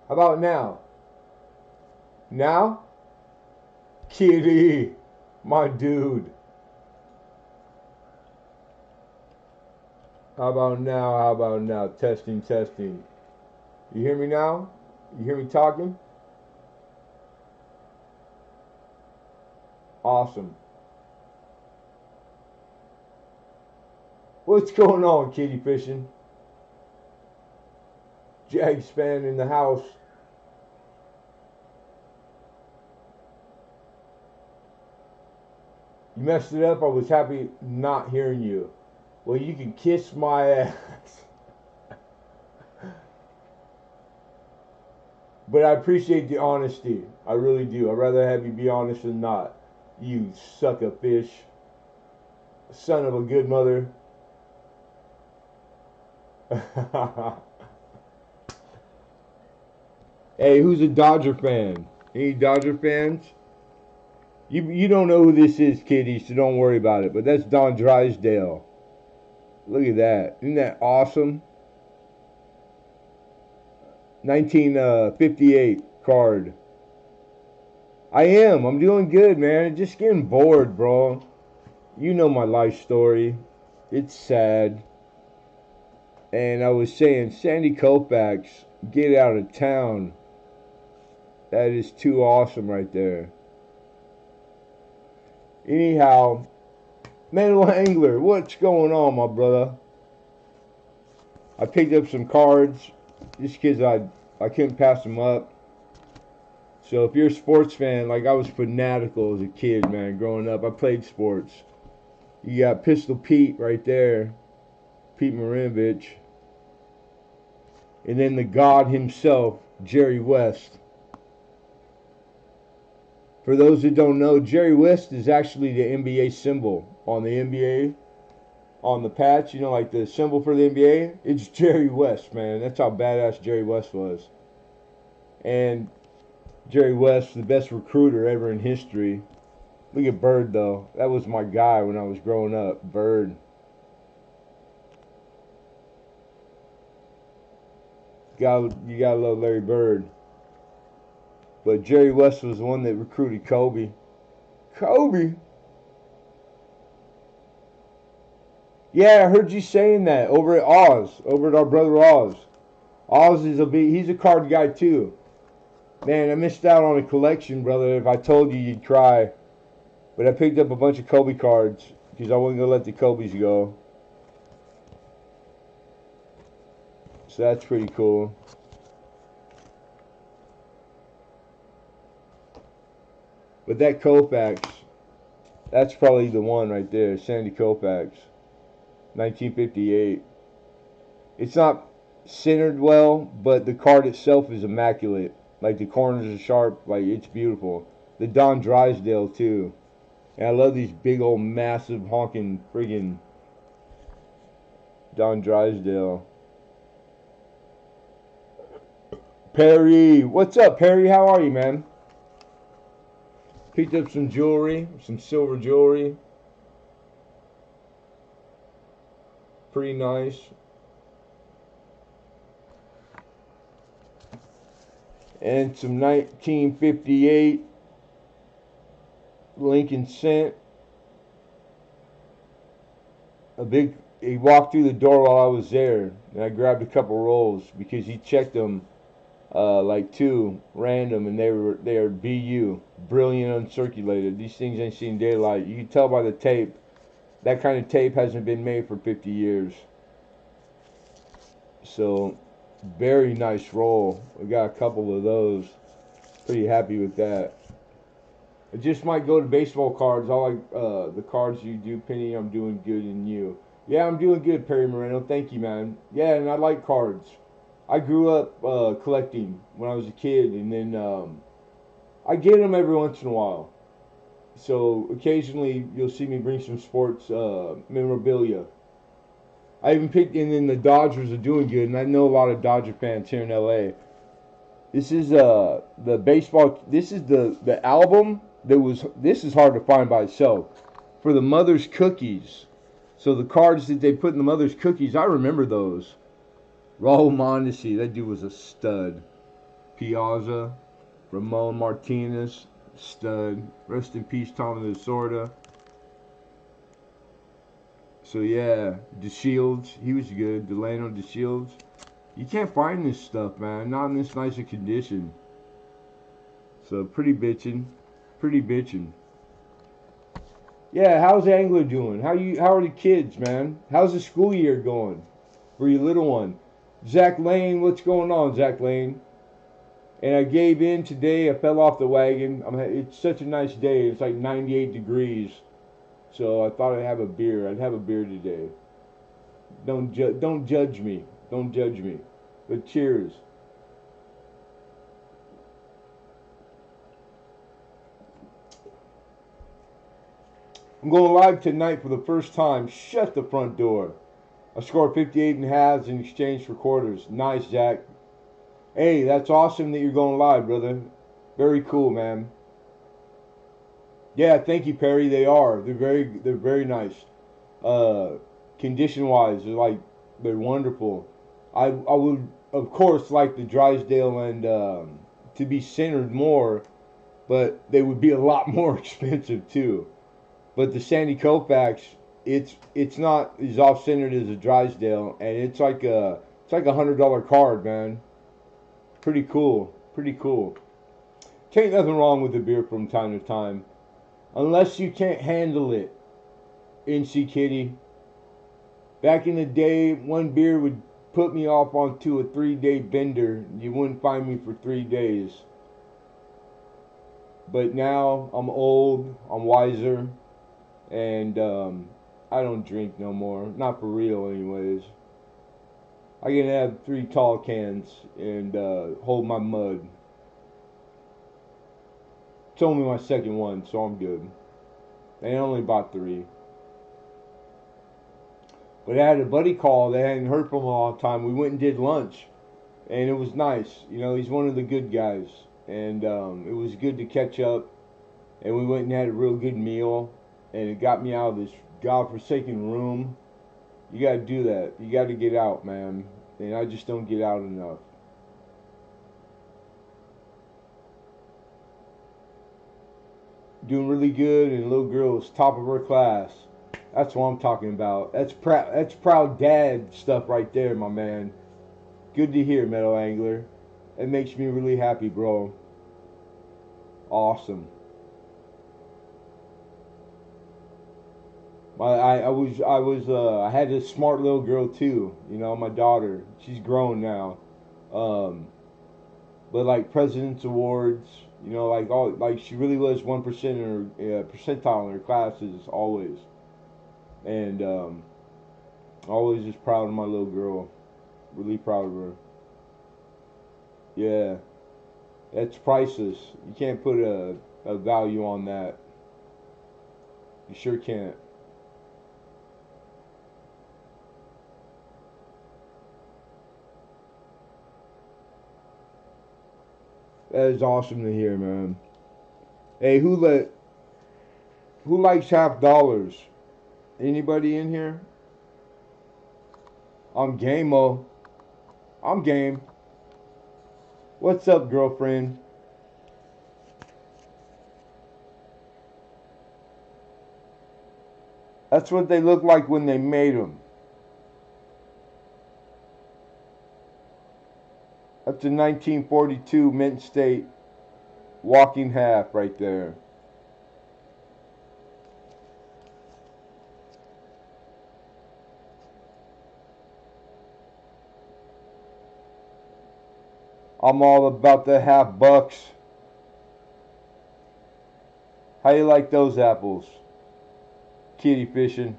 How about now? Now? Kitty, my dude. How about now? How about now? Testing, testing. You hear me now? You hear me talking? Awesome. What's going on, kitty fishing? Jag Span in the house. You messed it up. I was happy not hearing you. Well, you can kiss my ass. But I appreciate the honesty. I really do. I'd rather have you be honest than not. You sucker fish. Son of a good mother. Hey, who's a Dodger fan? Any Dodger fans? You don't know who this is, kitty, so don't worry about it. But that's Don Drysdale. Look at that. Isn't that awesome? 1958 card. I am. I'm doing good, man. Just getting bored, bro. You know my life story. It's sad. And I was saying, Sandy Koufax, get out of town. That is too awesome right there. Anyhow, Metal Angler, what's going on, my brother? I picked up some cards just because I couldn't pass them up. So if you're a sports fan, like I was fanatical as a kid, man, growing up. I played sports. You got Pistol Pete right there, Pete Marinovich. And then the God himself, Jerry West. For those who don't know, Jerry West is actually the NBA symbol on the NBA, on the patch, you know, like the symbol for the NBA. It's Jerry West, man. That's how badass Jerry West was. And Jerry West, the best recruiter ever in history. Look at Bird, though. That was my guy when I was growing up. Bird. You gotta love Larry Bird. But Jerry West was the one that recruited Kobe. Kobe? Yeah, I heard you saying that over at Oz, over at our brother Oz. Oz is he's a card guy too. Man, I missed out on a collection, brother. If I told you, you'd cry. But I picked up a bunch of Kobe cards because I wasn't gonna let the Kobe's go. So that's pretty cool. But that Koufax, that's probably the one right there, Sandy Koufax, 1958. It's not centered well, but the card itself is immaculate. Like the corners are sharp, like it's beautiful. The Don Drysdale too. And I love these big old massive honking friggin' Don Drysdale. Perry, what's up, Perry? How are you, man? Picked up some jewelry, some silver jewelry. Pretty nice. And some 1958 Lincoln Cent. He walked through the door while I was there, and I grabbed a couple rolls because he checked them like two random, and they are BU, brilliant uncirculated. These things ain't seen daylight. You can tell by the tape. That kind of tape hasn't been made for 50 years. So, very nice roll. We got a couple of those. Pretty happy with that. I just might go to baseball cards. I like the cards you do, Penny. I'm doing good, and you. Yeah, I'm doing good, Perry Moreno. Thank you, man. Yeah, and I like cards. I grew up collecting when I was a kid, and then I get them every once in a while. So occasionally you'll see me bring some sports memorabilia. I even picked, and then the Dodgers are doing good, and I know a lot of Dodger fans here in LA. This is the baseball. This is the album that was. This is hard to find by itself. For the Mother's Cookies. So the cards that they put in the Mother's Cookies, I remember those. Raul Mondesi, that dude was a stud. Piazza, Ramon Martinez, stud. Rest in peace, Tommy Lasorda. So yeah, DeShields, he was good. Delano DeShields. You can't find this stuff, man. Not in this nice a condition. So pretty bitchin'. Pretty bitchin'. Yeah, how's Angler doing? How are the kids, man? How's the school year going for your little one? Zach Lane, what's going on, Zach Lane? And I gave in today. I fell off the wagon. It's such a nice day. It's like 98 degrees. So I thought I'd have a beer. I'd have a beer today. Don't judge me. Don't judge me. But cheers. I'm going live tonight for the first time. Shut the front door. I scored 58 and halves in exchange for quarters. Nice, Jack. Hey, that's awesome that you're going live, brother. Very cool, man. Yeah, thank you, Perry. They are. They're very nice. Condition wise, they're wonderful. I would of course like the Drysdale and to be centered more, but they would be a lot more expensive too. But the Sandy Koufax, it's not as off centered as a Drysdale, and it's like a $100 card, man. Pretty cool. Pretty cool. Ain't nothing wrong with the beer from time to time. Unless you can't handle it. NC Kitty. Back in the day, one beer would put me off onto a 3-day bender. You wouldn't find me for 3 days. But now, I'm old. I'm wiser. And I don't drink no more. Not for real anyways. I can have 3 tall cans and hold my mud. It's only my second one, so I'm good. And I only bought 3. But I had a buddy call that I hadn't heard from him a long time. We went and did lunch. And it was nice. You know, he's one of the good guys. And it was good to catch up. And we went and had a real good meal. And it got me out of this godforsaken room. You gotta do that. You gotta get out, man. And I just don't get out enough. Doing really good, and the little girl is top of her class. That's what I'm talking about. That's proud dad stuff right there, my man. Good to hear, Meadow Angler. It makes me really happy, bro. Awesome. I had a smart little girl too. You know, my daughter. She's grown now. But like President's Awards, you know, like she really was 1% in her percentile in her classes always. And always just proud of my little girl. Really proud of her. Yeah. That's priceless. You can't put a value on that. You sure can't. That is awesome to hear, man. Hey, who likes $50? Anybody in here? I'm game-o. I'm game. What's up, girlfriend? That's what they look like when they made them. That's a 1942 Mint State walking half right there. I'm all about the half bucks. How you like those apples? Kitty fishing.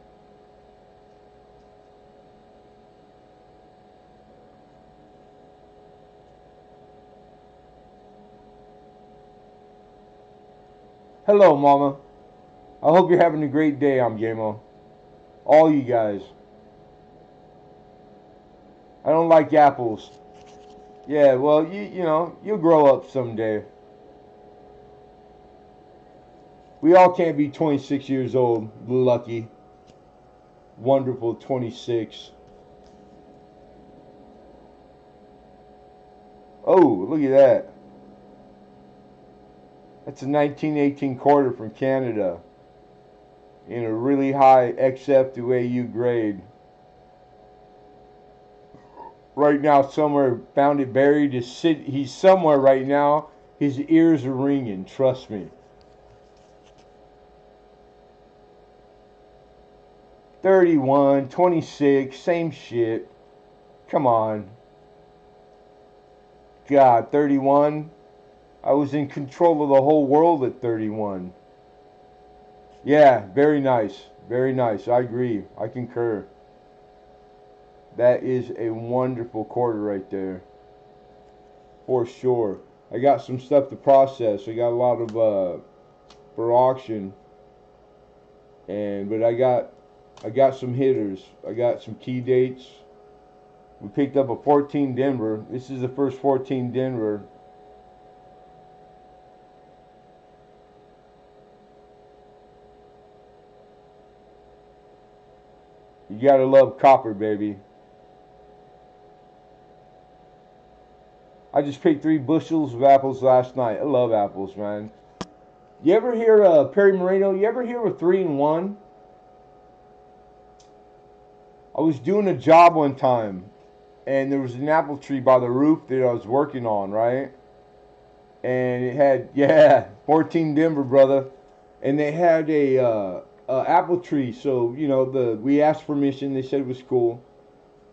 Hello, Mama. I hope you're having a great day, I'm Gamo. All you guys. I don't like apples. Yeah, well, you know, you'll grow up someday. We all can't be 26 years old, lucky. Wonderful 26. Oh, Woo! Look at that. That's a 1918 quarter from Canada in a really high XF to AU grade. Right now, somewhere, found it buried. He's somewhere right now. His ears are ringing. Trust me. 31, 26, same shit. Come on. God, 31. I was in control of the whole world at 31. Yeah, very nice. Very nice. I agree. I concur. That is a wonderful quarter right there. For sure. I got some stuff to process. I got a lot of for auction. But I got some hitters. I got some key dates. We picked up a 14 Denver. This is the first 14 Denver. You gotta love copper, baby. I just picked 3 bushels of apples last night. I love apples, man. You ever hear Perry Moreno? You ever hear of 3-in-1? I was doing a job one time, and there was an apple tree by the roof that I was working on, right? And it had, yeah, 14 Denver, brother. And they had a apple tree, so, you know, we asked permission. They said it was cool.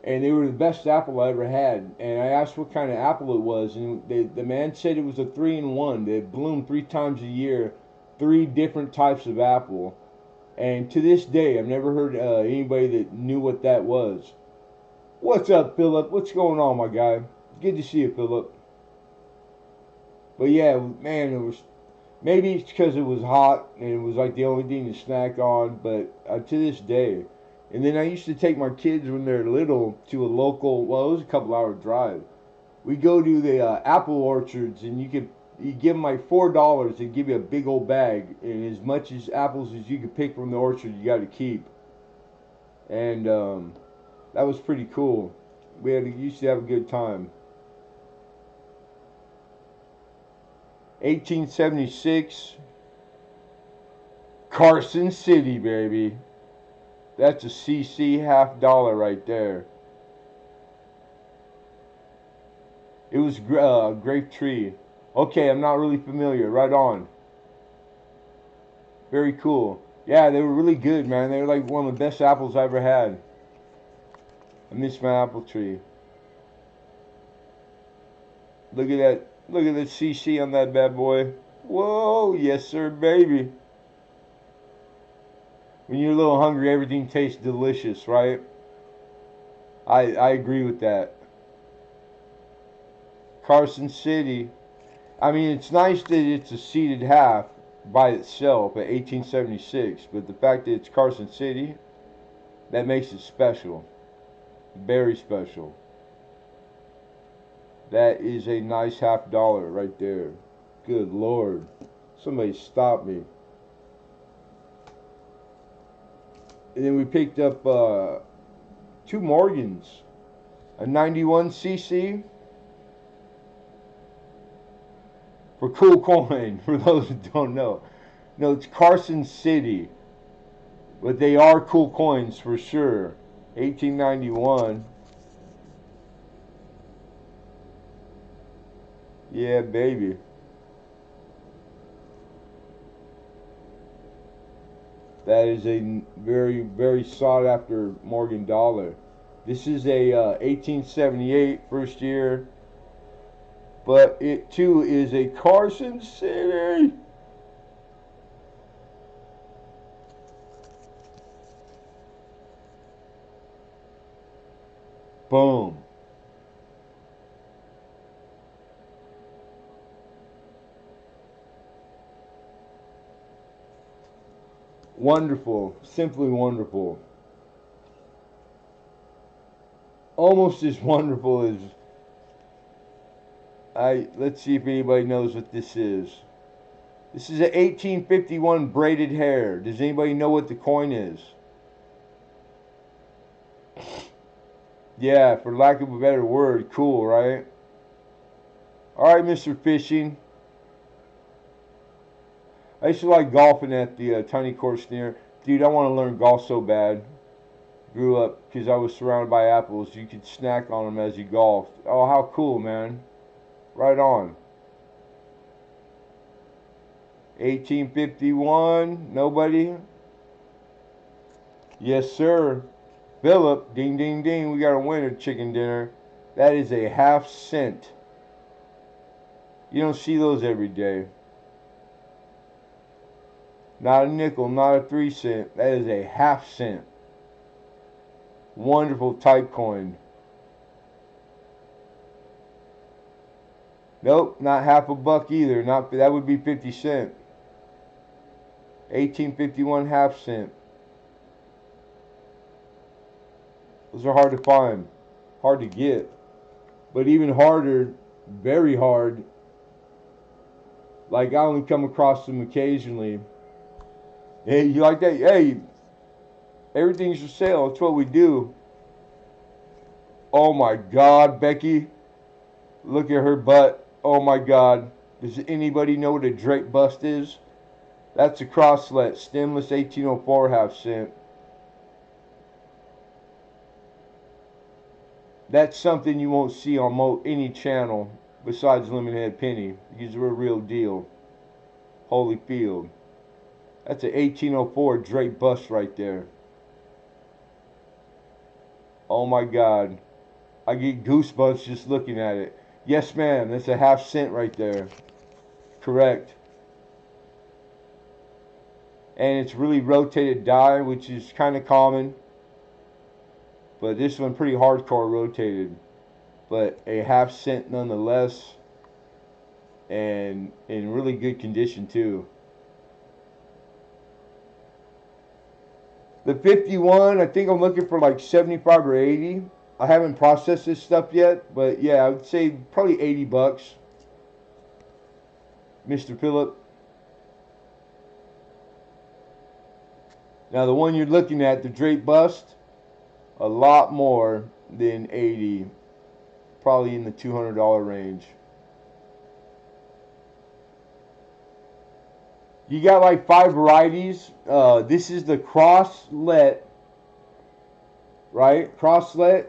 And they were the best apple I ever had. And I asked what kind of apple it was, and the man said it was a 3-in-1. They bloom 3 times a year, 3 different types of apple. And to this day, I've never heard anybody that knew what that was. What's up, Philip? What's going on, my guy? Good to see you, Philip. But yeah, man, it was, maybe it's because it was hot and it was like the only thing to snack on, but to this day. And then I used to take my kids when they're little to a local, well, it was a couple-hour drive. We go to the apple orchards, and you give them like $4, they give you a big old bag, and as much as apples as you could pick from the orchard, you got to keep. And that was pretty cool. Used to have a good time. 1876, Carson City, baby. That's a CC $50 right there. It was grape tree. Okay, I'm not really familiar. Right on. Very cool. Yeah, they were really good, man. They were like one of the best apples I ever had. I miss my apple tree. Look at that. Look at the CC on that bad boy. Whoa, yes sir, baby. When you're a little hungry, everything tastes delicious, right? I agree with that. Carson City. I mean, it's nice that it's a seeded half by itself at 1876, but the fact that it's Carson City, that makes it special. Very special. That is a nice $50 right there. Good Lord. Somebody stop me. And then we picked up 2 Morgans. A 91cc for cool coin, for those who don't know. No, it's Carson City. But they are cool coins for sure. 1891. Yeah, baby. That is a very, very sought after Morgan dollar. This is a 1878 first year, but it too is a Carson City. Boom. Wonderful, simply wonderful. Almost as wonderful as let's see if anybody knows what this is. This is an 1851 braided hair. Does anybody know what the coin is? Yeah, for lack of a better word, cool, right? Alright, Mr. Fishing. I used to like golfing at the tiny course near. Dude, I want to learn golf so bad. Grew up because I was surrounded by apples. You could snack on them as you golfed. Oh, how cool, man. Right on. 1851. Nobody? Yes, sir. Philip. Ding, ding, ding. We got a winner chicken dinner. That is a half cent. You don't see those every day. Not a nickel, not a 3 cent. That is a half cent. Wonderful type coin. Nope, not half a buck either. Not that would be 50 cent. 1851 half cent. Those are hard to find, hard to get, but even harder, very hard. Like I only come across them occasionally. Hey, you like that? Hey, everything's for sale. That's what we do. Oh my God, Becky. Look at her butt. Oh my God. Does anybody know what a drape bust is? That's a crosslet. Stemless 1804 half cent. That's something you won't see on any channel besides Lemonhead Penny. Because we're a real deal. Holyfield. That's an 1804 drape bust right there. Oh my God. I get goosebumps just looking at it. Yes, ma'am. That's a half cent right there. Correct. And it's really rotated die, which is kind of common. But this one pretty hardcore rotated. But a half cent nonetheless. And in really good condition too. The 51, I think I'm looking for like 75 or 80. I haven't processed this stuff yet, but yeah, I would say probably 80 bucks. Mr. Phillip. Now the one you're looking at, the drape bust, a lot more than 80. Probably in the $200 range. You got like 5 varieties. This is the crosslet, right? Crosslet,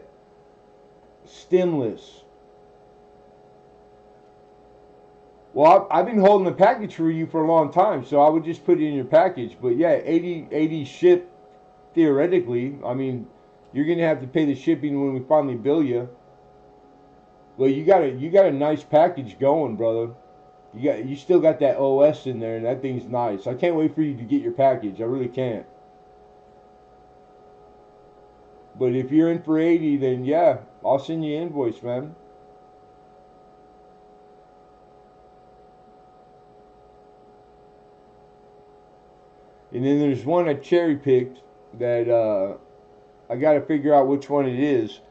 stemless. Well, I've been holding the package for you for a long time, so I would just put it in your package. But yeah, 80 ship theoretically. I mean, you're gonna have to pay the shipping when we finally bill you. Well, you got a nice package going, brother. You still got that OS in there, and that thing's nice. I can't wait for you to get your package. I really can't. But if you're in for 80, then yeah, I'll send you an invoice, man. And then there's one I cherry picked that I got to figure out which one it is.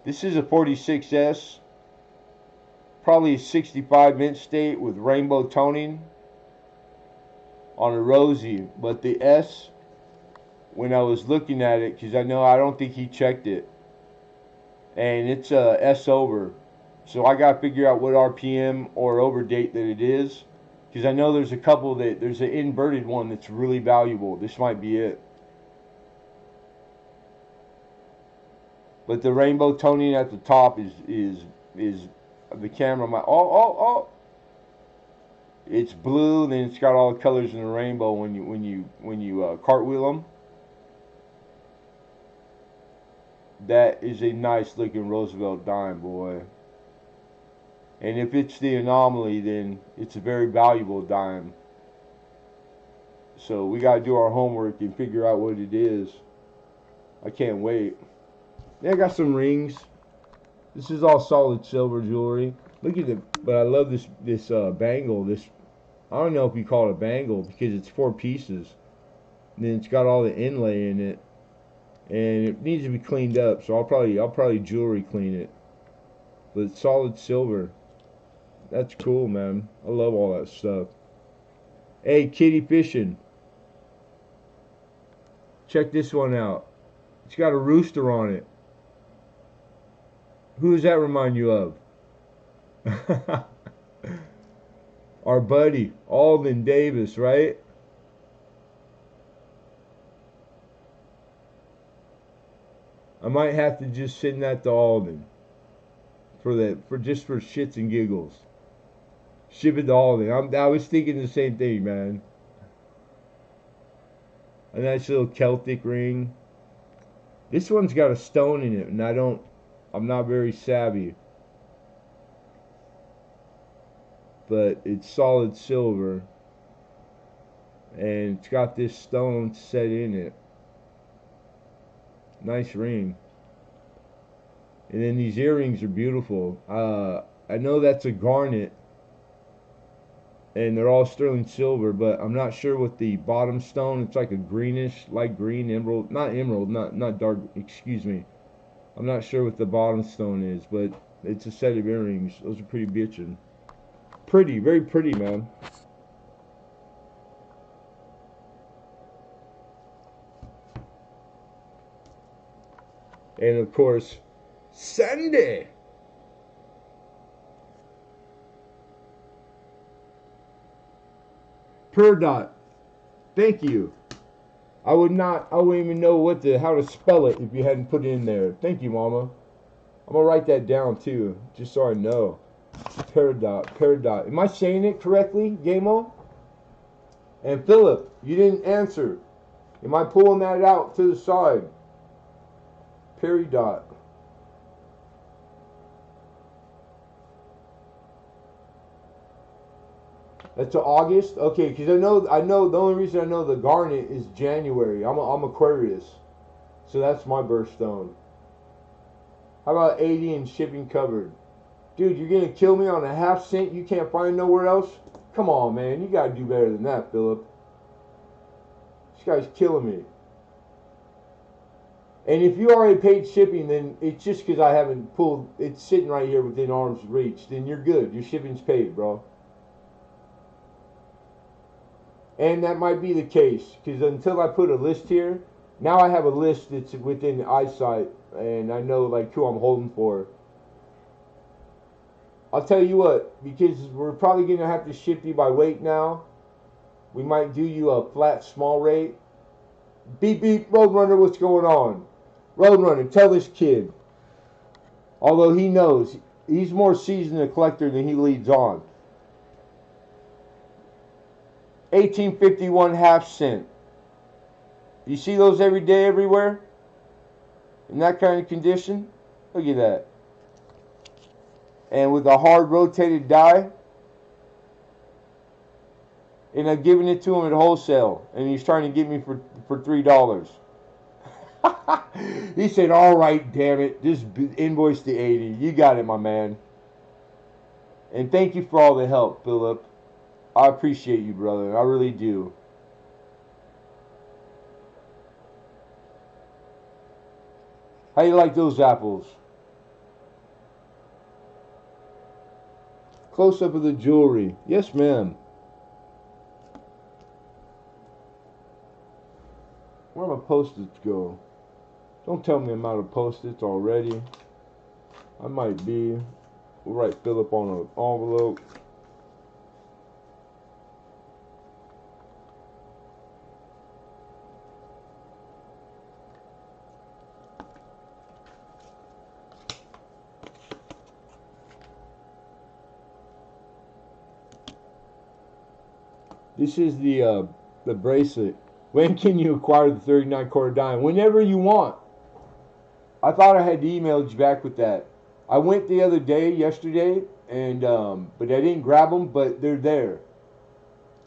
This is a 46S. Probably a 65 mint state with rainbow toning on a rosy. But the S, when I was looking at it, because I don't think he checked it. And it's a S over. So I got to figure out what RPM or over date that it is. Because I know there's a couple there's an inverted one that's really valuable. This might be it. But the rainbow toning at the top is the camera. Oh! It's blue, then it's got all the colors in the rainbow when you cartwheel them. That is a nice looking Roosevelt dime, boy. And if it's the anomaly, then it's a very valuable dime. So we gotta do our homework and figure out what it is. I can't wait. Yeah, I got some rings. This is all solid silver jewelry. Look at it, but I love this bangle. This, I don't know if you call it a bangle because it's 4 pieces. And then it's got all the inlay in it, and it needs to be cleaned up. So I'll probably jewelry clean it. But it's solid silver. That's cool, man. I love all that stuff. Hey, kitty fishing. Check this one out. It's got a rooster on it. Who does that remind you of? Our buddy, Alden Davis, right? I might have to just send that to Alden for just for shits and giggles. Ship it to Alden. I was thinking the same thing, man. A nice little Celtic ring. This one's got a stone in it, and I'm not very savvy. But it's solid silver. And it's got this stone set in it. Nice ring. And then these earrings are beautiful. I know that's a garnet. And they're all sterling silver, but I'm not sure what the bottom stone. It's like a greenish, light green emerald. Not dark, excuse me. I'm not sure what the bottom stone is, but it's a set of earrings. Those are pretty bitchin'. Pretty, very pretty, man. And of course, Sunday. Per dot. Thank you. I wouldn't even know how to spell it if you hadn't put it in there. Thank you, Mama. I'm gonna write that down too, just so I know. Peridot. Am I saying it correctly, Gamo? And Philip, you didn't answer. Am I pulling that out to the side? Peridot. That's to August? Okay, because I know the only reason I know the garnet is January. I'm Aquarius. So that's my birthstone. How about 80 and shipping covered? Dude, you're going to kill me on a half cent you can't find nowhere else? Come on, man. You got to do better than that, Philip. This guy's killing me. And if you already paid shipping, then it's just because I haven't pulled, it's sitting right here within arm's reach. Then you're good. Your shipping's paid, bro. And that might be the case, because until I put a list here, now I have a list that's within eyesight, and I know like who I'm holding for. I'll tell you what, because we're probably going to have to ship you by weight now, we might do you a flat small rate. Beep beep, Roadrunner, what's going on? Roadrunner, tell this kid. Although he knows, he's more seasoned a collector than he leads on. 1851 half cent. You see those every day, everywhere? In that kind of condition? Look at that. And with a hard rotated die. And I'm giving it to him at wholesale. And he's trying to get me for $3. He said, alright, damn it. Just invoice the 80. You got it, my man. And thank you for all the help, Philip. I appreciate you, brother. I really do. How you like those apples? Close up of the jewelry. Yes, ma'am. Where my post-its go? Don't tell me I'm out of post-its already. I might be. We'll write Philip on an envelope. This is the bracelet. When can you acquire the 39 quarter dime? Whenever you want. I thought I had emailed you back with that. I went the other day, yesterday, and but I didn't grab them, but they're there.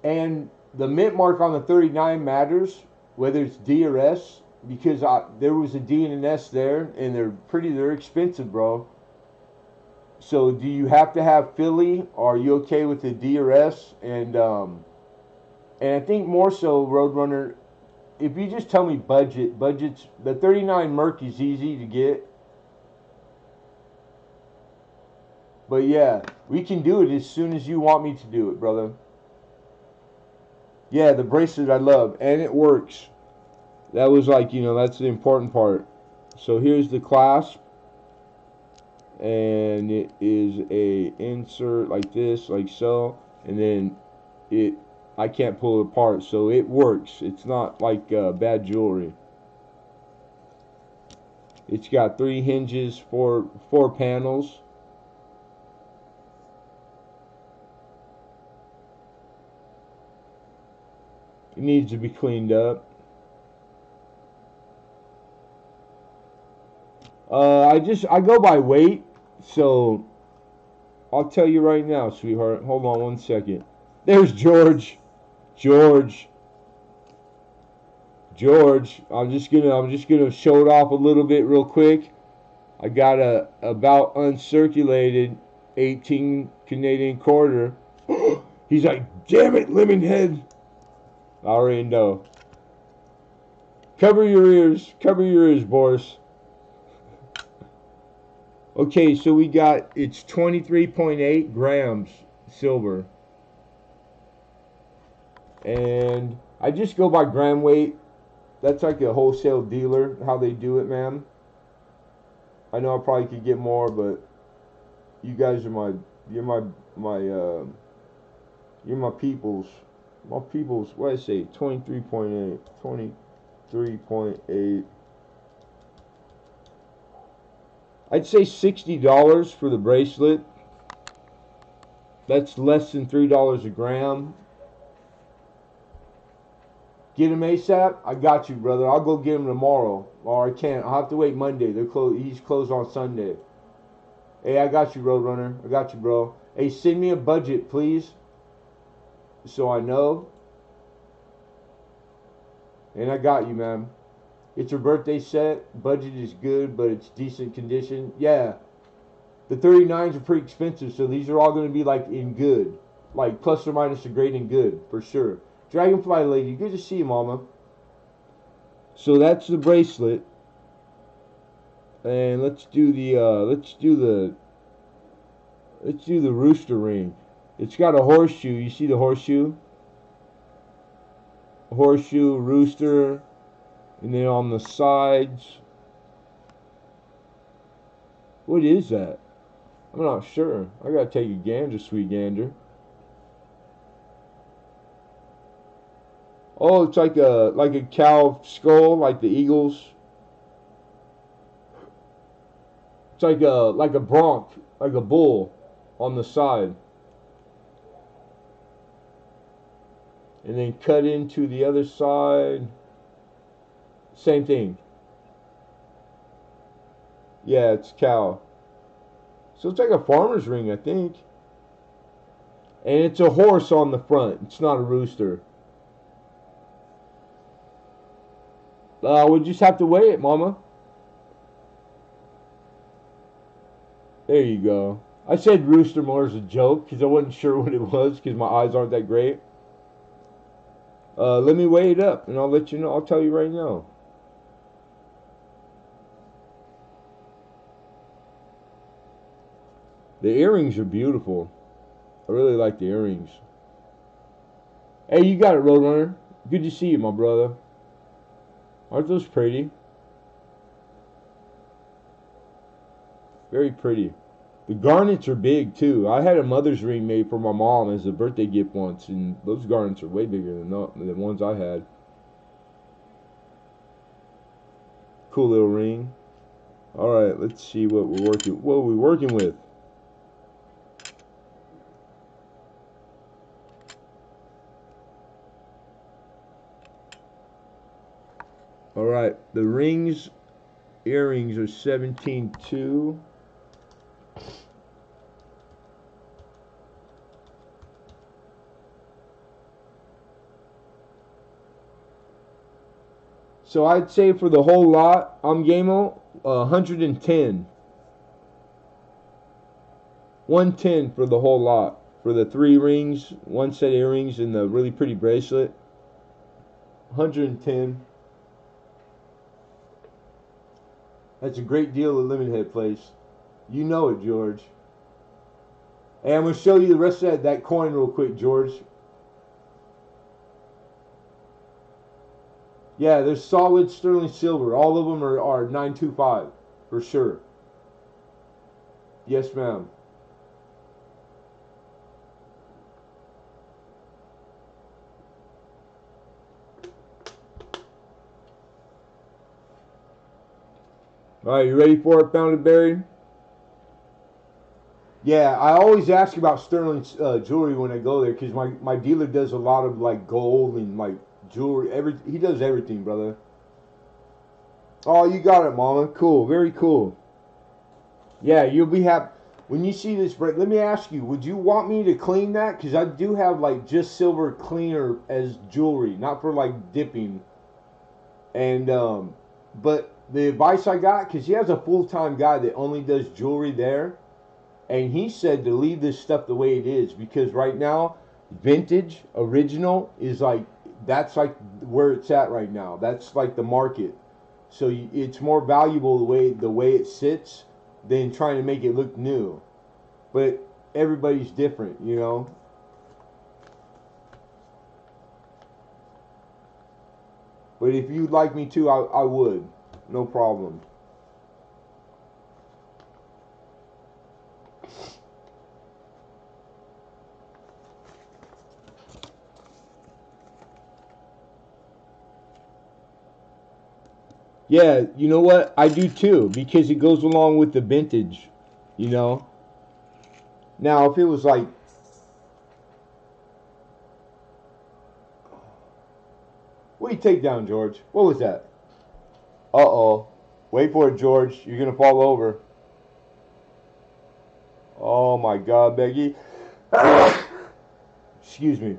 And the mint mark on the 39 matters, whether it's D or S, because there was a D and an S there, and they're expensive, bro. So do you have to have Philly, or are you okay with the D or S? And I think more so, Roadrunner, if you just tell me budgets, the 39 Merc is easy to get. But yeah, we can do it as soon as you want me to do it, brother. Yeah, the bracelet I love, and it works. That was like, that's the important part. So here's the clasp. And it is a insert like this, like so. and then I can't pull it apart, so it works. It's not like bad jewelry. It's got 3 hinges, four panels. It needs to be cleaned up. I go by weight, so I'll tell you right now, sweetheart. Hold on one second. There's George. George. I'm just gonna show it off a little bit real quick. I got a about uncirculated 18 Canadian quarter. He's like, damn it, Lemonhead. I already know. Cover your ears, Boris. Okay, so we got, it's 23.8 grams silver. And I just go by gram weight. That's like a wholesale dealer, how they do it, man. I know I probably could get more, but you guys are you're my peoples. My peoples, what did I say? 23.8. 23.8. I'd say $60 for the bracelet. That's less than $3 a gram. Get him ASAP? I got you, brother. I'll go get him tomorrow. Or I can't. I'll have to wait Monday. They're closed. He's closed on Sunday. Hey, I got you, Roadrunner. I got you, bro. Hey, send me a budget, please, so I know. And I got you, man. It's your birthday set. Budget is good, but it's decent condition. Yeah. The 39s are pretty expensive, so these are all going to be like in good. Like plus or minus a grade in good, for sure. Dragonfly lady, good to see you, mama. So that's the bracelet. And let's do the rooster ring. It's got a horseshoe. You see the horseshoe? Horseshoe, rooster, and then on the sides. What is that? I'm not sure. I gotta take a gander, sweet gander. Oh, it's like a cow skull, like the eagles. It's like a bronc, like a bull, on the side. And then cut into the other side. Same thing. Yeah, it's cow. So it's like a farmer's ring, I think. And it's a horse on the front. It's not a rooster. We'll just have to weigh it, mama. There you go. I said rooster more as a joke because I wasn't sure what it was because my eyes aren't that great. Let me weigh it up and I'll let you know. I'll tell you right now. The earrings are beautiful. I really like the earrings. Hey, you got it, Roadrunner. Good to see you, my brother. Aren't those pretty? Very pretty. The garnets are big too. I had a mother's ring made for my mom as a birthday gift once, and those garnets are way bigger than the ones I had. Cool little ring. All right, let's see what we're working with. All right, the earrings are 17.2. So I'd say for the whole lot, I'm Gameo, 110. 110 for the whole lot. For the 3 rings, 1 set of earrings, and the really pretty bracelet. 110. That's a great deal at Lemonhead Place. You know it, George. Hey, I'm going to show you the rest of that coin real quick, George. Yeah, there's solid sterling silver. All of them are 925 for sure. Yes, ma'am. All right, you ready for it, Pounded Berry? Yeah, I always ask about sterling jewelry when I go there because my dealer does a lot of like gold and like jewelry. He does everything, brother. Oh, you got it, Mama. Cool, very cool. Yeah, you'll be happy when you see this. Let me ask you: would you want me to clean that? Because I do have like just silver cleaner as jewelry, not for like dipping. And but the advice I got, because he has a full time guy that only does jewelry there, and he said to leave this stuff the way it is because right now, vintage original is like that's like where it's at right now. That's like the market. So it's more valuable the way it sits than trying to make it look new. But everybody's different, you know. But if you'd like me to, I would. No problem. Yeah, you know what? I do too because it goes along with the vintage, you know. Now, if it was like, what do you take down, George? What was that? Uh oh. Wait for it, George. You're going to fall over. Oh my God, Becky. Excuse me.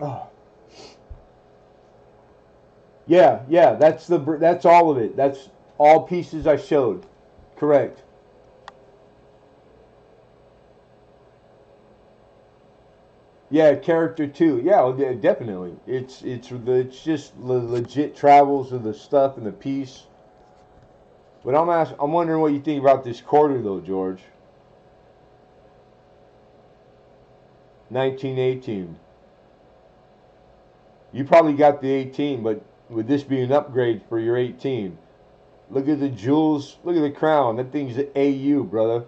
Oh. Yeah, yeah, that's all of it. That's all pieces I showed. Correct. Yeah, character too. Yeah, well, definitely. It's just legit travels of the stuff and the piece. But I'm wondering what you think about this quarter though, George. 1918. You probably got the 18, but would this be an upgrade for your 18? Look at the jewels. Look at the crown. That thing's an AU, brother.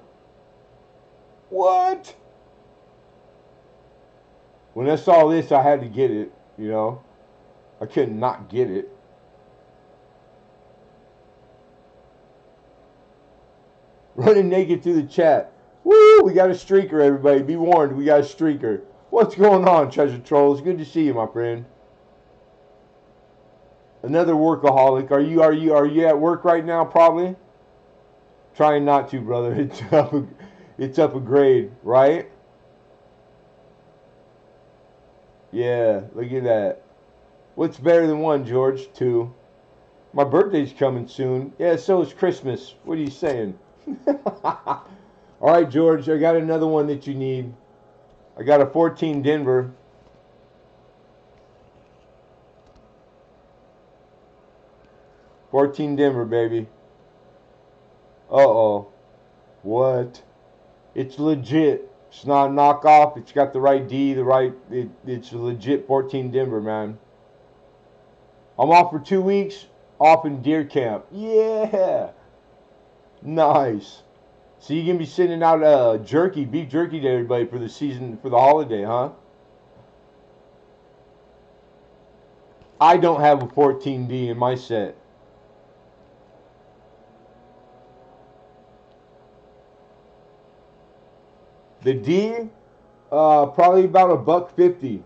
What? When I saw this, I had to get it. You know, I couldn't not get it. Running naked through the chat. Woo! We got a streaker, everybody. Be warned, we got a streaker. What's going on, Treasure Trolls? Good to see you, my friend. Another workaholic. Are you at work right now? Probably. Trying not to, brother. It's up a grade, right? Yeah, look at that. What's better than one, George? Two. My birthday's coming soon. Yeah, so is Christmas. What are you saying? All right, George, I got another one that you need. I got a 14 Denver. 14 Denver, baby. Uh-oh. What? It's legit. It's not a knockoff. It's got the right D, it's a legit 14 Denver, man. I'm off for 2 weeks, off in deer camp. Yeah. Nice. So you can be sending out beef jerky to everybody for the season, for the holiday, huh? I don't have a 14D in my set. The D, probably about $1.50,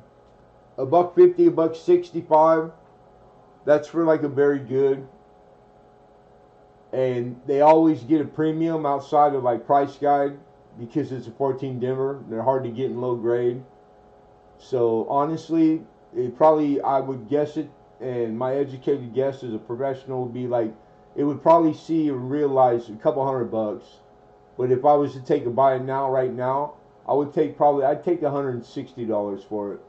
$1.50, $1.65. That's for like a very good. And they always get a premium outside of like price guide because it's a 14 dimmer. They're hard to get in low grade. So honestly, I would guess it, and my educated guess as a professional would be like, it would probably see and realize a couple $100. But if I was to take a buy now, right now, I'd take $160 for it.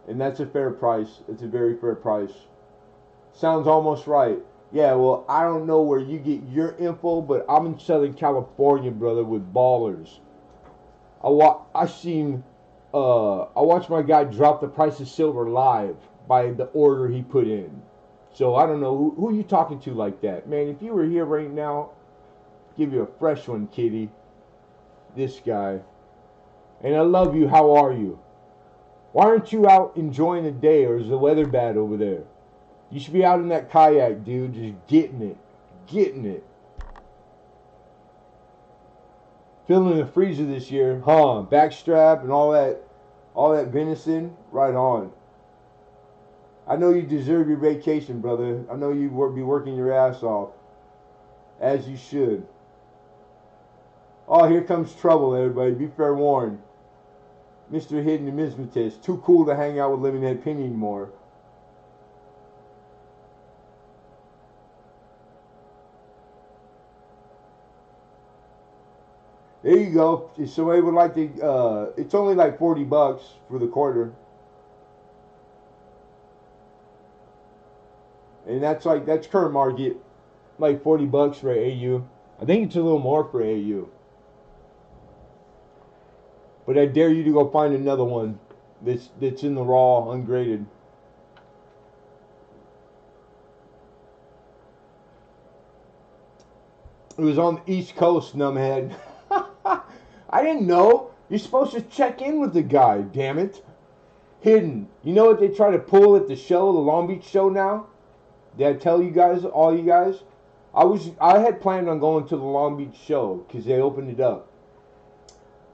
And that's a fair price. It's a very fair price. Sounds almost right. Yeah, well, I don't know where you get your info, but I'm in Southern California, brother, with ballers. I watched my guy drop the price of silver live by the order he put in. So I don't know who you talking to like that, man. If you were here right now, give you a fresh one, kitty. This guy. And I love you. How are you? Why aren't you out enjoying the day, or is the weather bad over there? You should be out in that kayak, dude, just getting it. Getting it. Feeling the freezer this year, huh? Backstrap and all that venison, right on. I know you deserve your vacation, brother. I know you be working your ass off, as you should. Oh, here comes trouble, everybody. Be fair warned. Mr. Hidden Numismatist, too cool to hang out with Lemonhead Penny anymore. There you go. If somebody would like to, it's only like $40 for the quarter. And that's current market, like $40 for AU. I think it's a little more for AU. But I dare you to go find another one that's in the raw, ungraded. It was on the East Coast, numbhead. I didn't know. You're supposed to check in with the guy, damn it. Hidden. You know what they try to pull at the show, the Long Beach show now? Did I tell you guys, all you guys? I had planned on going to the Long Beach show because they opened it up.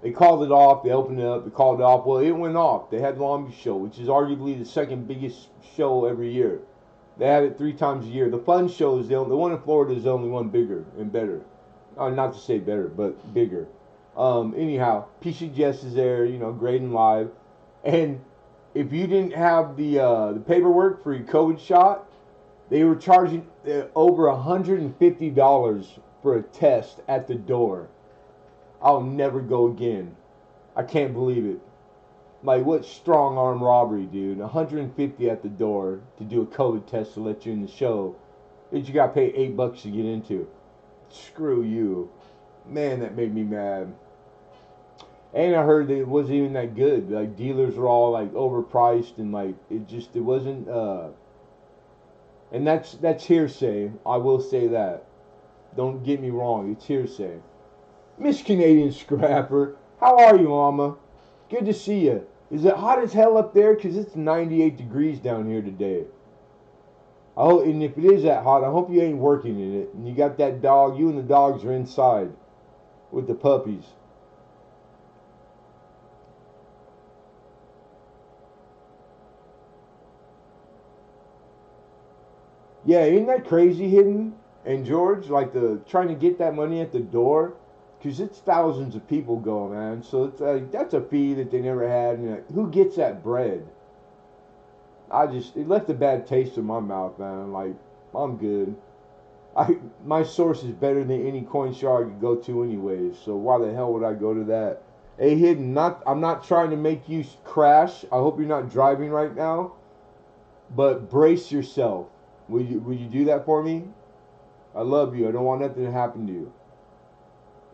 They called it off. They opened it up. They called it off. Well, it went off. They had the Long Beach show, which is arguably the second biggest show every year. They have it 3 times a year. The fun show is the one in Florida is the only one bigger and better. Not to say better, but bigger. Anyhow, PCGS is there, grading live. And if you didn't have the paperwork for your COVID shot, they were charging over $150 for a test at the door. I'll never go again. I can't believe it. Like, what strong arm robbery, dude? $150 at the door to do a COVID test to let you in the show that you got to pay $8 to get into. Screw you. Man, that made me mad. And I heard that it wasn't even that good. Like, dealers were all, like, overpriced and, like, it wasn't, and that's hearsay. I will say that. Don't get me wrong. It's hearsay. Miss Canadian Scrapper, how are you, Mama? Good to see you. Is it hot as hell up there? Because it's 98 degrees down here today. And if it is that hot, I hope you ain't working in it. And you got that dog. You and the dogs are inside with the puppies. Yeah, ain't that crazy, Hidden and George? Like, trying to get that money at the door. Because it's thousands of people go, man. So it's like, that's a fee that they never had. And like, who gets that bread? It left a bad taste in my mouth, man. Like, I'm good. My source is better than any coin shop I could go to anyways. So why the hell would I go to that? Hey, Hidden, I'm not trying to make you crash. I hope you're not driving right now. But brace yourself. Will you do that for me? I love you. I don't want nothing to happen to you.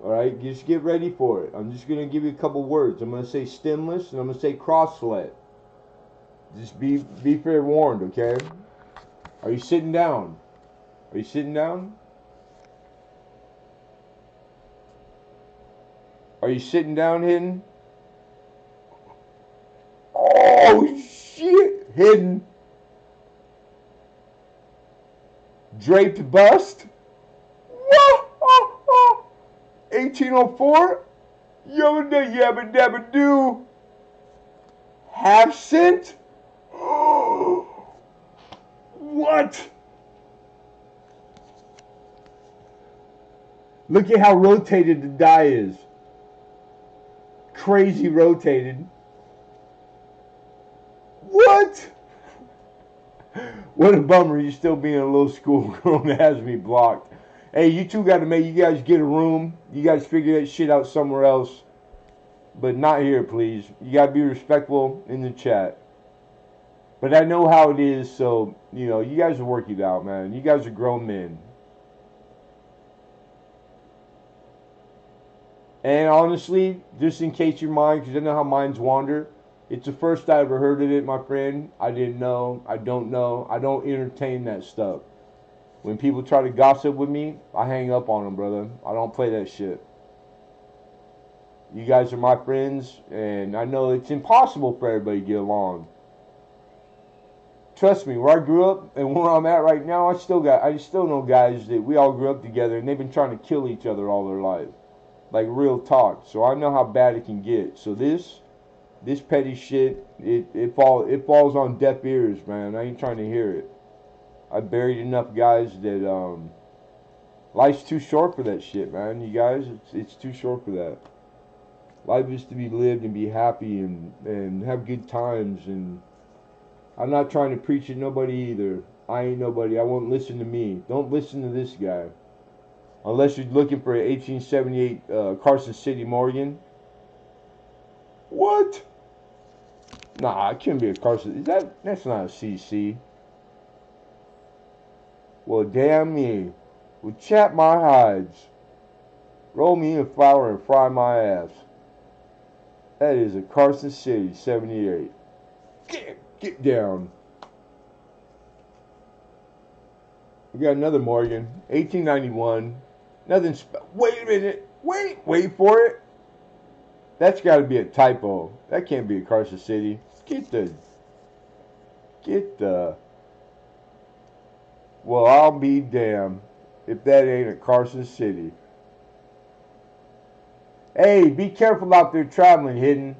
Alright, just get ready for it. I'm just going to give you a couple words. I'm going to say stemless and I'm going to say cross-slet. Just be fair warned, okay? Are you sitting down? Are you sitting down? Are you sitting down, Hidden? Oh, shit! Hidden. Draped bust? 1804? Yabba yabba dabba doo. Half cent? What? Look at how rotated the die is. Crazy rotated. What? What a bummer. You're still being a little schoolgirl that has me blocked. Hey, you two got to make you guys get a room. You guys figure that shit out somewhere else. But not here, please. You got to be respectful in the chat. But I know how it is, so, you guys will work it out, man. You guys are grown men. And honestly, just in case your mind, because I know how minds wander, it's the first I ever heard of it, my friend. I didn't know. I don't know. I don't entertain that stuff. When people try to gossip with me, I hang up on them, brother. I don't play that shit. You guys are my friends, and I know it's impossible for everybody to get along. trust me, where I grew up and where I'm at right now, I still know guys that we all grew up together and they've been trying to kill each other all their life. Like real talk. So I know how bad it can get. So this petty shit, it falls on deaf ears, man. I ain't trying to hear it. I buried enough guys that life's too short for that shit, man. You guys, it's too short for that. Life is to be lived and be happy and have good times. And I'm not trying to preach at nobody either. I ain't nobody. I won't listen to me. Don't listen to this guy. Unless you're looking for an 1878 Carson City Morgan. What? Nah, it can't be a Carson. That's not a CC. Well, damn me. Well, chap my hides. Roll me in flour and fry my ass. That is a Carson City 78. Get down. We got another Morgan. 1891. Nothing. Wait a minute. Wait for it. That's got to be a typo. That can't be a Carson City. Get the. Well, I'll be damned if that ain't a Carson City. Hey, be careful out there traveling, Hidden.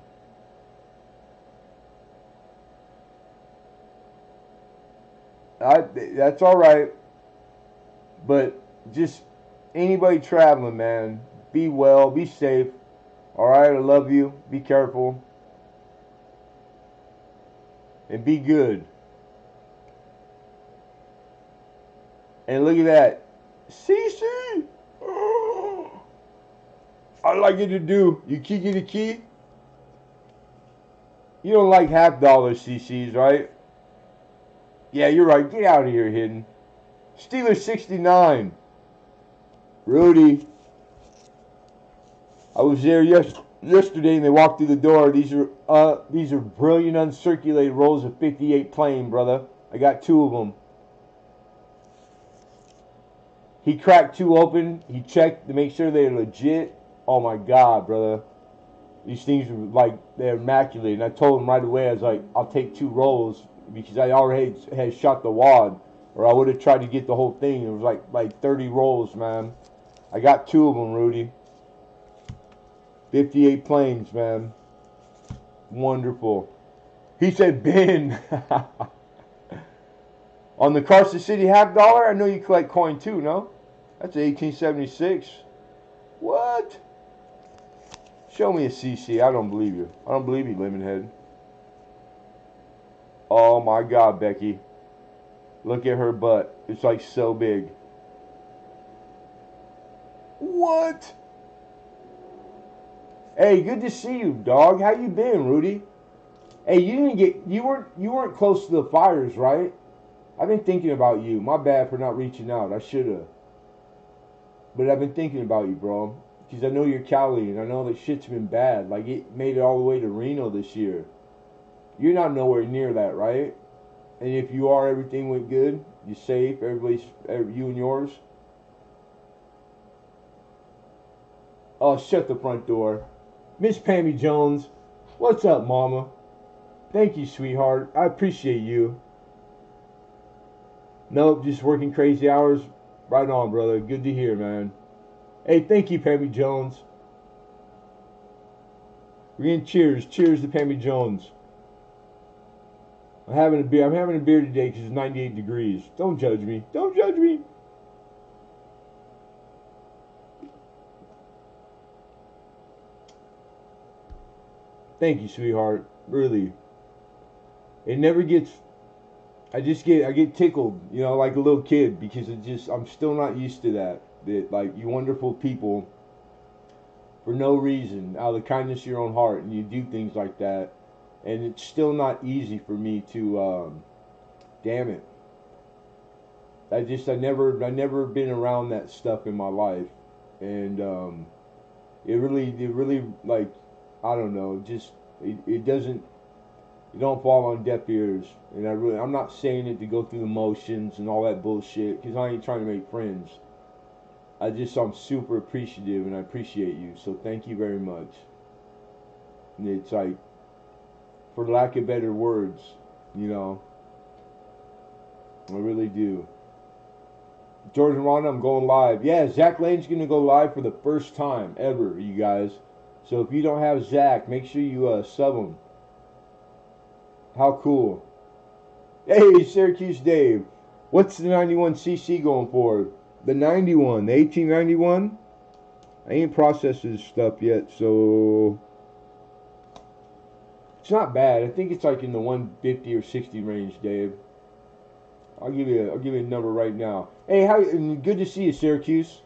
That's all right. But just anybody traveling, man, be well, be safe. All right, I love you. Be careful. And be good. And look at that. CC. I like it to do. You get the key. You don't like $half CCs, right? Yeah, you're right. Get out of here, Hidden. Steelers 69. Rudy. I was there yesterday and they walked through the door. These are brilliant uncirculated rolls of 58 plain, brother. I got 2 of them. He cracked 2 open. He checked to make sure they're legit. Oh my God, brother. These things are like, they're immaculate. And I told him right away, I was like, I'll take 2 rolls because I already had shot the wad. Or I would have tried to get the whole thing. It was like 30 rolls, man. I got 2 of them, Rudy. 58 planes, man. Wonderful. He said, Ben. On the Carson City $half, I know you collect coin too, no? That's 1876. What? Show me a CC. I don't believe you. I don't believe you, Lemonhead. Oh my God, Becky. Look at her butt. It's like so big. What? Hey, good to see you, dog. How you been, Rudy? Hey, you weren't close to the fires, right? I've been thinking about you. My bad for not reaching out. I should have. But I've been thinking about you, bro. Because I know you're Cali, and I know that shit's been bad. Like, it made it all the way to Reno this year. You're not nowhere near that, right? And if you are, everything went good? You're safe? You and yours? Oh, shut the front door. Miss Pammy Jones. What's up, mama? Thank you, sweetheart. I appreciate you. Nope, just working crazy hours. Right on, brother. Good to hear, man. Hey, thank you, Pammy Jones. We're getting cheers. Cheers to Pammy Jones. I'm having a beer today because it's 98 degrees. Don't judge me. Don't judge me. Thank you, sweetheart. Really. It never gets... I get tickled, you know, like a little kid, because I'm still not used to that. That, like, you wonderful people, for no reason, out of the kindness of your own heart, and you do things like that, and it's still not easy for me to, damn it. I never been around that stuff in my life, and, it really, like, I don't know, it doesn't, you don't fall on deaf ears. And I'm not saying it to go through the motions and all that bullshit, because I ain't trying to make friends. I'm super appreciative, and I appreciate you, so thank you very much. And it's like, for lack of better words, you know, I really do. George and Rhonda, I'm going live. Yeah, Zach Lane's going to go live for the first time ever, you guys. So if you don't have Zach, make sure you sub him. How cool. Hey, Syracuse Dave. What's the 91cc going for? The 91, the 1891? I ain't processed this stuff yet, so it's not bad. I think it's like in the 150 or 60 range, Dave. I'll give you a number right now. Hey, how good to see you, Syracuse.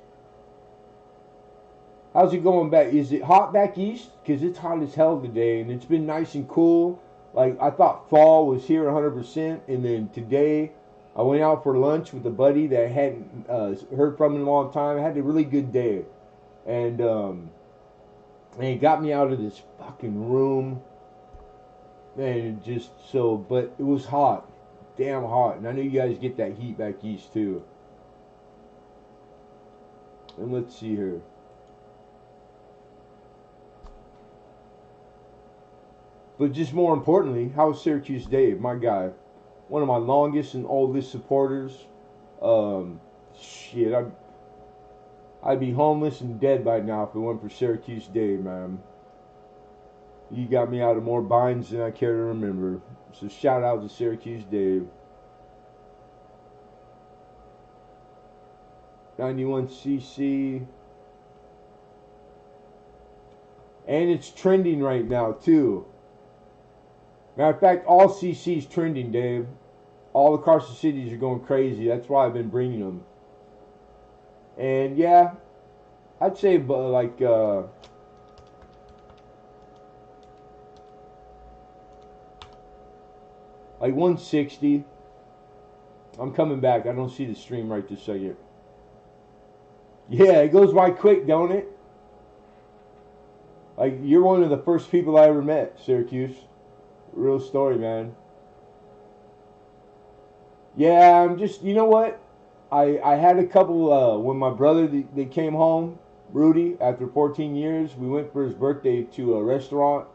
How's it going back? Is it hot back east? Because it's hot as hell today, and it's been nice and cool. Like, I thought fall was here 100%, and then today I went out for lunch with a buddy that I hadn't heard from in a long time. I had a really good day, and it got me out of this fucking room, and just so, but it was hot. Damn hot, and I know you guys get that heat back east too. And let's see here. But just more importantly, how's Syracuse Dave, my guy? One of my longest and oldest supporters. Shit, I'd be homeless and dead by now if it weren't for Syracuse Dave, man. You got me out of more binds than I care to remember. So shout out to Syracuse Dave. 91cc. And it's trending right now too. Matter of fact, all CC's trending, Dave. All the Carson cities are going crazy. That's why I've been bringing them. And yeah, I'd say like 160. I'm coming back. I don't see the stream right this second. Yeah, it goes by quick, don't it? Like, you're one of the first people I ever met, Syracuse. Real story, man. Yeah, I'm just, you know what? I had a couple, when my brother, they came home, Rudy, after 14 years, we went for his birthday to a restaurant,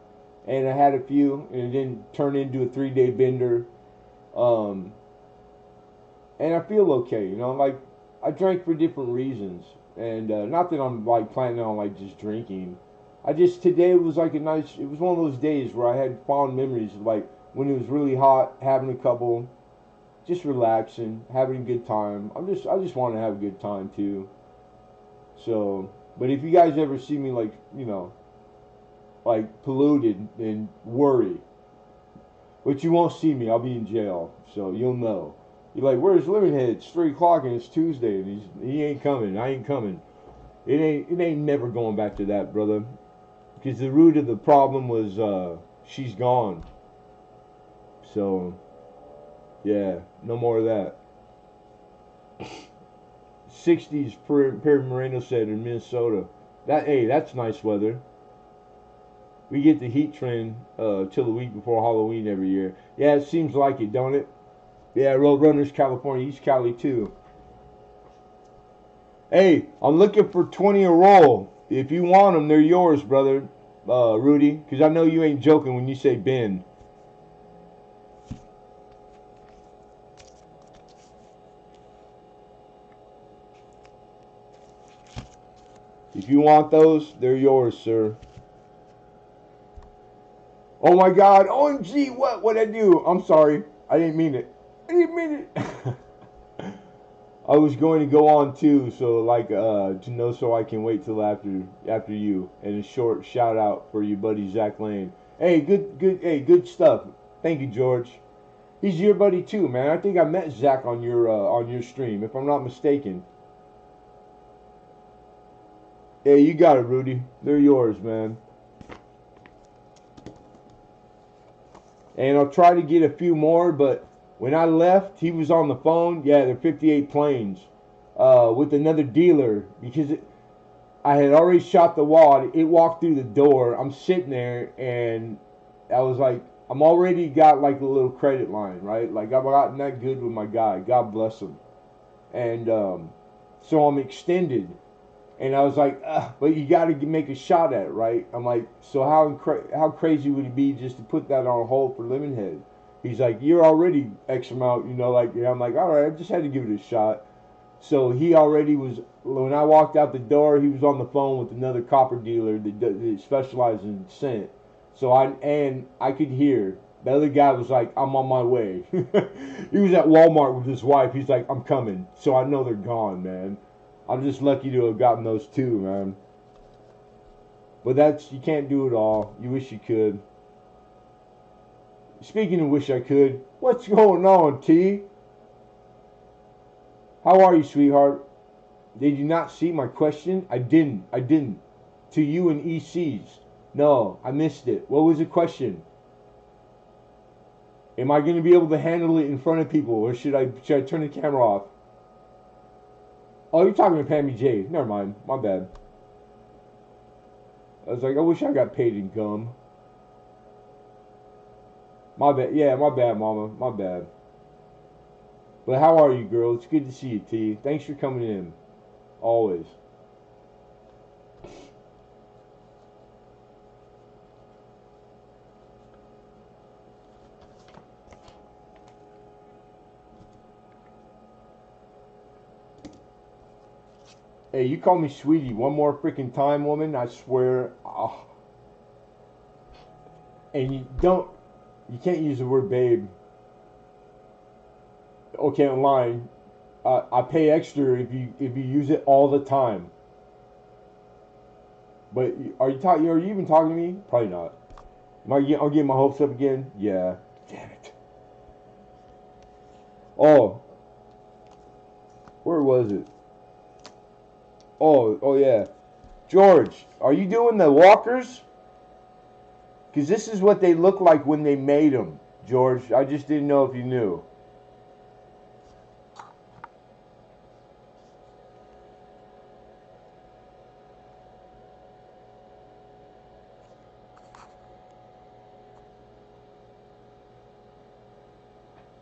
and I had a few, and it didn't turn into a 3-day bender. And I feel okay, you know, like, I drank for different reasons, and not that I'm, like, planning on, like, just drinking. Today was like it was one of those days where I had fond memories of, like, when it was really hot, having a couple, just relaxing, having a good time. I just want to have a good time too. So, but if you guys ever see me, like, you know, like, polluted, then worry. But you won't see me. I'll be in jail, so you'll know. You're like, where's Lemonhead? It's 3 o'clock and it's Tuesday, and he ain't coming. I ain't coming. It ain't never going back to that, brother. Because the root of the problem was she's gone. So, yeah, no more of that. 60s, Perry Moreno said, in Minnesota. Hey, that's nice weather. We get the heat trend till the week before Halloween every year. Yeah, it seems like it, don't it? Yeah, Roadrunners, California, East Cali too. Hey, I'm looking for 20 a roll. If you want them, they're yours, brother, Rudy. Because I know you ain't joking when you say Ben. If you want those, they're yours, sir. Oh my God, OMG, what'd I do? I'm sorry. I didn't mean it. I didn't mean it. I was going to go on too, so like to know so I can wait till after you. And a short shout out for you, buddy Zach Lane. Hey, good stuff. Thank you, George. He's your buddy too, man. I think I met Zach on your stream, if I'm not mistaken. Hey, you got it, Rudy. They're yours, man. And I'll try to get a few more, but when I left, he was on the phone. Yeah, they're 58 planes with another dealer because I had already shot the wad. It walked through the door. I'm sitting there, and I was like, I'm already got like a little credit line, right? Like, I've gotten that good with my guy. God bless him. And so I'm extended. And I was like, but you got to make a shot at it, right? I'm like, so how crazy would it be just to put that on hold for Lemonhead? He's like, you're already X amount, you know, like, and I'm like, all right, I just had to give it a shot. So he already was, when I walked out the door, he was on the phone with another copper dealer that specializes in scent. So I could hear. The other guy was like, I'm on my way. He was at Walmart with his wife. He's like, I'm coming. So I know they're gone, man. I'm just lucky to have gotten those two, man. But that's, you can't do it all. You wish you could. Speaking of wish I could, what's going on, T? How are you, sweetheart? Did you not see my question? I didn't. I didn't. To you and ECs. No, I missed it. What was the question? Am I going to be able to handle it in front of people, or should I turn the camera off? Oh, you're talking to Pammy J. Never mind. My bad. I was like, I wish I got paid in gum. My bad. Yeah, my bad, Mama. My bad. But how are you, girl? It's good to see you, T. Thanks for coming in. Always. Hey, you call me sweetie one more freaking time, woman, I swear. Oh. And you can't use the word babe. Okay, online. I pay extra if you use it all the time. But are you even talking to me? Probably not. I'm getting my hopes up again. Yeah. Damn it. Oh, where was it? Oh yeah. George, are you doing the walkers? Because this is what they look like when they made them, George. I just didn't know if you knew.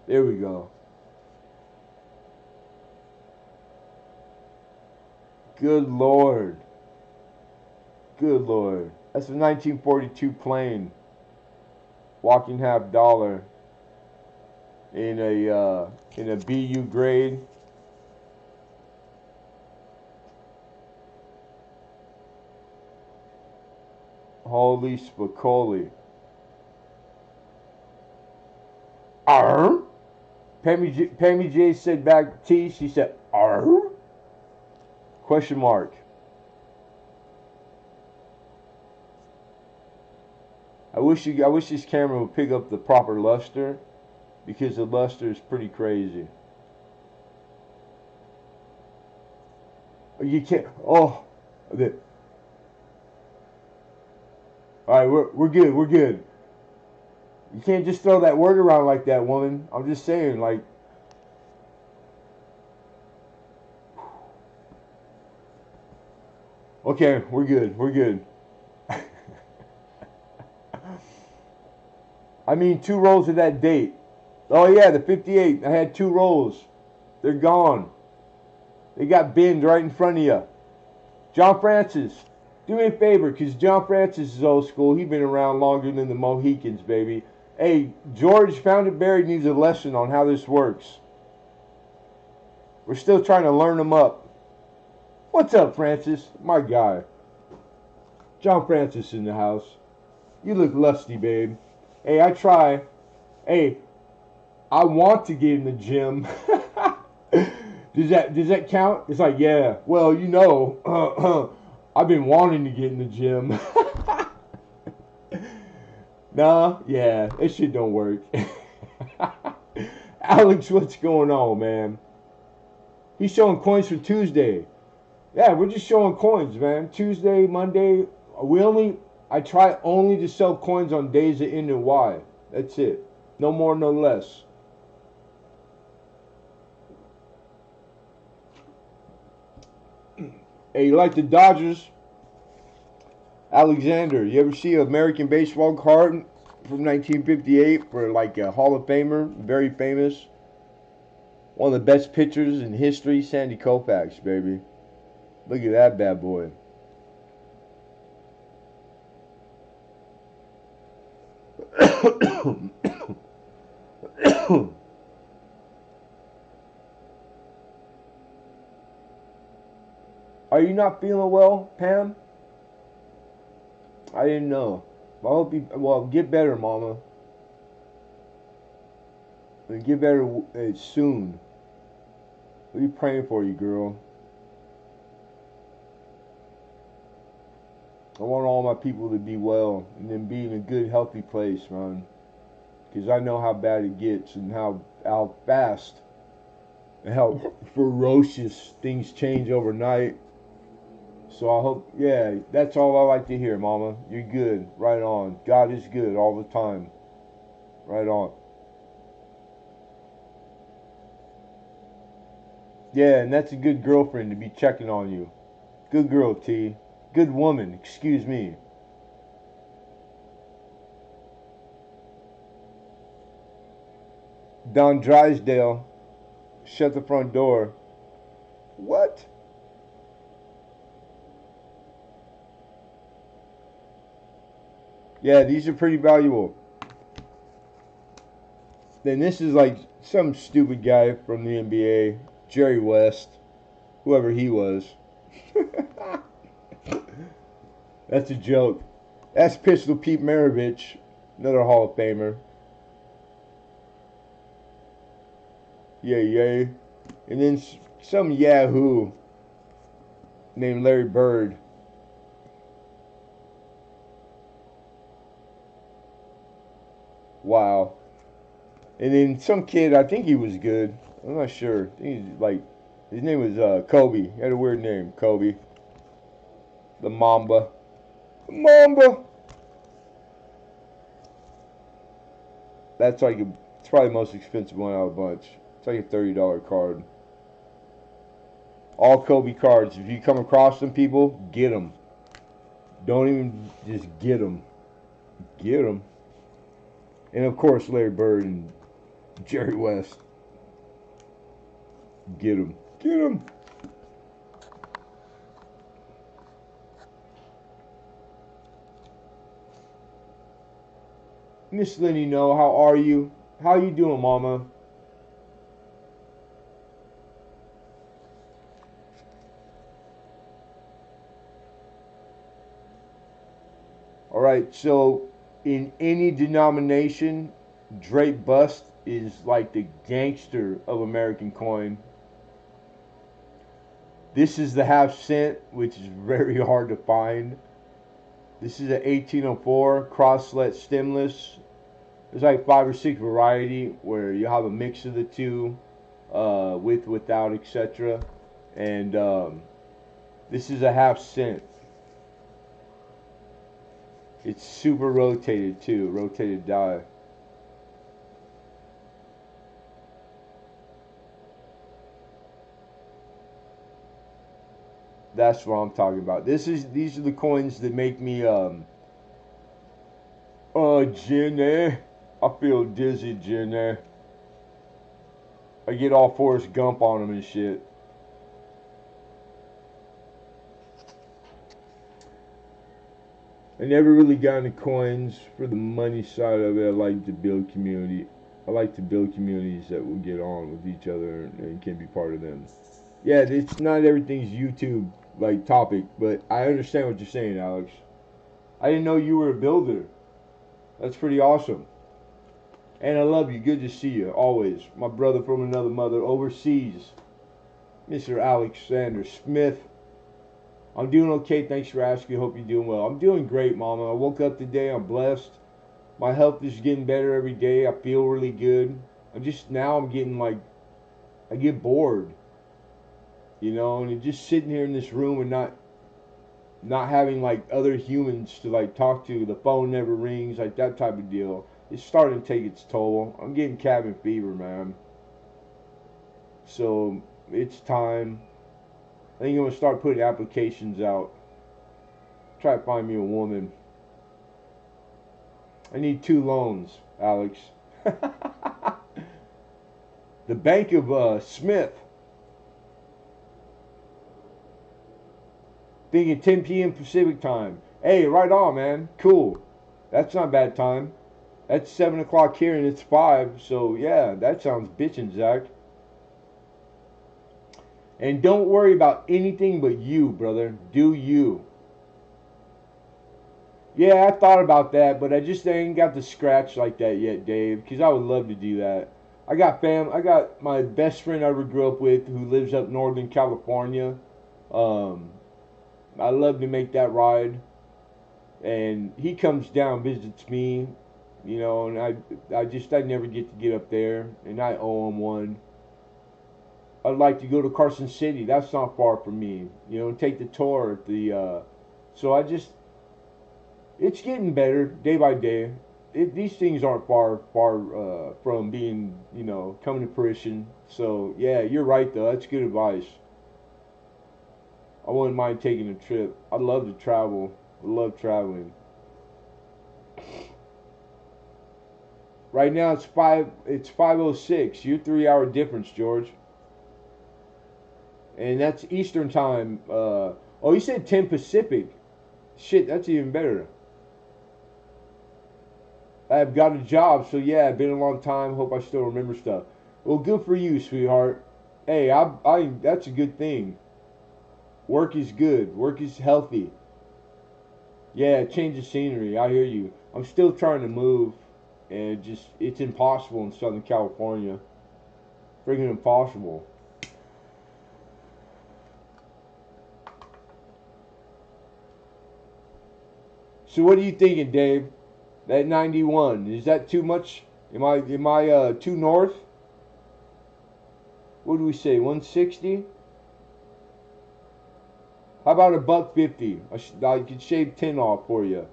There we go. Good Lord. Good Lord. That's a 1942 plane. Walking half dollar in a BU grade. Holy spicoli. Arr? Pammy J said back T, she said, arr? Question mark. I wish this camera would pick up the proper luster, because the luster is pretty crazy. You can't. Oh, all right, we're good. We're good. You can't just throw that word around like that, woman. I'm just saying, like. Okay, we're good. We're good. I mean, 2 rolls of that date. Oh yeah, the 58. I had 2 rolls. They're gone. They got binned right in front of you. John Francis, do me a favor, because John Francis is old school. He's been around longer than the Mohicans, baby. Hey, George Found It Buried needs a lesson on how this works. We're still trying to learn them up. What's up, Francis? My guy. John Francis in the house. You look lusty, babe. Hey, I try. Hey, I want to get in the gym. Does that count? It's like, yeah. Well, you know, I've been wanting to get in the gym. Nah, yeah, that shit don't work. Alex, what's going on, man? He's showing coins for Tuesday. Yeah, we're just showing coins, man. Tuesday, Monday. I try only to sell coins on days that end in Y. That's it. No more, no less. Hey, you like the Dodgers? Alexander, you ever see an American baseball card from 1958 for like a Hall of Famer? Very famous. One of the best pitchers in history, Sandy Koufax, baby. Look at that bad boy. Are you not feeling well, Pam? I didn't know. I hope you, well, get better, Mama. And get better soon. We'll be praying for you, girl. I want all my people to be well and then be in a good, healthy place, man. Because I know how bad it gets and how fast and how ferocious things change overnight. So I hope, yeah, that's all I like to hear, Mama. You're good. Right on. God is good all the time. Right on. Yeah, and that's a good girlfriend to be checking on you. Good girl, T. Good woman, excuse me. Don Drysdale, shut the front door. What? Yeah, these are pretty valuable. Then this is like some stupid guy from the NBA, Jerry West, whoever he was. That's a joke. That's Pistol Pete Maravich, another Hall of Famer. Yay, yay. And then some Yahoo named Larry Bird. Wow. And then some kid, I think he was good. I'm not sure. I think he's like, his name was Kobe. He had a weird name, Kobe. The Mamba. The Mamba! That's like, it's probably the most expensive one out of the bunch. It's like a $30 card. All Kobe cards. If you come across them, people, get them. Don't even, just get them. Get them. And of course, Larry Bird and Jerry West. Get them. Get them. Miss Lenny, no, how are you? How you doing, Mama? All right, so in any denomination, Drake Bust is like the gangster of American coin. This is the half cent, which is very hard to find. This is an 1804 cross-slet stemless. There's like 5 or 6 variety where you have a mix of the two, with, without, etc. And this is a half cent. It's super rotated too, rotated die. That's what I'm talking about. These are the coins that make me Jenny. I feel dizzy, Jenny. I get all Forrest Gump on them and shit. I never really got into coins for the money side of it. I like to build community. I like to build communities that will get on with each other and can be part of them. Yeah, it's not everything's YouTube like topic, but I understand what you're saying, Alex. I didn't know you were a builder. That's pretty awesome. And I love you. Good to see you always. My brother from another mother overseas, Mr. Alexander Smith. I'm doing okay. Thanks for asking. Hope you're doing well. I'm doing great, Mama. I woke up today. I'm blessed. My health is getting better every day. I feel really good. I'm getting like, I get bored, you know, and just sitting here in this room and not having like other humans to like talk to. The phone never rings, like that type of deal. It's starting to take its toll. I'm getting cabin fever, man. So it's time. I think I'm gonna start putting applications out. Try to find me a woman. I need 2 loans, Alex. The Bank of Smith. Thinking 10 p.m. Pacific time. Hey, right on, man. Cool. That's not a bad time. That's 7 o'clock here and it's 5. So yeah, that sounds bitchin', Zach. And don't worry about anything but you, brother. Do you. Yeah, I thought about that, but I just ain't got the scratch like that yet, Dave. Because I would love to do that. I got my best friend I ever grew up with who lives up Northern California. Um, I love to make that ride, and he comes down, visits me, you know, and I never get to get up there, and I owe him one. I'd like to go to Carson City. That's not far from me, you know, and take the tour at the. So I just, it's getting better day by day. These things aren't far from being, you know, coming to fruition. So yeah, you're right though. That's good advice. I wouldn't mind taking a trip. I'd love to travel. I love traveling. Right now it's 5:06. You're 3 hour difference, George. And that's Eastern time. Oh, you said 10 Pacific. Shit, that's even better. I've got a job, so yeah, been a long time. Hope I still remember stuff. Well, good for you, sweetheart. Hey, that's a good thing. Work is good. Work is healthy. Yeah, change of scenery. I hear you. I'm still trying to move, and it's impossible in Southern California. Freaking impossible. So what are you thinking, Dave? That 91, is that too much? Am I too north? What do we say? 160? How about a buck 50? I could shave 10 off for you.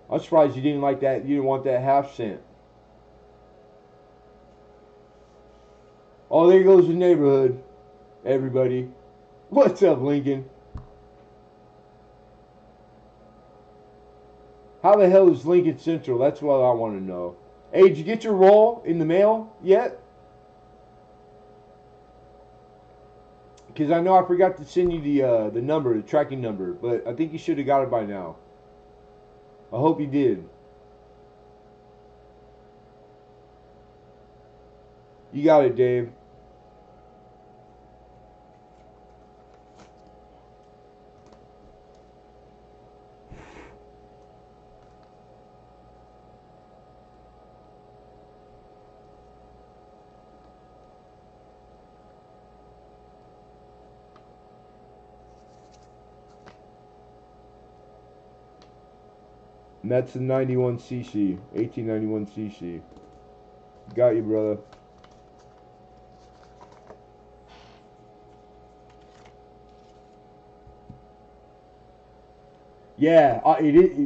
I'm surprised you didn't like that. You didn't want that half cent. Oh, there goes the neighborhood, everybody. What's up, Lincoln? How the hell is Lincoln Central? That's what I want to know. Hey, did you get your roll in the mail yet? Because I know I forgot to send you the number, the tracking number, but I think you should have got it by now. I hope you did. You got it, Dave. And that's the 91cc, 1891cc. Got you, brother. Yeah,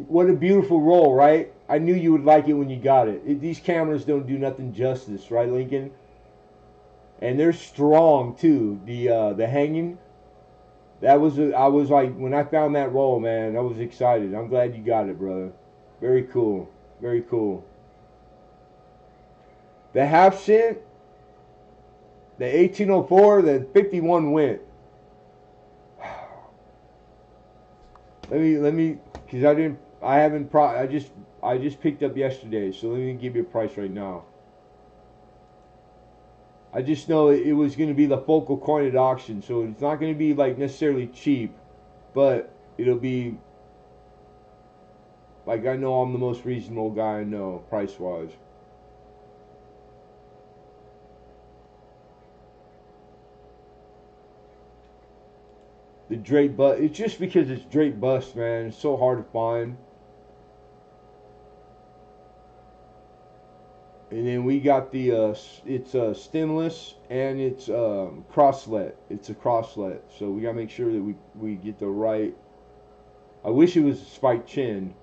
what a beautiful roll, right? I knew you would like it when you got it. These cameras don't do nothing justice, right, Lincoln? And they're strong too. The hanging, I was like when I found that roll, man, I was excited. I'm glad you got it, brother. Very cool, very cool. The half cent, the 1804, the 51 went. Let me, cause I haven't I just picked up yesterday, so let me give you a price right now. I just know it was going to be the focal coin at auction, so it's not going to be like necessarily cheap, but it'll be like I know I'm the most reasonable guy I know price wise. The Drake bust, it's just because it's Drake bust, man. It's so hard to find. And then we got it's stemless and it's crosslet. It's a crosslet, so we gotta make sure that we get the right. I wish it was a spiked chin.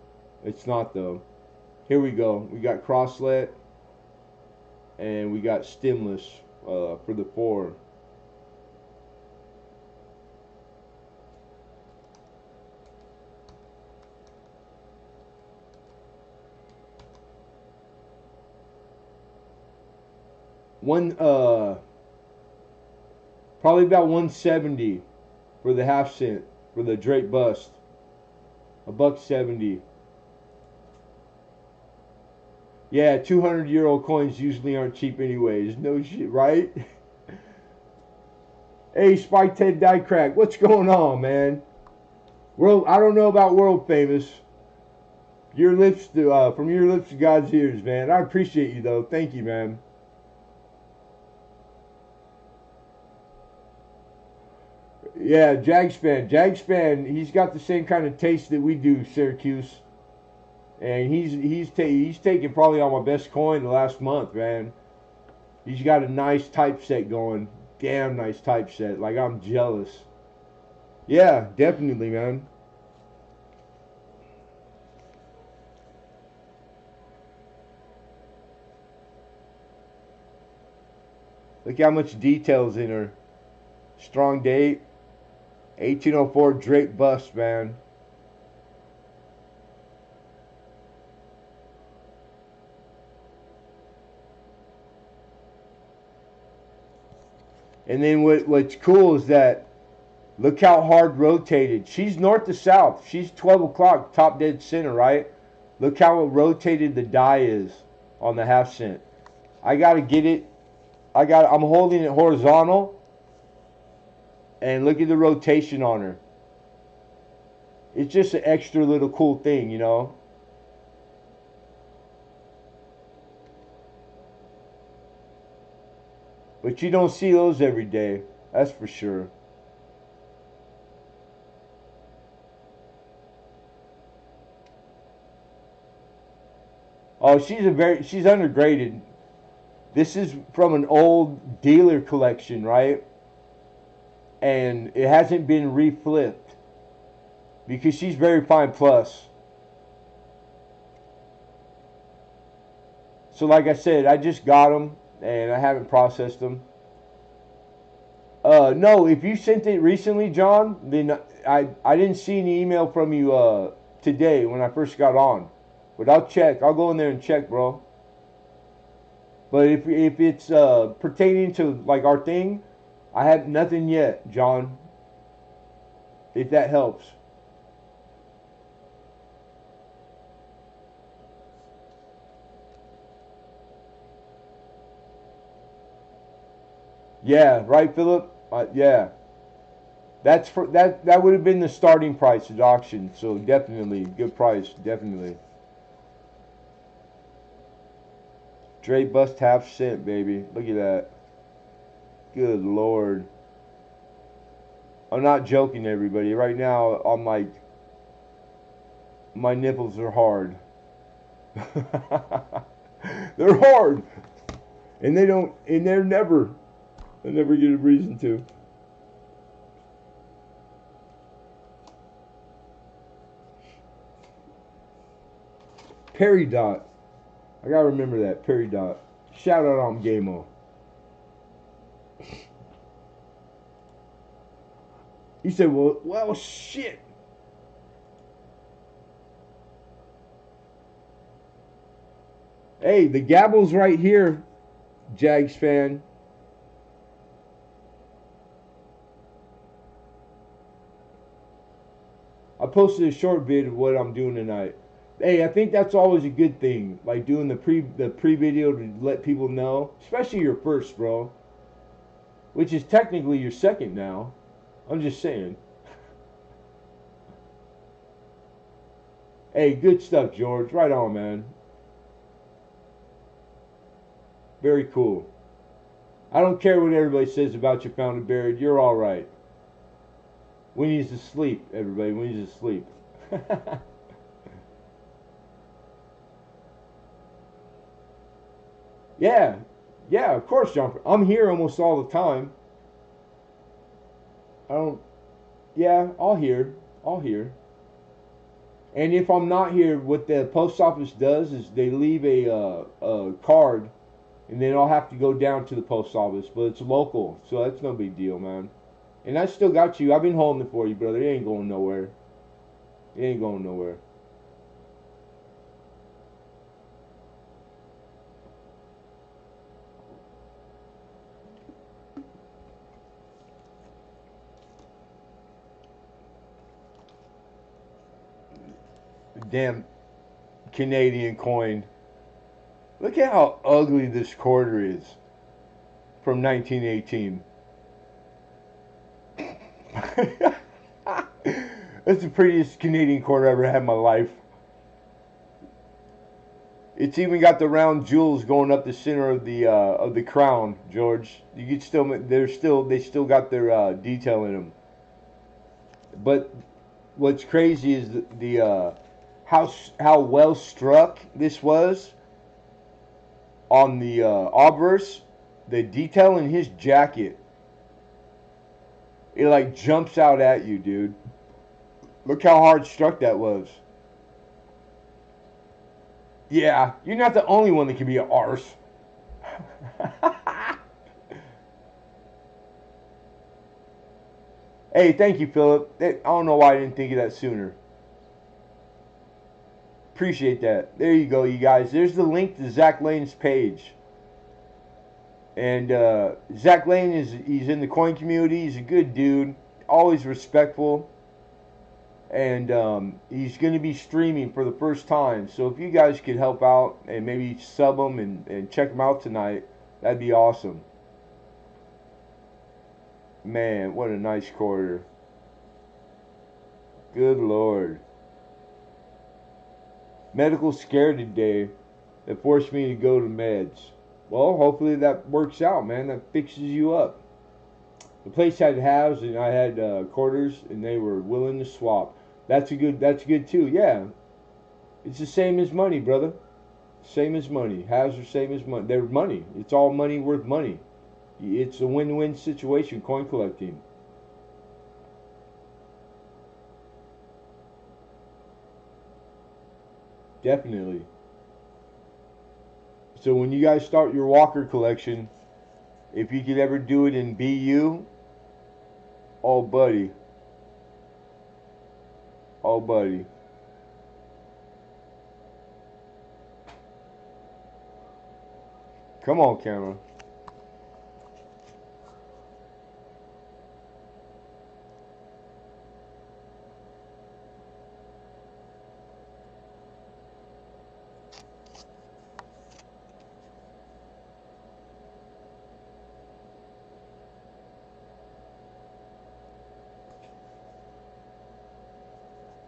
It's not though. Here we go. We got crosslet and we got stemless for the 4. One probably about 170 for the half cent for the Drake bust. A buck 70. Yeah, 200-year-old coins usually aren't cheap anyways. No shit, right? Hey, Spike Ted Die Crack, what's going on, man? World, I don't know about world famous. Your lips to, from your lips to God's ears, man. I appreciate you though. Thank you, man. Yeah, Jags fan. Jags fan. He's got the same kind of taste that we do, Syracuse. And he's taken probably all my best coin the last month, man. He's got a nice typeset going. Damn nice typeset. Like I'm jealous. Yeah, definitely, man. Look how much details in her. Strong date. 1804 Drake bust, man. And then what's cool is that look how hard rotated. She's north to south. She's 12 o'clock, top dead center, right? Look how rotated the die is on the half cent. I gotta get it. I'm holding it horizontal, and look at the rotation on her. It's just an extra little cool thing, you know. But you don't see those every day. That's for sure. Oh, she's undergraded. This is from an old dealer collection, right? And it hasn't been reflipped because she's very fine plus. So like I said, I just got them and I haven't processed them. No, if you sent it recently, John, then I didn't see any email from you today when I first got on. But I'll check. I'll go in there and check, bro. But if it's pertaining to like our thing, I have nothing yet, John. If that helps. Yeah, right, Philip. Yeah, that's for that. That would have been the starting price at auction. So definitely good price. Definitely. Dre bust half cent, baby. Look at that. Good lord. I'm not joking, everybody. Right now, I'm like, my nipples are hard. They're hard, and they don't, and they never get a reason to. Perry Dot. I gotta remember that. Perry Dot. Shout out on Gamo. He said, well, shit. Hey, the gavel's right here, Jags fan. I posted a short vid of what I'm doing tonight. Hey, I think that's always a good thing. Like doing the pre video to let people know, especially your first, bro, which is technically your second now. I'm just saying. Hey, good stuff, George. Right on, man. Very cool. I don't care what everybody says about you found and buried. You're all right. We need to sleep, everybody. We need to sleep. Yeah, yeah, of course, John. I'm here almost all the time. I don't. Yeah, I'll hear. I'll hear. And if I'm not here, what the post office does is they leave a card, and then I'll have to go down to the post office. But it's local, so that's no big deal, man. And I still got you. I've been holding it for you, brother. It ain't going nowhere. It ain't going nowhere. Damn Canadian coin. Look at how ugly this quarter is from 1918. That's the prettiest Canadian quarter I ever had in my life. It's even got the round jewels going up the center of the crown, George. You could still, they still got their detail in them. But what's crazy is the how well struck this was on the obverse. The detail in his jacket, it like jumps out at you, dude. Look how hard struck that was. Yeah, you're not the only one that can be an arse. Hey, thank you, Philip. I don't know why I didn't think of that sooner. Appreciate that. There you go, you guys. There's the link to Zach Lane's page. And Zach Lane he's in the coin community. He's a good dude, always respectful. And he's going to be streaming for the first time. So if you guys could help out and maybe sub him and check him out tonight, that'd be awesome. Man, what a nice quarter. Good Lord. Medical scare today that forced me to go to meds. Well, hopefully that works out, man. That fixes you up. The place had halves and I had quarters, and they were willing to swap. That's good too. Yeah, it's the same as money, brother. Same as money. Halves are same as money. They're money. It's all money worth money. It's a win-win situation. Coin collecting. Definitely. So when you guys start your Walker collection, if you could ever do it in BU, oh buddy. Oh buddy. Come on, camera.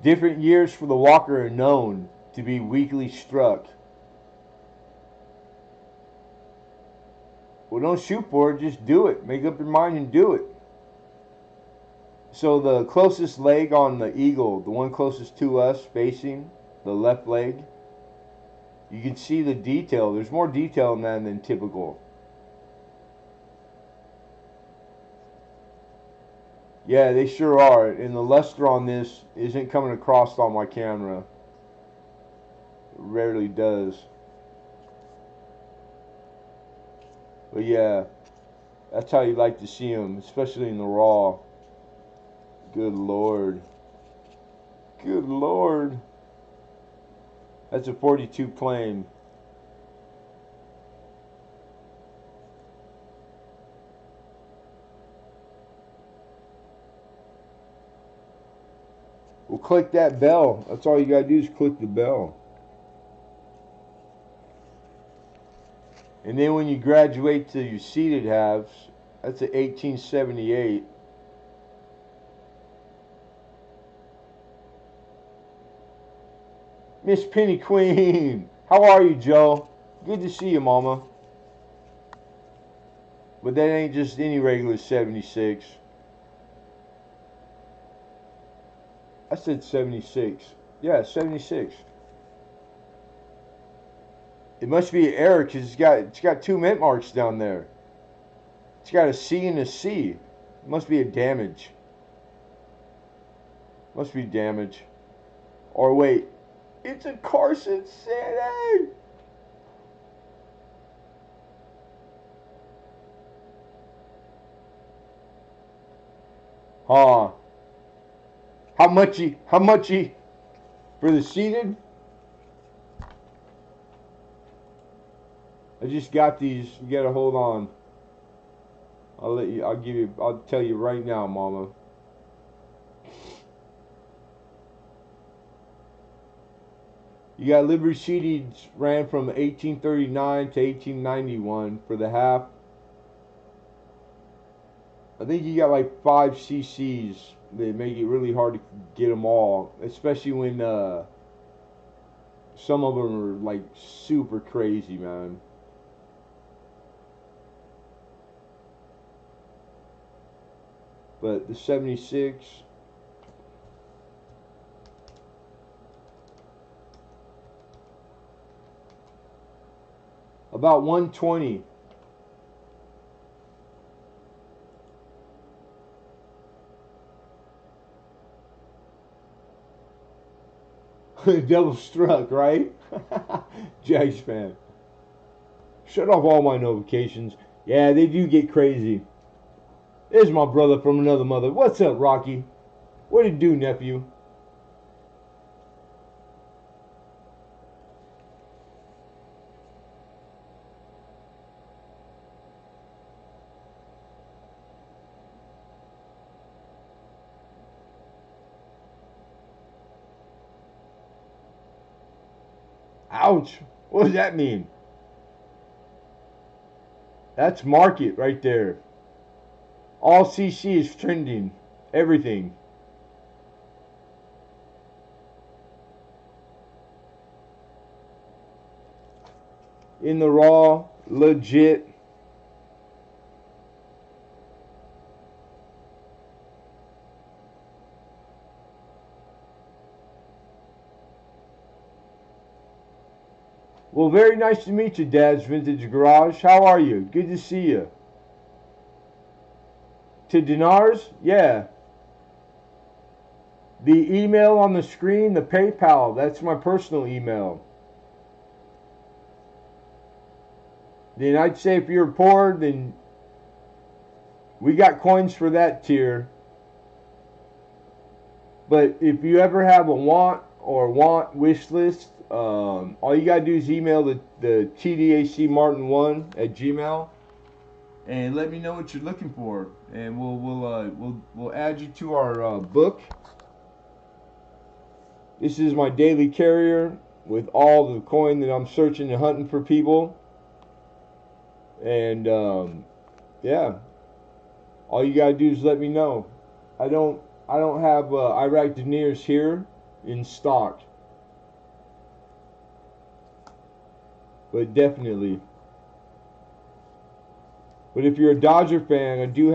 Different years for the Walker are known to be weakly struck. Well, don't shoot for it, just do it. Make up your mind and do it. So the closest leg on the eagle, the one closest to us facing, the left leg, you can see the detail. There's more detail in that than typical. Yeah, they sure are. And the luster on this isn't coming across on my camera. It rarely does. But yeah, that's how you like to see them, especially in the raw. Good Lord. Good Lord. That's a 42 plane. Well, click that bell. That's all you gotta do is click the bell. And then when you graduate to your seated halves, that's a 1878. Miss Penny Queen, how are you, Joe? Good to see you, Mama. But that ain't just any regular 76. I said 76. Yeah, 76. It must be an error because it's got two mint marks down there. It's got a C and a C. It must be a damage. Must be damage. Or wait, it's a Carson City. Huh. How muchy for the seated? I just got these. You gotta hold on. I'll tell you right now, Mama. You got Liberty Seeds ran from 1839 to 1891 for the half. I think you got like 5 CCs. They make it really hard to get them all, especially when some of them are like super crazy, man. But the 76, about 120. Devil struck, right? Jags fan. Shut off all my notifications. Yeah, they do get crazy. There's my brother from another mother. What's up, Rocky? What did you do, nephew? Ouch. What does that mean? That's market right there. All CC is trending. Everything. In the raw, legit. Well, very nice to meet you, Dad's Vintage Garage. How are you? Good to see you. To Dinars? Yeah. The email on the screen, the PayPal, that's my personal email. Then I'd say if you're poor, then we got coins for that tier. But if you ever have a want wish list, all you gotta do is email the TDACMartin1 at Gmail and let me know what you're looking for, and we'll add you to our book. This is my daily carrier with all the coin that I'm searching and hunting for people. And yeah, all you gotta do is let me know. I don't have Iraq deniers here in stock, but definitely. But if you're a Dodger fan, I do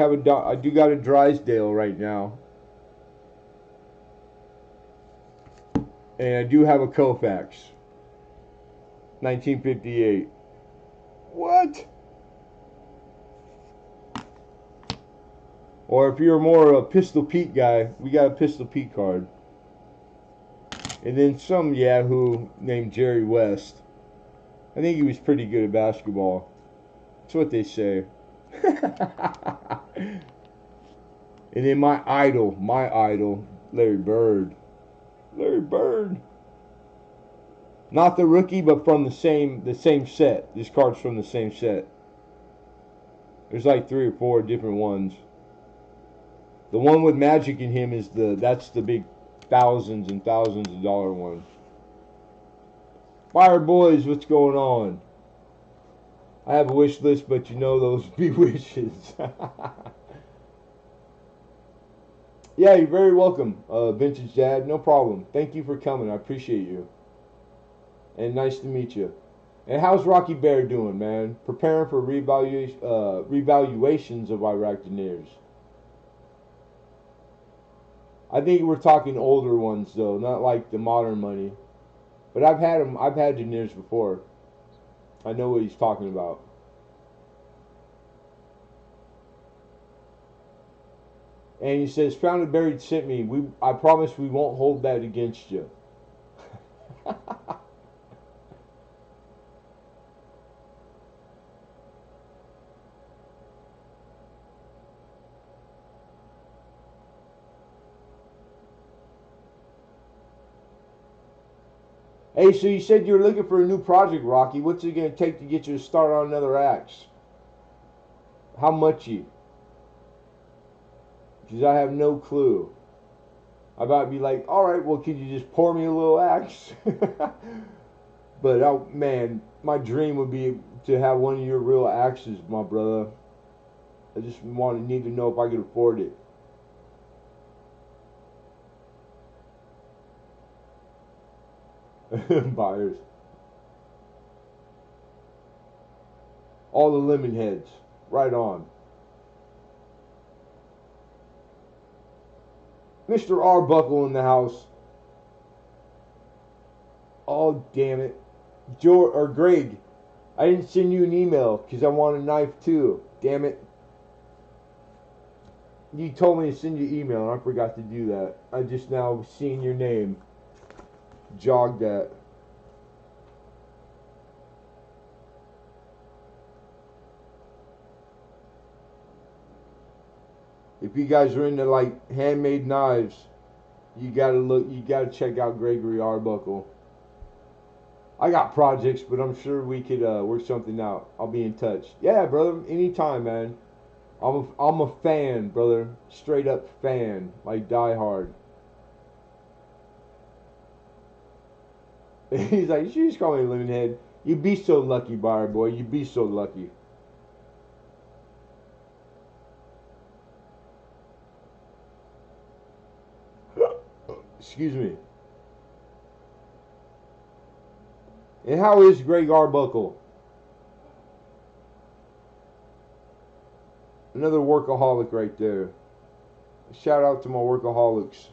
got a Drysdale right now, and I do have a Koufax, 1958. What? Or if you're more a Pistol Pete guy, we got a Pistol Pete card. And then some yahoo named Jerry West. I think he was pretty good at basketball. That's what they say. And then my idol, Larry Bird. Larry Bird. Not the rookie, but from the same set. This card's from the same set. There's like 3 or 4 different ones. The one with magic in him is that's the big thousands and thousands of dollar one. Fire boys, what's going on? I have a wish list, but you know those be wishes. Yeah, you're very welcome, Vintage Dad. No problem. Thank you for coming. I appreciate you. And nice to meet you. And how's Rocky Bear doing, man? Preparing for revaluations of Iraq deniers. I think we're talking older ones though, not like the modern money. But I've had them. I've had deniers before. I know what he's talking about. And he says, "Found and buried sent me. I promise we won't hold that against you." Hey, so you said you were looking for a new project, Rocky. What's it going to take to get you to start on another axe? How much you? Because I have no clue. I might be like, all right, well, could you just pour me a little axe? But oh man, my dream would be to have one of your real axes, my brother. I just need to know if I could afford it. Buyers. All the Lemonheads. Right on. Mr. Arbuckle in the house. Oh, damn it. George, or Greg, I didn't send you an email because I want a knife too. Damn it. You told me to send you an email and I forgot to do that. I just now seen your name. Jogged that. If you guys are into like handmade knives, you gotta check out Gregory Arbuckle. I got projects, but I'm sure we could work something out. I'll be in touch. Yeah, brother, anytime, man. I'm a fan, brother. Straight up fan, like die hard. He's like, you should just call me Lemonhead. You'd be so lucky, buyer boy. You'd be so lucky. Excuse me. And how is Greg Arbuckle? Another workaholic right there. Shout out to my workaholics.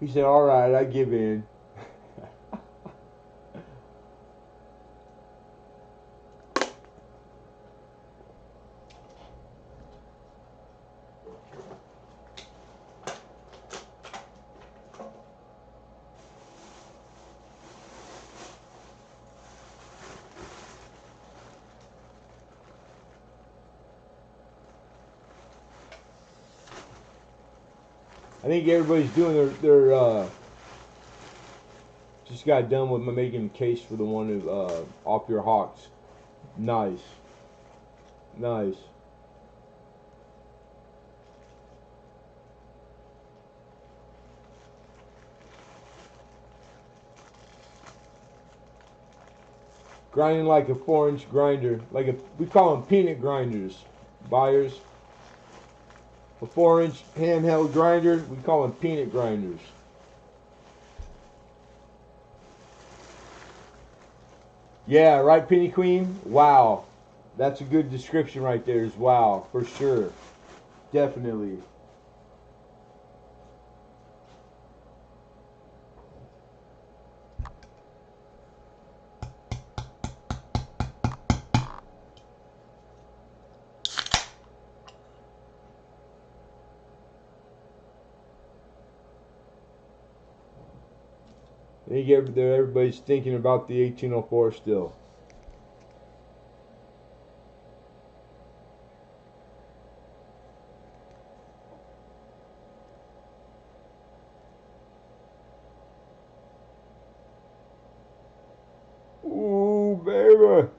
He said, all right, I give in. I think everybody's doing their just got done with making a case for the one off your hawks. Nice. Nice. Grinding like a 4-inch grinder. We call them peanut grinders. Buyers. A 4-inch handheld grinder, we call them peanut grinders. Yeah, right, Penny Queen? Wow. That's a good description right there, is wow, for sure. Definitely. I think everybody's thinking about the 1804 still. Ooh, baby.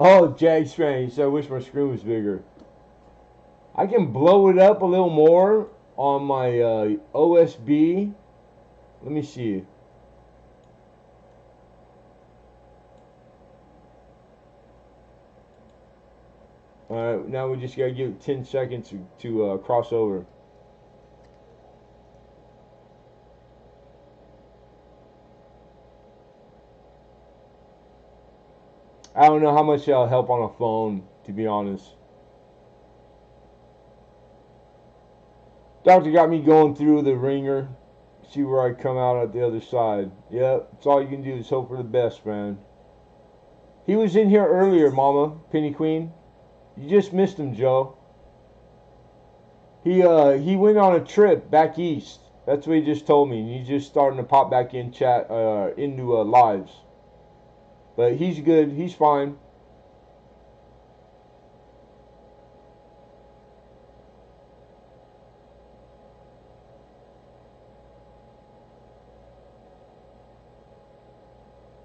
Oh, Jags fan, he said, I wish my screen was bigger. I can blow it up a little more on my OSB. Let me see. Alright, now we just gotta give it 10 seconds to cross over. I don't know how much that'll help on a phone, to be honest. Doctor got me going through the ringer, See where I come out at the other side. Yep, it's all you can do is hope for the best, man. He was in here earlier, Mama, Penny Queen. You just missed him, Joe. He went on a trip back east. That's what he just told me. And he's just starting to pop back in chat into lives. But he's good. He's fine.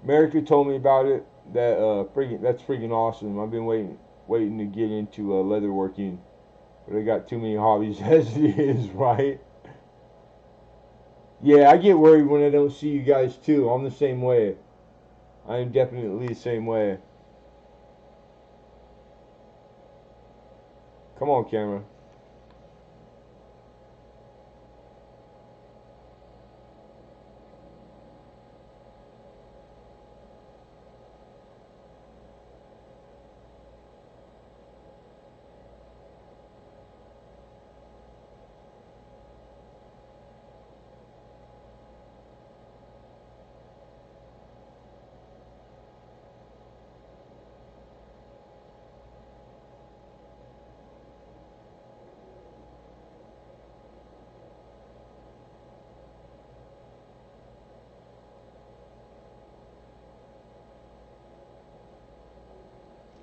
America told me about it. That's freaking awesome. I've been waiting to get into leatherworking, but I got too many hobbies as it is, right? Yeah, I get worried when I don't see you guys too. I'm the same way. I am definitely the same way. Come on, camera.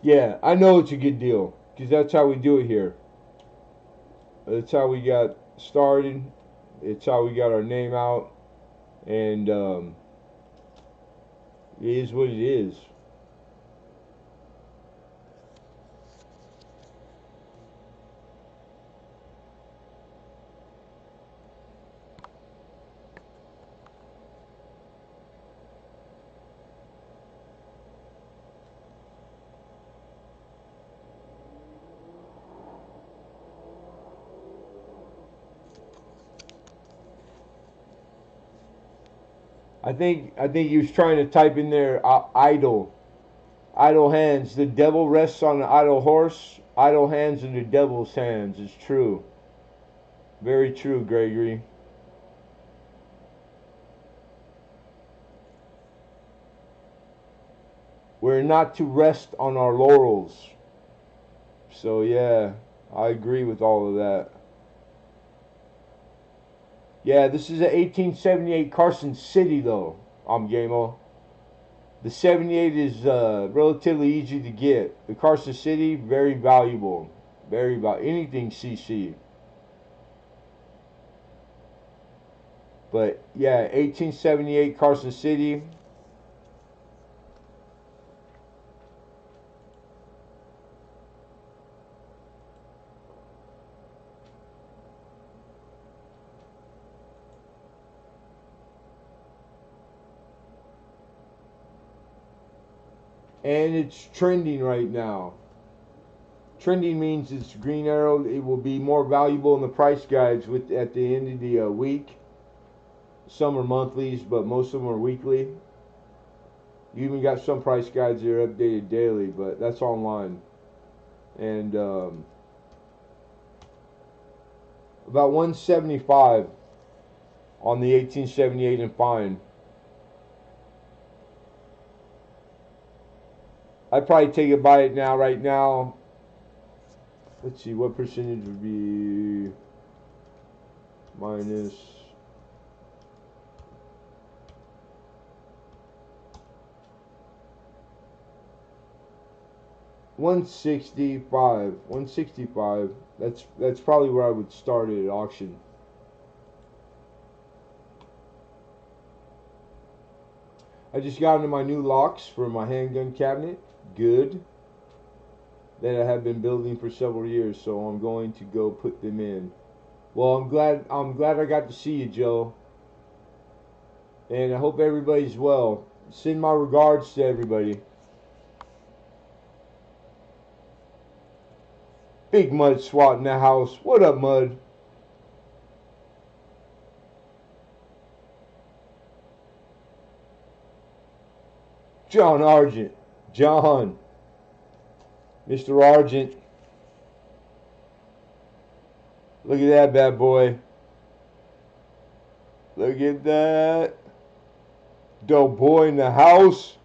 Yeah, I know it's a good deal because that's how we do it here. That's how we got started. It's how we got our name out, and it is what it is. I think he was trying to type in there idle hands. The devil rests on an idle horse. Idle hands in the devil's hands. It's true. Very true, Gregory. We're not to rest on our laurels. So yeah, I agree with all of that. Yeah, this is an 1878 Carson City though. Gamo. The 78 is relatively easy to get. The Carson City, very valuable. Very valuable. Anything CC. But yeah, 1878 Carson City. And it's trending right now. Trending means it's green arrow. It will be more valuable in the price guides at the end of the week. Some are monthlies, but most of them are weekly. You even got some price guides that are updated daily, but that's online. And about 175 on the 1878 and fine. I'd probably take a bite now, right now. Let's see, what percentage would be minus 165. 165. That's probably where I would start it at auction. I just got into my new locks for my handgun cabinet. Good. That I have been building for several years, so I'm going to go put them in. Well, I'm glad I got to see you, Joe. And I hope everybody's well. Send my regards to everybody. Big Mud SWAT in the house. What up, Mud? John Argent. John. Mr. Argent. Look at that bad boy. Look at that. Dope boy in the house.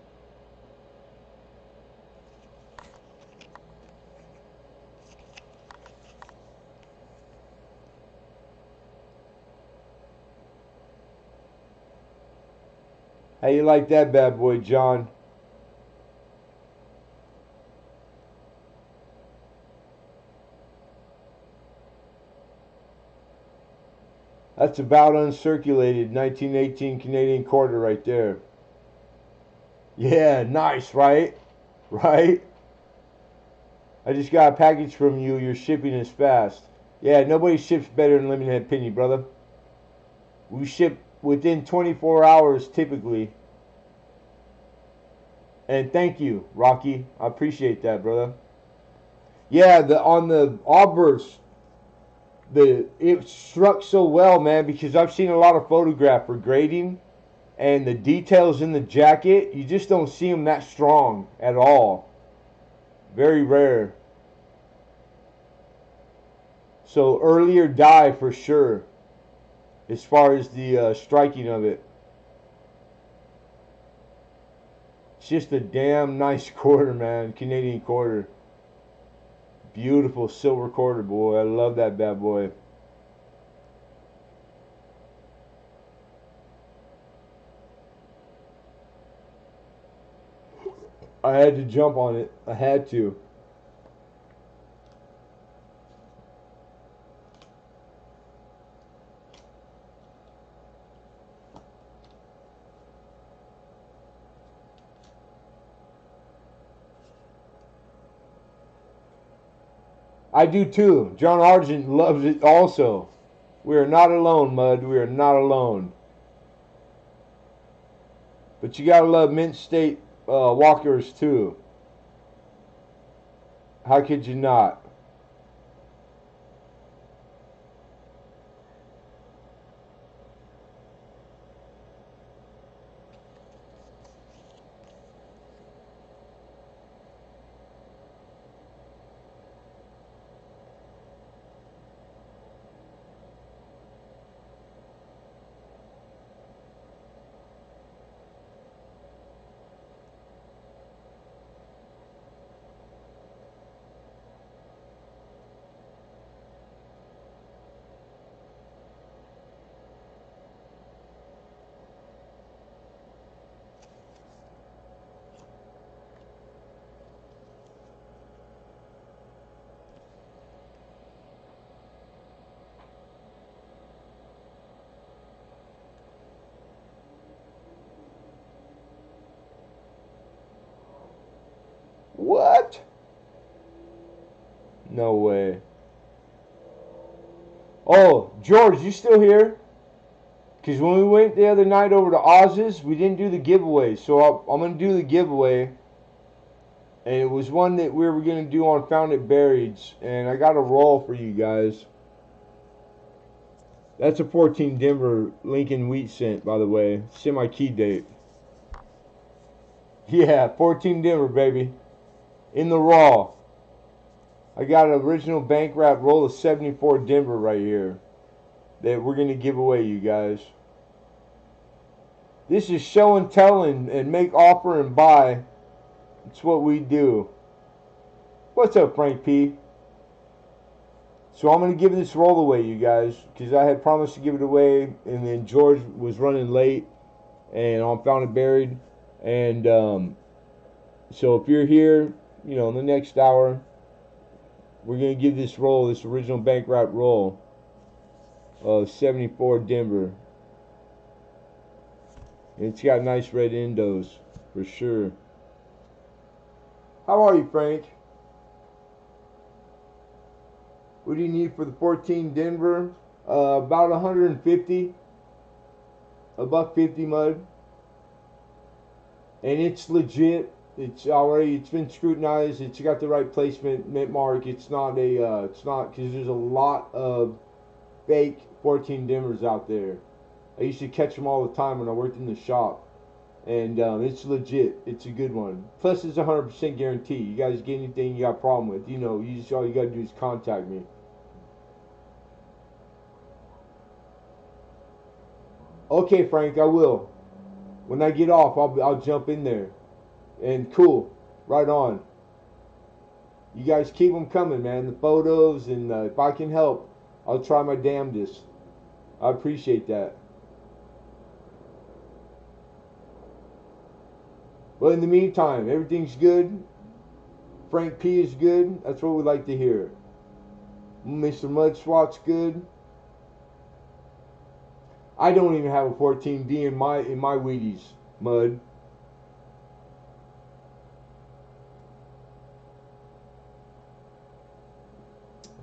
How you like that bad boy, John? That's about uncirculated 1918 Canadian quarter right there. Yeah, nice, right? Right? I just got a package from you. Your shipping is fast. Yeah, nobody ships better than Lemonhead Penny, brother. We ship within 24 hours typically. And thank you, Rocky. I appreciate that, brother. Yeah, the on the obverse, it struck so well, man, because I've seen a lot of photograph for grading, and the details in the jacket, you just don't see them that strong at all. Very rare. So earlier die for sure, as far as the striking of it. It's just a damn nice quarter, man. Canadian quarter. Beautiful silver quarter, boy. I love that bad boy. I had to jump on it. I had to. I do too. John Argent loves it also. We are not alone, Mud. We are not alone. But you gotta love Mint State walkers too. How could you not? What? No way. Oh, George, you still here? Because when we went the other night over to Oz's, we didn't do the giveaway. So I'm going to do the giveaway. And it was one that we were going to do on Found It Burieds. And I got a roll for you guys. That's a 14 Denver Lincoln wheat cent, by the way. Semi-key date. Yeah, 14 Denver, baby. In the raw. I got an original bank wrap roll of 74 Denver right here that we're going to give away, you guys. This is show and tell and make offer and buy. It's what we do. What's up, Frank P? So I'm going to give this roll away, you guys, because I had promised to give it away, and then George was running late, and I'm found it buried. And so if you're here, you know, in the next hour, we're going to give this roll, this original bank wrap roll of 74 Denver. And it's got nice red endos, for sure. How are you, Frank? What do you need for the 14 Denver? About 150. A buck 50, Mud. And it's legit. It's been scrutinized. It's got the right placement, mint mark. It's not because there's a lot of fake 14 Denvers out there. I used to catch them all the time when I worked in the shop. And it's legit. It's a good one. Plus, it's 100% guarantee. You guys get anything you got a problem with, you know, all you got to do is contact me. Okay, Frank, I will. When I get off, I'll jump in there. And cool, right on. You guys keep them coming, man. The photos, and if I can help, I'll try my damnedest. I appreciate that. But in the meantime, everything's good. Frank P is good. That's what we like to hear. Mr. Mudswat's good. I don't even have a 14D in my Wheaties, Mud.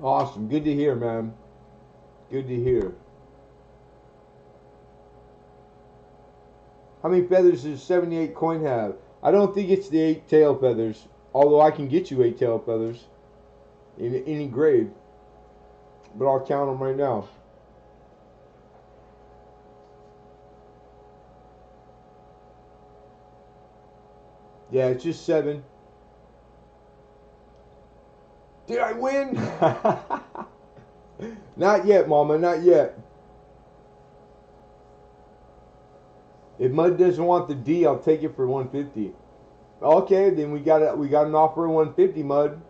Awesome. Good to hear, man. Good to hear. How many feathers does 78 coin have? I don't think it's the 8 tail feathers. Although I can get you 8 tail feathers in any grade. But I'll count them right now. Yeah, it's just 7. Did I win? Not yet, Mama. Not yet. If Mud doesn't want the D, I'll take it for 150. Okay, then we got an offer of 150, Mud.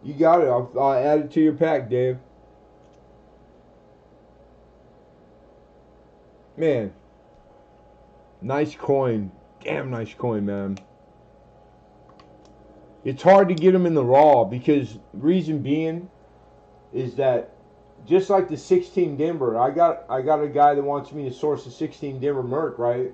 You got it. I'll add it to your pack, Dave. Man, nice coin. Damn nice coin, man. It's hard to get them in the raw because reason being is that just like the 16 Denver, I got a guy that wants me to source a 16 Denver Merc, right?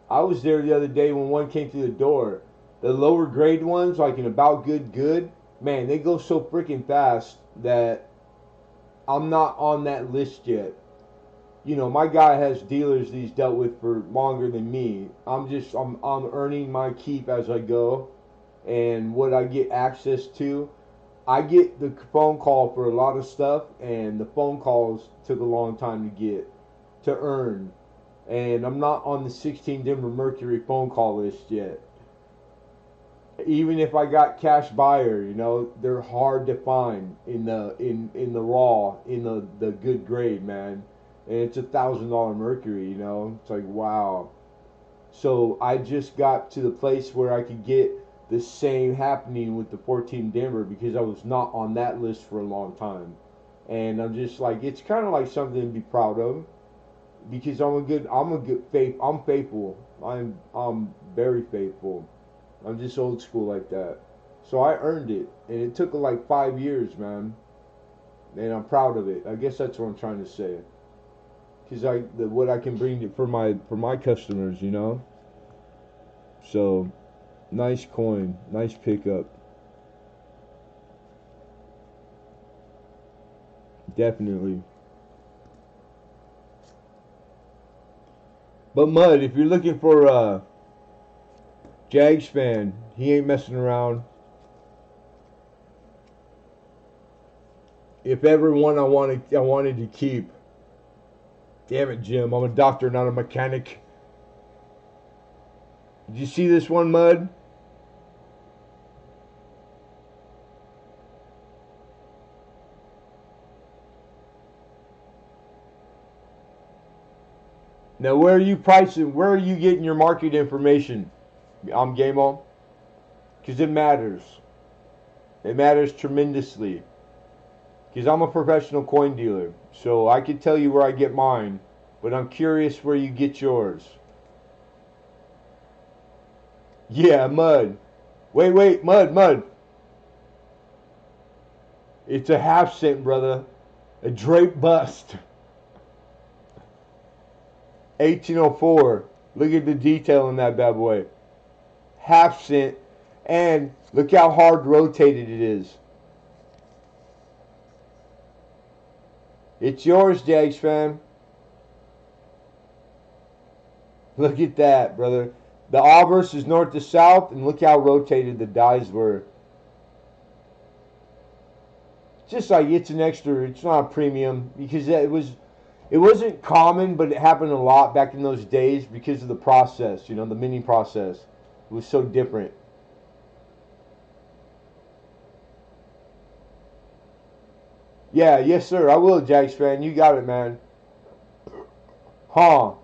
I was there the other day when one came through the door. The lower grade ones, like in About Good, man, they go so freaking fast that I'm not on that list yet. You know, my guy has dealers that he's dealt with for longer than me. I'm earning my keep as I go, and what I get access to. I get the phone call for a lot of stuff, and the phone calls took a long time to earn. And I'm not on the 16 Denver Mercury phone call list yet. Even if I got cash buyer, you know, they're hard to find in the raw, in the good grade, man. And it's $1,000 Mercury, you know. It's like, wow. So I just got to the place where I could get the same happening with the 14 Denver because I was not on that list for a long time. And I'm just like, it's kind of like something to be proud of because I'm faithful. I'm very faithful. I'm just old school like that. So I earned it, and it took like 5 years, man. And I'm proud of it. I guess that's what I'm trying to say. Because what I can bring for my customers, you know. So, nice coin, nice pickup. Definitely. But Mud, if you're looking for a Jags fan, he ain't messing around. If ever one I wanted to keep. Damn it, Jim. I'm a doctor, not a mechanic. Did you see this one, Mud? Now, where are you pricing? Where are you getting your market information? I'm Game On. Because it matters. It matters tremendously. Because I'm a professional coin dealer. So I can tell you where I get mine. But I'm curious where you get yours. Yeah, Mud. Wait, Mud. It's a half cent, brother. A drape bust. 1804. Look at the detail in that bad boy. Half cent. And look how hard rotated it is. It's yours, Jags fan. Look at that, brother. The obverse is north to south, and look how rotated the dies were. Just like it's an extra, it's not a premium because it wasn't common, but it happened a lot back in those days because of the process, you know, the minting process. It was so different. Yeah, yes, sir. I will, Jags fan. You got it, man. Huh?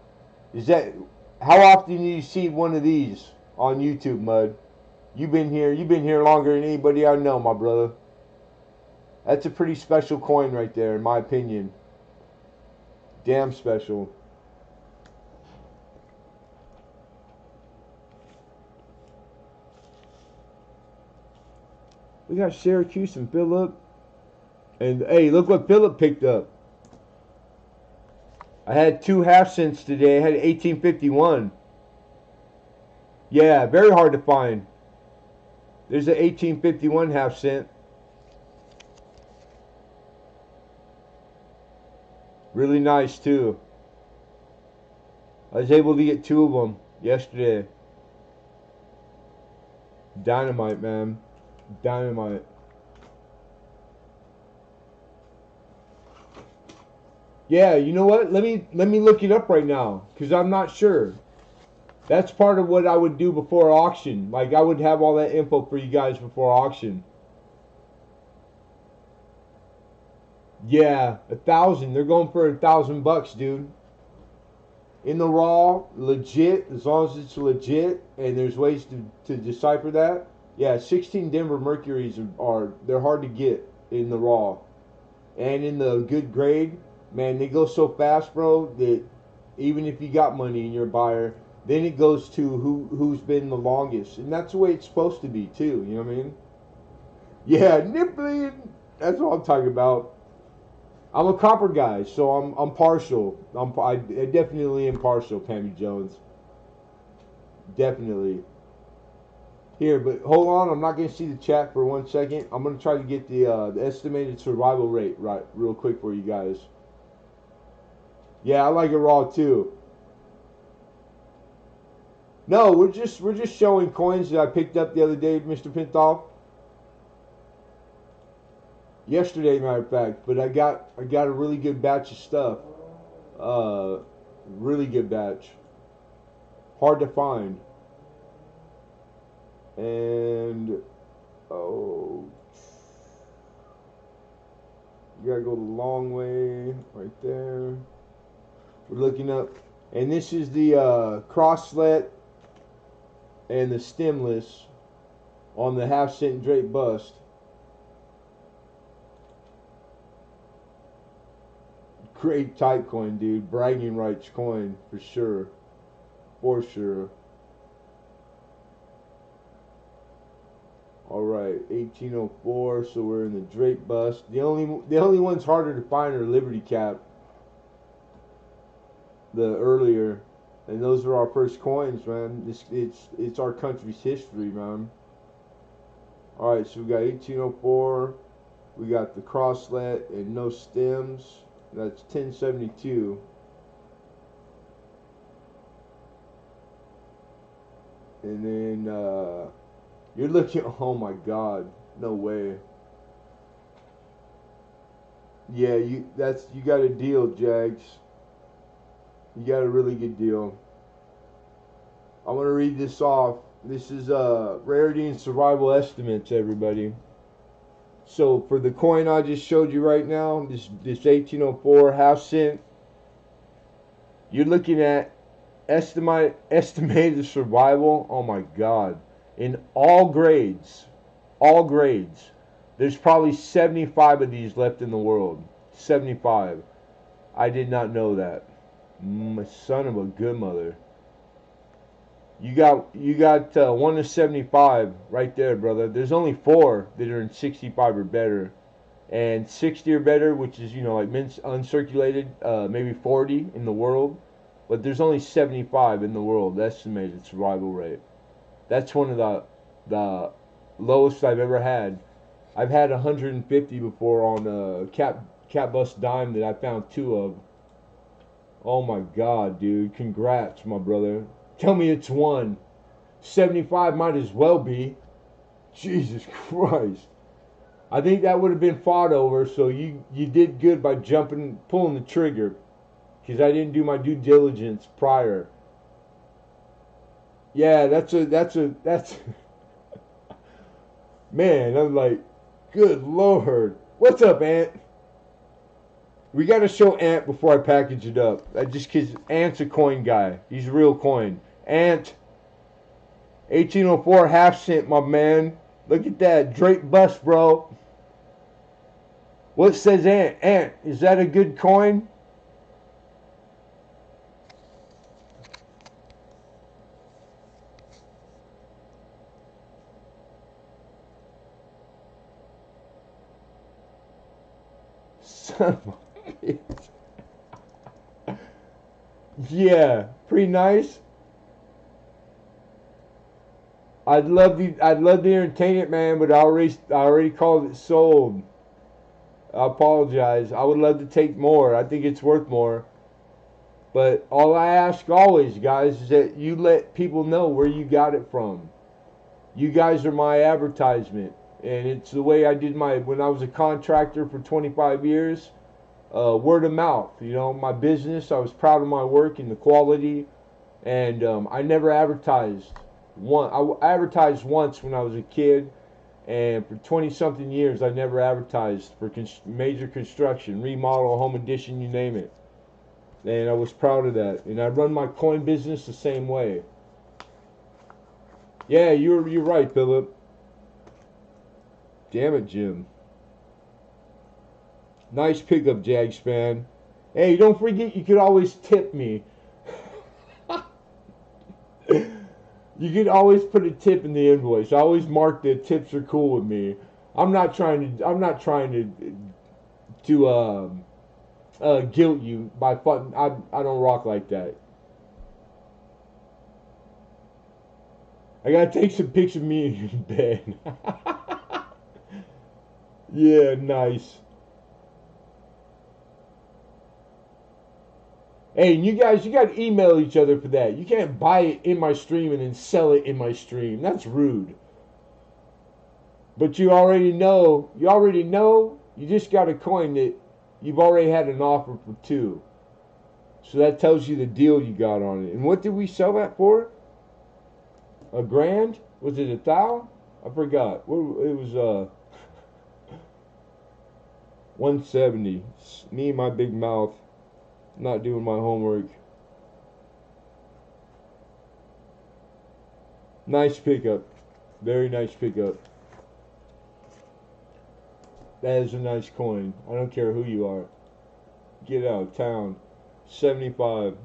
Is that how often do you see one of these on YouTube, Mud? You've been here. You've been here longer than anybody I know, my brother. That's a pretty special coin right there, in my opinion. Damn special. We got Syracuse and Phillip. And hey, look what Phillip picked up. I had 2 half cents today. I had 1851. Yeah, very hard to find. There's an 1851 half cent. Really nice too. I was able to get 2 of them yesterday. Dynamite, man. Dynamite. Yeah, you know what? Let me look it up right now because I'm not sure. That's part of what I would do before auction. Like I would have all that info for you guys before auction. Yeah, 1,000. They're going for $1,000, dude. In the raw, legit. As long as it's legit, and there's ways to decipher that. Yeah, 16 Denver Mercuries are they're hard to get in the raw, and in the good grade, man, they go so fast, bro. That even if you got money and you're a buyer, then it goes to who's been the longest, and that's the way it's supposed to be too. You know what I mean? Yeah, nippling. That's what I'm talking about. I'm a copper guy, so I'm partial. I definitely am partial, Pammy Jones. Definitely. Here, but hold on. I'm not gonna see the chat for 1 second. I'm gonna try to get the estimated survival rate right real quick for you guys. Yeah, I like it raw too. No, we're just showing coins that I picked up the other day, Mr. Pintoff. Yesterday, matter of fact. But I got a really good batch of stuff. Uh, really good batch. Hard to find. And oh, you gotta go the long way right there. We're looking up, and this is the crosslet and the stemless on the half-cent Drake bust. Great type coin, dude. Bragging rights coin for sure, for sure. All right, 1804. So we're in the Drake bust. The only ones harder to find are Liberty Cap, the earlier, and those are our first coins, man. It's our country's history, man. All right, so we got 1804. We got the crosslet and no stems. That's 1072. And then you're looking. Oh my God, no way. Yeah, you got a deal, Jags. You got a really good deal. I'm gonna read this off. This is rarity and survival estimates, everybody. So for the coin I just showed you right now, this 1804 half-cent, you're looking at estimated survival. Oh my God! In all grades, there's probably 75 of these left in the world. 75. I did not know that. Son of a good mother. You got 1 to 75 right there, brother. There's only 4 that are in 65 or better, and 60 or better, which is like mint uncirculated, maybe 40 in the world, but there's only 75 in the world estimated survival rate. That's one of the lowest I've ever had. I've had 150 before on a cap bust dime that I found 2 of. Oh my God, dude! Congrats, my brother. Tell me it's 1. 75 might as well be. Jesus Christ. I think that would have been fought over, so you did good by pulling the trigger, because I didn't do my due diligence prior. Yeah, that's man, I'm like, good Lord. What's up, Ant? We got to show Ant before I package it up. Just because Ant's a coin guy. He's a real coin. Ant, 1804 half cent, my man. Look at that. Drake bust, bro. What says Ant? Ant, is that a good coin? Son of a bitch. Yeah, pretty nice. I'd love to entertain it, man, but I already called it sold. I apologize. I would love to take more. I think it's worth more. But all I ask always, guys, is that you let people know where you got it from. You guys are my advertisement, and it's the way I did when I was a contractor for 25 years. Word of mouth, my business. I was proud of my work and the quality, and I never advertised. I advertised once when I was a kid, and for 20 something years I never advertised for major construction, remodel, home addition, you name it. And I was proud of that. And I run my coin business the same way. Yeah, you're right, Philip. Damn it, Jim. Nice pickup, Jags fan. Hey, don't forget you could always tip me. You can always put a tip in the invoice. I always mark that tips are cool with me. I'm not trying to guilt you by fun. I don't rock like that. I gotta take some pics of me in bed. Yeah, nice. Hey, and you got to email each other for that. You can't buy it in my stream and then sell it in my stream. That's rude. But you already know. You already know. You just got a coin that you've already had an offer for two. So that tells you the deal you got on it. And what did we sell that for? A grand? Was it 1,000? I forgot. It was 170. Me and my big mouth. Not doing my homework. Nice pickup. Very nice pickup. That is a nice coin. I don't care who you are. Get out of town. 75.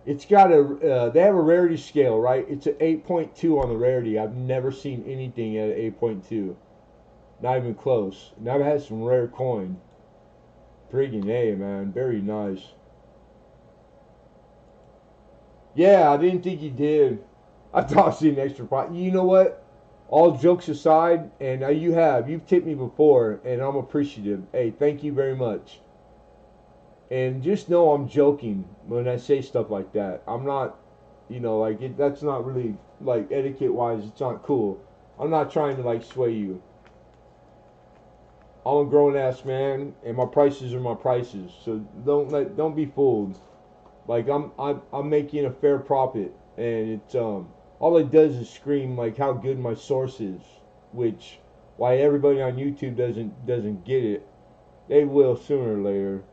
It's got they have a rarity scale, right? It's an 8.2 on the rarity. I've never seen anything at 8.2. Not even close. And I've had some rare coin. Friggin' A, man. Very nice. Yeah, I didn't think you did. I thought I seen an extra pot. You know what? All jokes aside, and you've tipped me before, and I'm appreciative. Hey, thank you very much. And just know I'm joking when I say stuff like that. I'm not, that's not really, like, etiquette wise, it's not cool. I'm not trying to, like, sway you. I'm a grown ass man, and my prices are my prices. So don't be fooled. Like I'm making a fair profit, and it's all it does is scream like how good my source is, which why everybody on YouTube doesn't get it. They will sooner or later.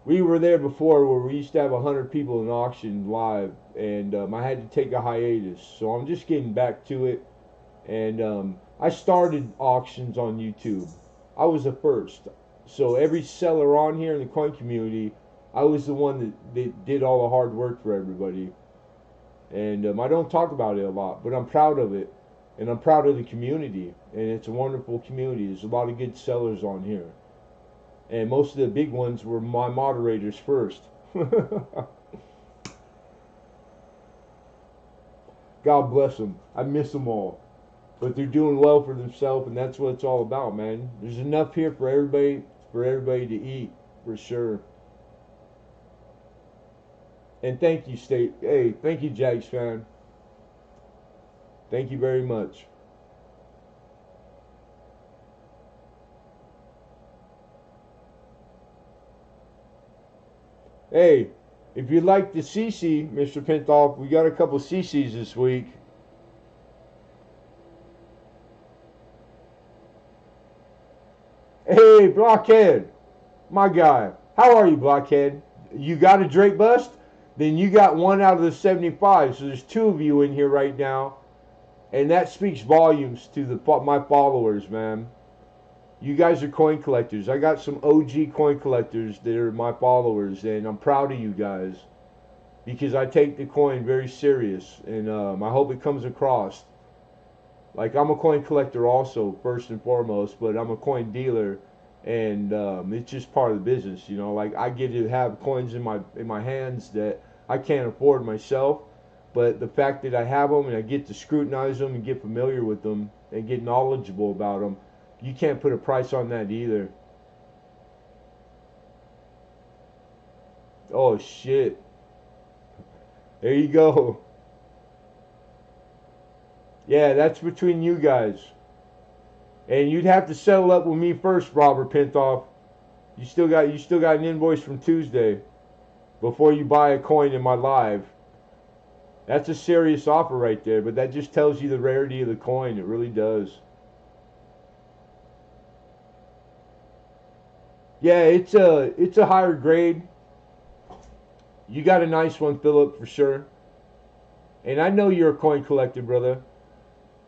We were there before where we used to have 100 people in auction live, and I had to take a hiatus, so I'm just getting back to it. And I started auctions on YouTube. I was the first, so every seller on here in the coin community, I was the one that did all the hard work for everybody. And I don't talk about it a lot, but I'm proud of it. And I'm proud of the community. And it's a wonderful community. There's a lot of good sellers on here. And most of the big ones were my moderators first. God bless them. I miss them all. But they're doing well for themselves, and that's what it's all about, man. There's enough here for everybody to eat, for sure. And thank you, State. Hey, thank you, Jags fan. Thank you very much. Hey, if you'd like the CC, Mr. Pintoff, we got a couple CCs this week. Hey, Blockhead. My guy, how are you, Blockhead? You got a Drake bust? Then you got one out of the 75. So there's two of you in here right now, and that speaks volumes to my followers, man. You guys are coin collectors. I got some OG coin collectors that are my followers, and I'm proud of you guys because I take the coin very serious, and I hope it comes across. Like, I'm a coin collector also, first and foremost, but I'm a coin dealer, and it's just part of the business, you know. Like, I get to have coins in my hands that I can't afford myself, but the fact that I have them and I get to scrutinize them and get familiar with them and get knowledgeable about them, you can't put a price on that either. Oh shit! There you go. Yeah, that's between you guys. And you'd have to settle up with me first, Robert Pintoff. You still got an invoice from Tuesday before you buy a coin in my live. That's a serious offer right there, but that just tells you the rarity of the coin. It really does. Yeah, it's a higher grade. You got a nice one, Philip, for sure. And I know you're a coin collector, brother.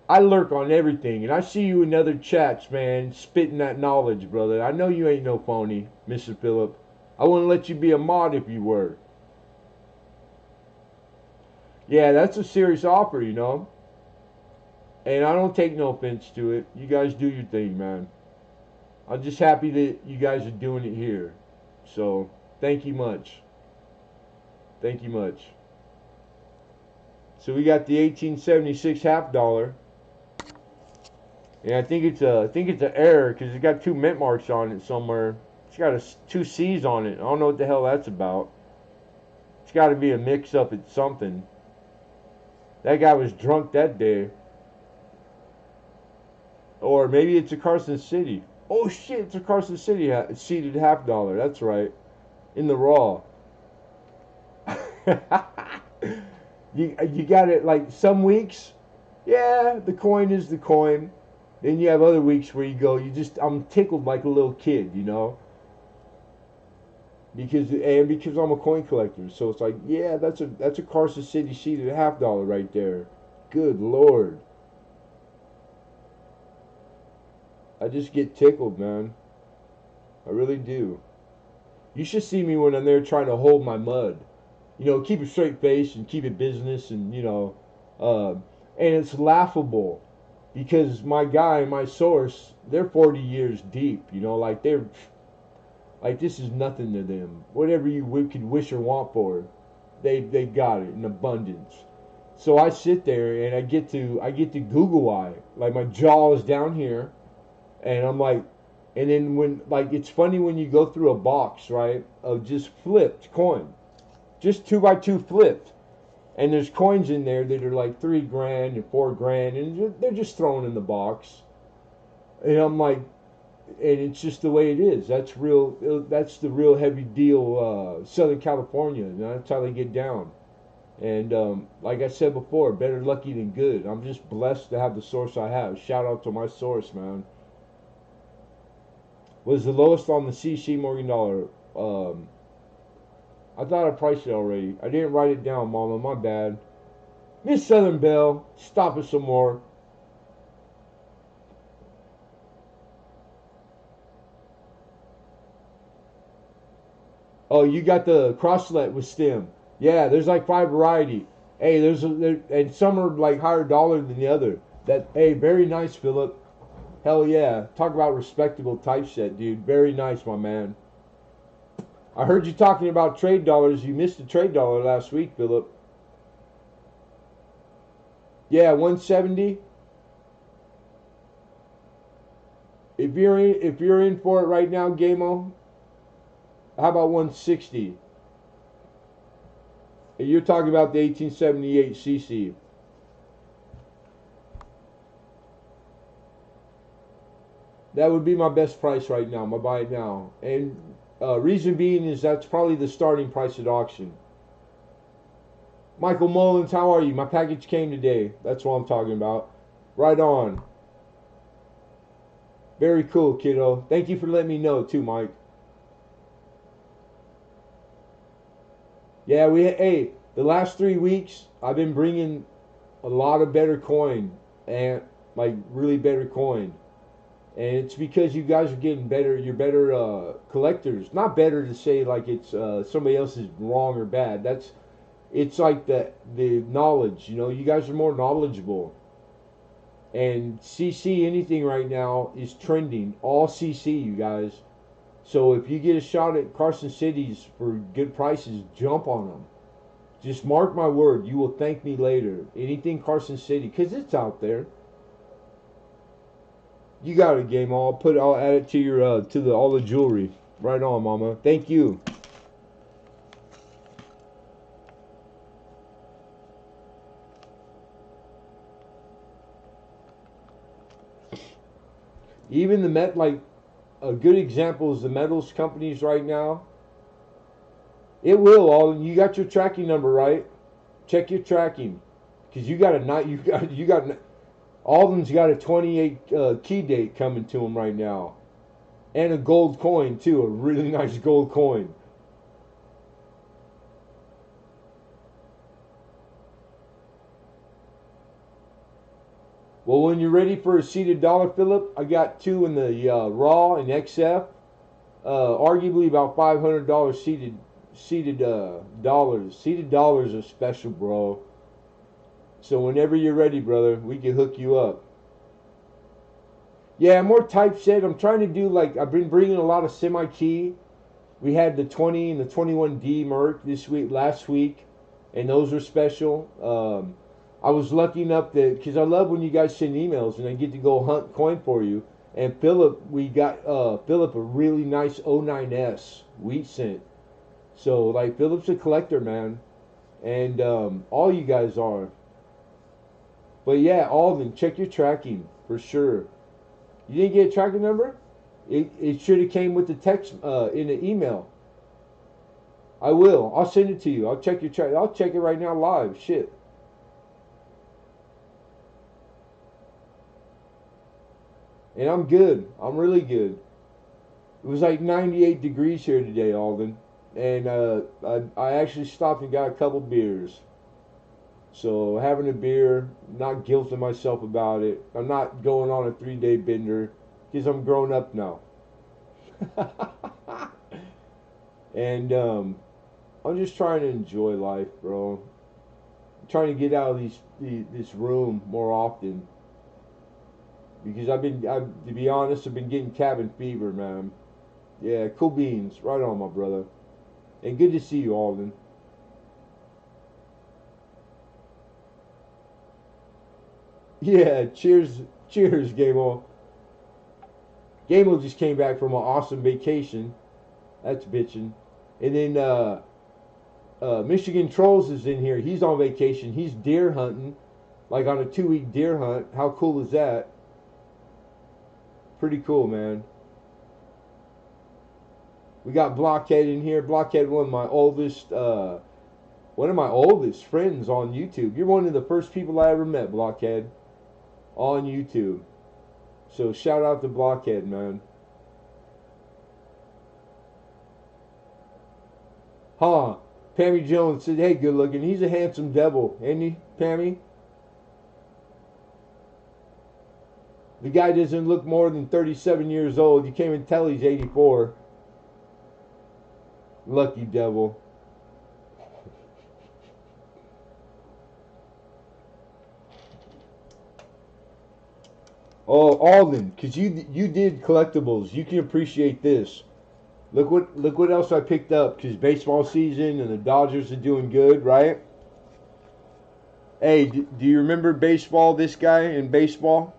I lurk on everything, and I see you in other chats, man, spitting that knowledge, brother. I know you ain't no phony, Mr. Phillip. I wouldn't let you be a mod if you were. Yeah, that's a serious offer, you know. And I don't take no offense to it. You guys do your thing, man. I'm just happy that you guys are doing it here. So, thank you much. Thank you much. So we got the 1876 half dollar. And I think it's an error because it's got two mint marks on it somewhere. It's got two C's on it. I don't know what the hell that's about. It's got to be a mix-up at something. That guy was drunk that day. Or maybe it's a Carson City. Oh shit, it's a Carson City seeded half dollar. That's right. In the raw. You got it like some weeks. Yeah, the coin is the coin. Then you have other weeks where you go, I'm tickled like a little kid, you know? Because I'm a coin collector. So it's like, yeah, that's a Carson City seeded half dollar right there. Good Lord. I just get tickled, man. I really do. You should see me when I'm there trying to hold my mud. You know, keep a straight face and keep it business and, uh, and it's laughable because my guy, my source, they're 40 years deep, you know, like this is nothing to them. Whatever you could wish or want for, they got it in abundance. So I sit there and I get to Google eye, like my jaw is down here, and I'm like, and then when like it's funny when you go through a box, right, of just flipped coin, just 2x2 flipped, and there's coins in there that are like 3 grand and 4 grand, and they're just thrown in the box, and I'm like, and it's just the way it is. That's real. That's the real heavy deal. Southern California. And that's how they get down. And like I said before, better lucky than good. I'm just blessed to have the source I have. Shout out to my source, man. Was the lowest on the CC Morgan dollar. I thought I priced it already. I didn't write it down, Mama. My bad. Miss Southern Belle, stop it some more. Oh, you got the crosslet with stem. Yeah, there's like 5 variety. Hey, and some are like higher dollar than the other. Hey, very nice, Philip. Hell yeah. Talk about respectable typeset, dude. Very nice, my man. I heard you talking about trade dollars. You missed the trade dollar last week, Philip. Yeah, 170. If you're in for it right now, Gamo, how about 160? You're talking about the 1878 CC. That would be my best price right now, my buy it now. And reason being is that's probably the starting price at auction. Michael Mullins, how are you? My package came today. That's what I'm talking about. Right on. Very cool, kiddo. Thank you for letting me know too, Mike. Yeah, hey, the last 3 weeks I've been bringing a lot of better coin and like really better coin. And it's because you guys are getting better. You're better collectors. Not better to say like it's somebody else is wrong or bad. That's it's like the knowledge. You know, you guys are more knowledgeable. And CC anything right now is trending. All CC, you guys. So if you get a shot at Carson Cities for good prices, jump on them. Just mark my word, you will thank me later. Anything Carson City, because it's out there. You got it, game. I'll add it to your to the all the jewelry. Right on, mama. Thank you. Even the like a good example is the metals companies right now. It will all. You got your tracking number right. Check your tracking, because you got a night. You got Alden's got a 28 key date coming to him right now, and a gold coin too. A really nice gold coin. Well, when you're ready for a seated dollar, Philip, I got two in the raw and XF. Arguably about $500 seated dollars. Seated dollars are special, bro. So whenever you're ready, brother, we can hook you up. Yeah, more typeset. I'm trying to do like I've been bringing a lot of semi key. We had the 20 and the 21D Merc last week, and those were special. I was lucky enough that because I love when you guys send emails and I get to go hunt coin for you. And Philip, we got Philip a really nice '09S wheat cent. So like Philip's a collector, man, and all you guys are. But yeah, Alden, check your tracking for sure. You didn't get a tracking number? It should have came with the text in the email. I will. I'll send it to you. I'll check your track. I'll check it right now live. Shit. And I'm good. I'm really good. It was like 98 degrees here today, Alden. And I actually stopped and got a couple beers. So having a beer, not guilting myself about it. I'm not going on a 3-day bender because I'm grown up now. And I'm just trying to enjoy life, bro. I'm trying to get out of this room more often because to be honest, I've been getting cabin fever, man. Yeah, cool beans, right on, my brother. And good to see you, Alden. Yeah, cheers, Gamo. Gamo just came back from an awesome vacation. That's bitching. And then Michigan Trolls is in here. He's on vacation. He's deer hunting, like on a 2-week deer hunt. How cool is that? Pretty cool, man. We got Blockhead in here. Blockhead, one of my oldest friends on YouTube. You're one of the first people I ever met, Blockhead, on YouTube. So shout out to Blockhead, man. Huh. Pammy Jones said, hey, good looking. He's a handsome devil, ain't he, Pammy? The guy doesn't look more than 37 years old. You can't even tell he's 84. Lucky devil. Oh, Alden, because you did collectibles. You can appreciate this. Look what else I picked up, because baseball season and the Dodgers are doing good, right? Hey, do you remember baseball? This guy in baseball?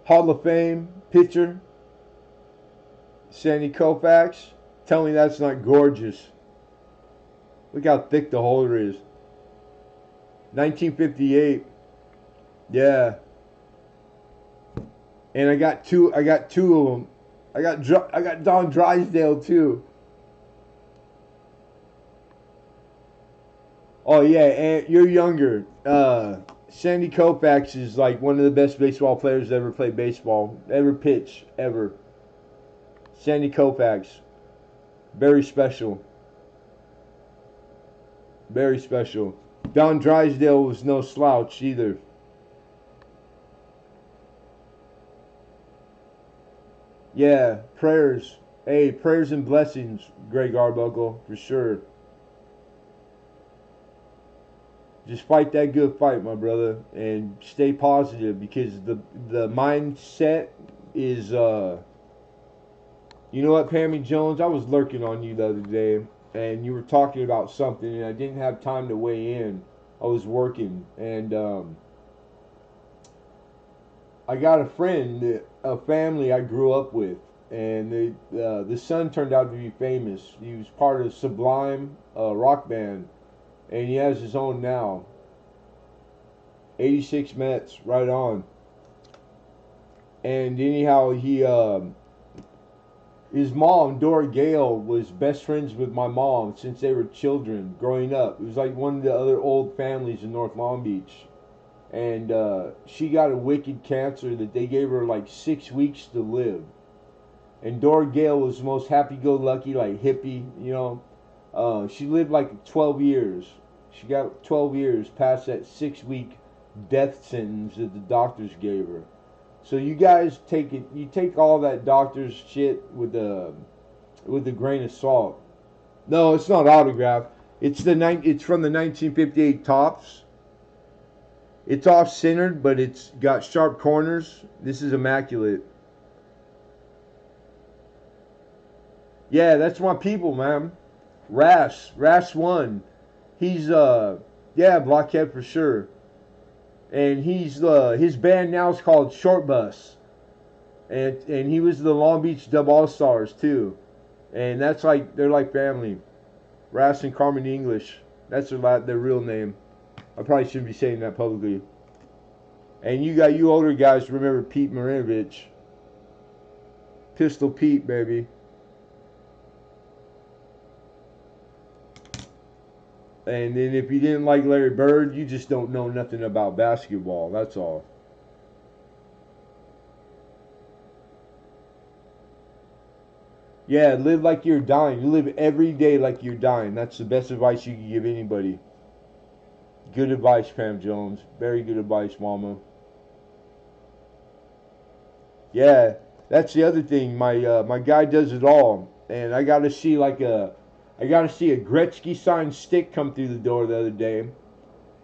Hall of Fame pitcher, Sandy Koufax. Tell me that's not gorgeous. Look how thick the holder is. 1958. Yeah. And I got two. I got two of them. I got Don Drysdale too. Oh yeah, and you're younger. Sandy Koufax is like one of the best baseball players to ever play baseball, ever pitch, ever. Sandy Koufax, very special, very special. Don Drysdale was no slouch either. Yeah, prayers. Hey, prayers and blessings, Greg Arbuckle, for sure. Just fight that good fight, my brother, and stay positive because the mindset is you know what, Pammy Jones, I was lurking on you the other day and you were talking about something and I didn't have time to weigh in. I was working and I got a friend, a family I grew up with, and the son turned out to be famous. He was part of Sublime rock band, and he has his own now. 86 Mets, right on. And anyhow, his mom, Dora Gale, was best friends with my mom since they were children growing up. It was like one of the other old families in North Long Beach. And she got a wicked cancer that they gave her like 6 weeks to live. And Dora Gale was the most happy-go-lucky, like hippie, you know. She lived like 12 years. She got 12 years past that 6-week death sentence that the doctors gave her. So you guys take it. You take all that doctor's shit with a grain of salt. No, it's not autographed. It's from the 1958 Topps. It's off-centered, but it's got sharp corners. This is immaculate. Yeah, that's my people, man. Ras 1. He's yeah, Blockhead for sure. And he's his band now is called Short Bus. And he was the Long Beach Dub All Stars too. And that's like they're like family. Ras and Carmen English. That's their real name. I probably shouldn't be saying that publicly. And you older guys remember Pete Marinovich. Pistol Pete, baby. And then if you didn't like Larry Bird, you just don't know nothing about basketball. That's all. Yeah, live like you're dying. You live every day like you're dying. That's the best advice you can give anybody. Good advice, Pam Jones. Very good advice, Mama. Yeah, that's the other thing. My guy does it all, and I got to see I got to see a Gretzky signed stick come through the door the other day,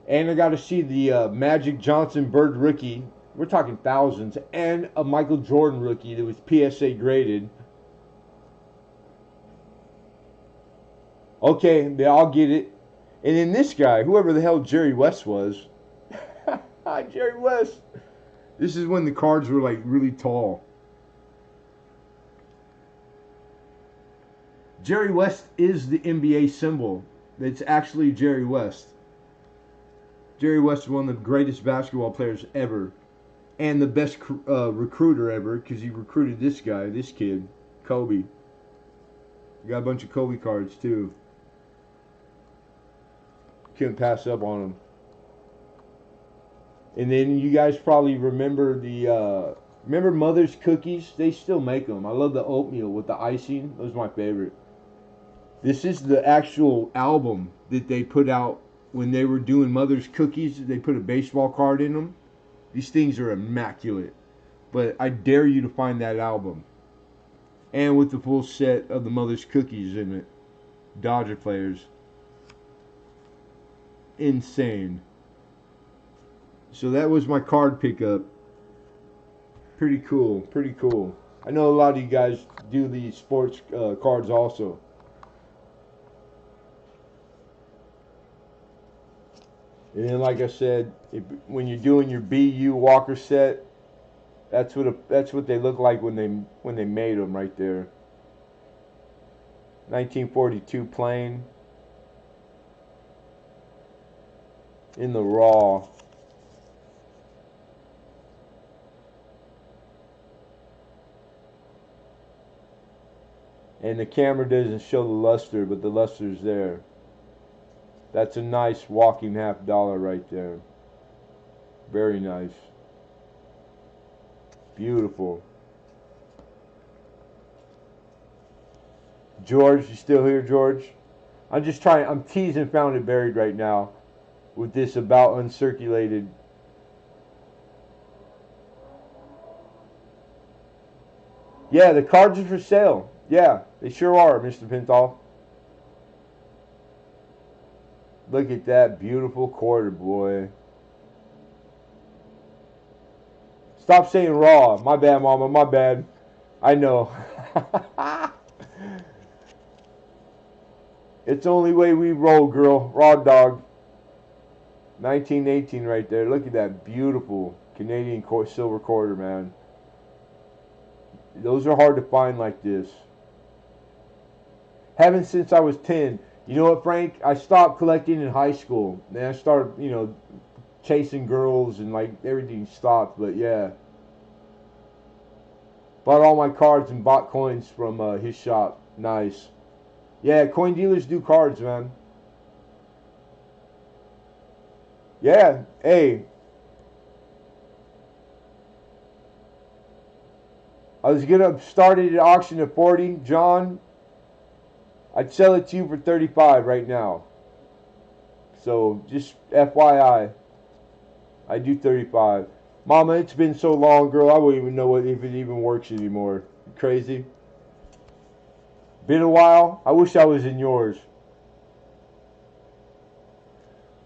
and I got to see the Magic Johnson Bird rookie. We're talking thousands, and a Michael Jordan rookie that was PSA graded. Okay, they all get it. And then this guy, whoever the hell Jerry West was, Jerry West. This is when the cards were like really tall. Jerry West is the NBA symbol. It's actually Jerry West. Jerry West is one of the greatest basketball players ever. And the best recruiter ever, because he recruited this guy, this kid, Kobe. Got a bunch of Kobe cards too. Couldn't pass up on him. And then you guys probably remember remember Mother's Cookies? They still make them. I love the oatmeal with the icing. Those are my favorite. This is the actual album that they put out when they were doing Mother's Cookies. They put a baseball card in them. These things are immaculate. But I dare you to find that album. And with the full set of the Mother's Cookies in it. Dodger players. Insane. So that was my card pickup. Pretty cool, pretty cool. I know a lot of you guys do these sports cards also. And then, like I said, when you're doing your BU Walker set, that's what they look like when they made them right there. 1942 plain in the raw. And the camera doesn't show the luster, but the luster's there. That's a nice walking $50 right there. Very nice. Beautiful. George, you still here, George? I'm just trying. I'm teasing Found It Buried right now with this about uncirculated. Yeah, the cards are for sale. Yeah, they sure are, Mr. Pinthal. Look at that beautiful quarter, boy. Stop saying raw. My bad, mama. My bad. I know. It's the only way we roll, girl. Raw dog. 1918 right there. Look at that beautiful Canadian silver quarter, man. Those are hard to find like this. Haven't since I was 10. You know what, Frank? I stopped collecting in high school. Then I started, chasing girls and like everything stopped. But yeah. Bought all my cards and bought coins from his shop. Nice. Yeah, coin dealers do cards, man. Yeah, hey. I was gonna start it at auction at 40, John. I'd sell it to you for 35 right now. So just FYI, I do 35. Mama, it's been so long, girl. I wouldn't even know if it even works anymore. Crazy. Been a while. I wish I was in yours.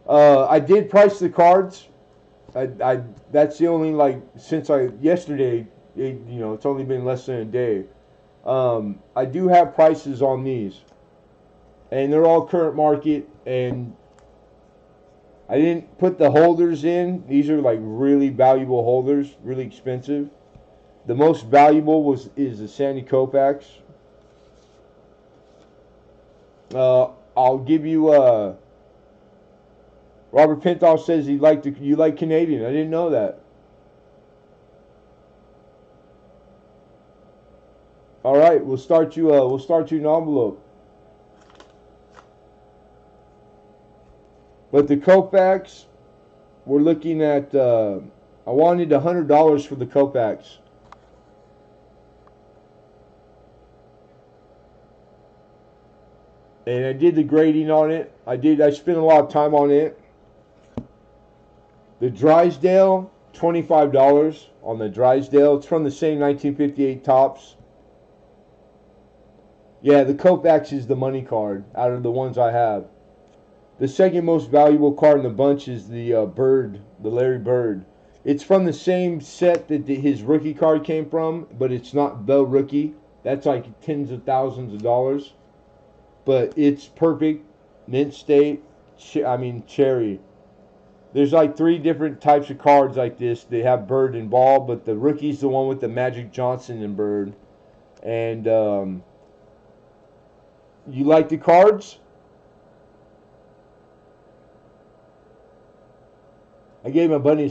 I did price the cards. That's the only since yesterday. It's only been less than a day. I do have prices on these, and they're all current market. And I didn't put the holders in. These are like really valuable holders, really expensive. The most valuable is the Sandy Koufax. I'll give you. Robert Pinthal says you like Canadian. I didn't know that. All right, we'll start you an envelope. But the Koufax, we're looking at. I wanted $100 for the Koufax. And I did the grading on it. I spent a lot of time on it. The Drysdale, $25 on the Drysdale. It's from the same 1958 tops. Yeah, the Koufax is the money card out of the ones I have. The second most valuable card in the bunch is the Bird, the Larry Bird. It's from the same set that his rookie card came from, but it's not the rookie. That's like tens of thousands of dollars. But it's perfect, mint state, cherry. There's like 3 different types of cards like this. They have Bird and Ball, but the rookie's the one with the Magic Johnson and Bird. And you like the cards? I gave my buddy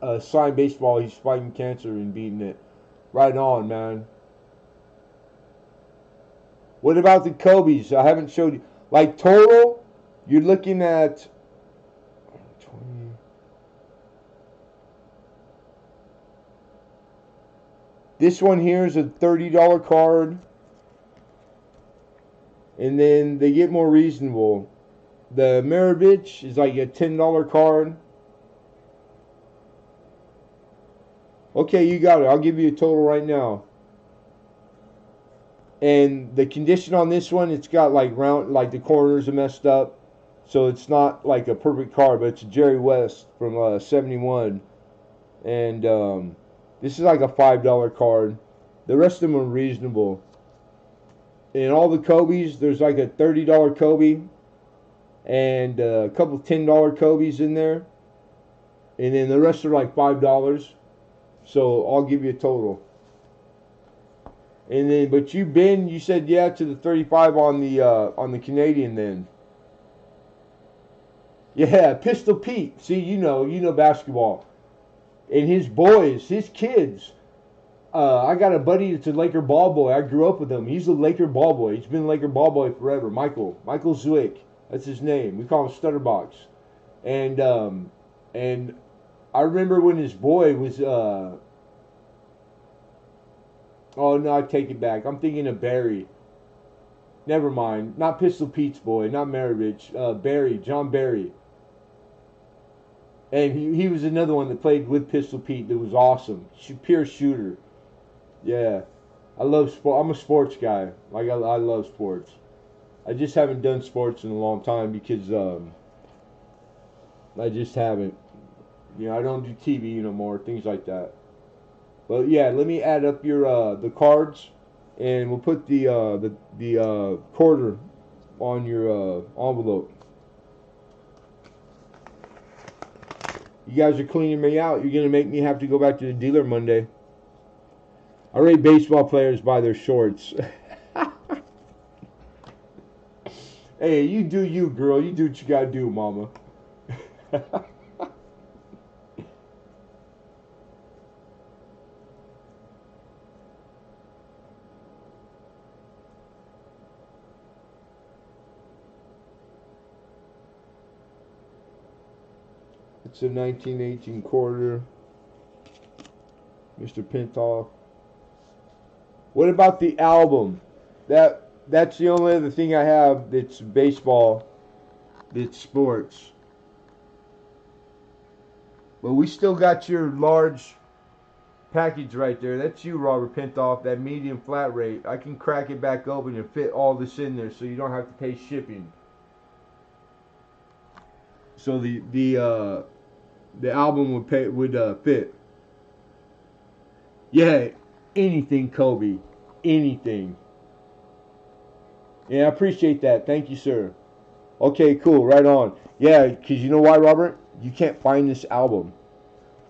a signed baseball. He's fighting cancer and beating it. Right on, man. What about the Kobe's? I haven't showed you. Like total, you're looking at 20. This one here is a $30 card. And then they get more reasonable. The Maravich is like a $10 card. Okay, you got it. I'll give you a total right now. And the condition on this one, it's got like the corners are messed up. So it's not like a perfect card, but it's a Jerry West from 71. And this is like a $5 card. The rest of them are reasonable. In all the Kobe's, there's like a $30 Kobe and a couple $10 Kobe's in there. And then the rest are like $5. So I'll give you a total. And then, but you said yeah to the 35 on the Canadian then. Yeah, Pistol Pete. See, you know basketball. And his boys, his kids. I got a buddy that's a Laker ball boy. I grew up with him. He's a Laker ball boy. He's been a Laker ball boy forever. Michael Zwick. That's his name. We call him Stutterbox. And I remember when his boy was. Oh no, I take it back. I'm thinking of Barry. Never mind. Not Pistol Pete's boy. Not Maravich. Barry. John Barry. And he was another one that played with Pistol Pete that was awesome. Pure shooter. Yeah. I love sport. I'm a sports guy. Like I love sports. I just haven't done sports in a long time because I just haven't. You know, I don't do TV no more. Things like that. But yeah, let me add up your the cards, and we'll put the quarter on your envelope. You guys are cleaning me out. You're gonna make me have to go back to the dealer Monday. I rate baseball players by their shorts. Hey, you do you, girl. You do what you gotta do, mama. It's a 1918 quarter. Mr. Pintoff. What about the album? That's the only other thing I have that's baseball, that's sports. But we still got your large package right there. That's you, Robert Pintoff, that medium flat rate. I can crack it back open and fit all this in there so you don't have to pay shipping. So the album would fit. Yeah, anything, Kobe. Anything. Yeah, I appreciate that. Thank you, sir. Okay, cool. Right on. Yeah, because you know why, Robert? You can't find this album.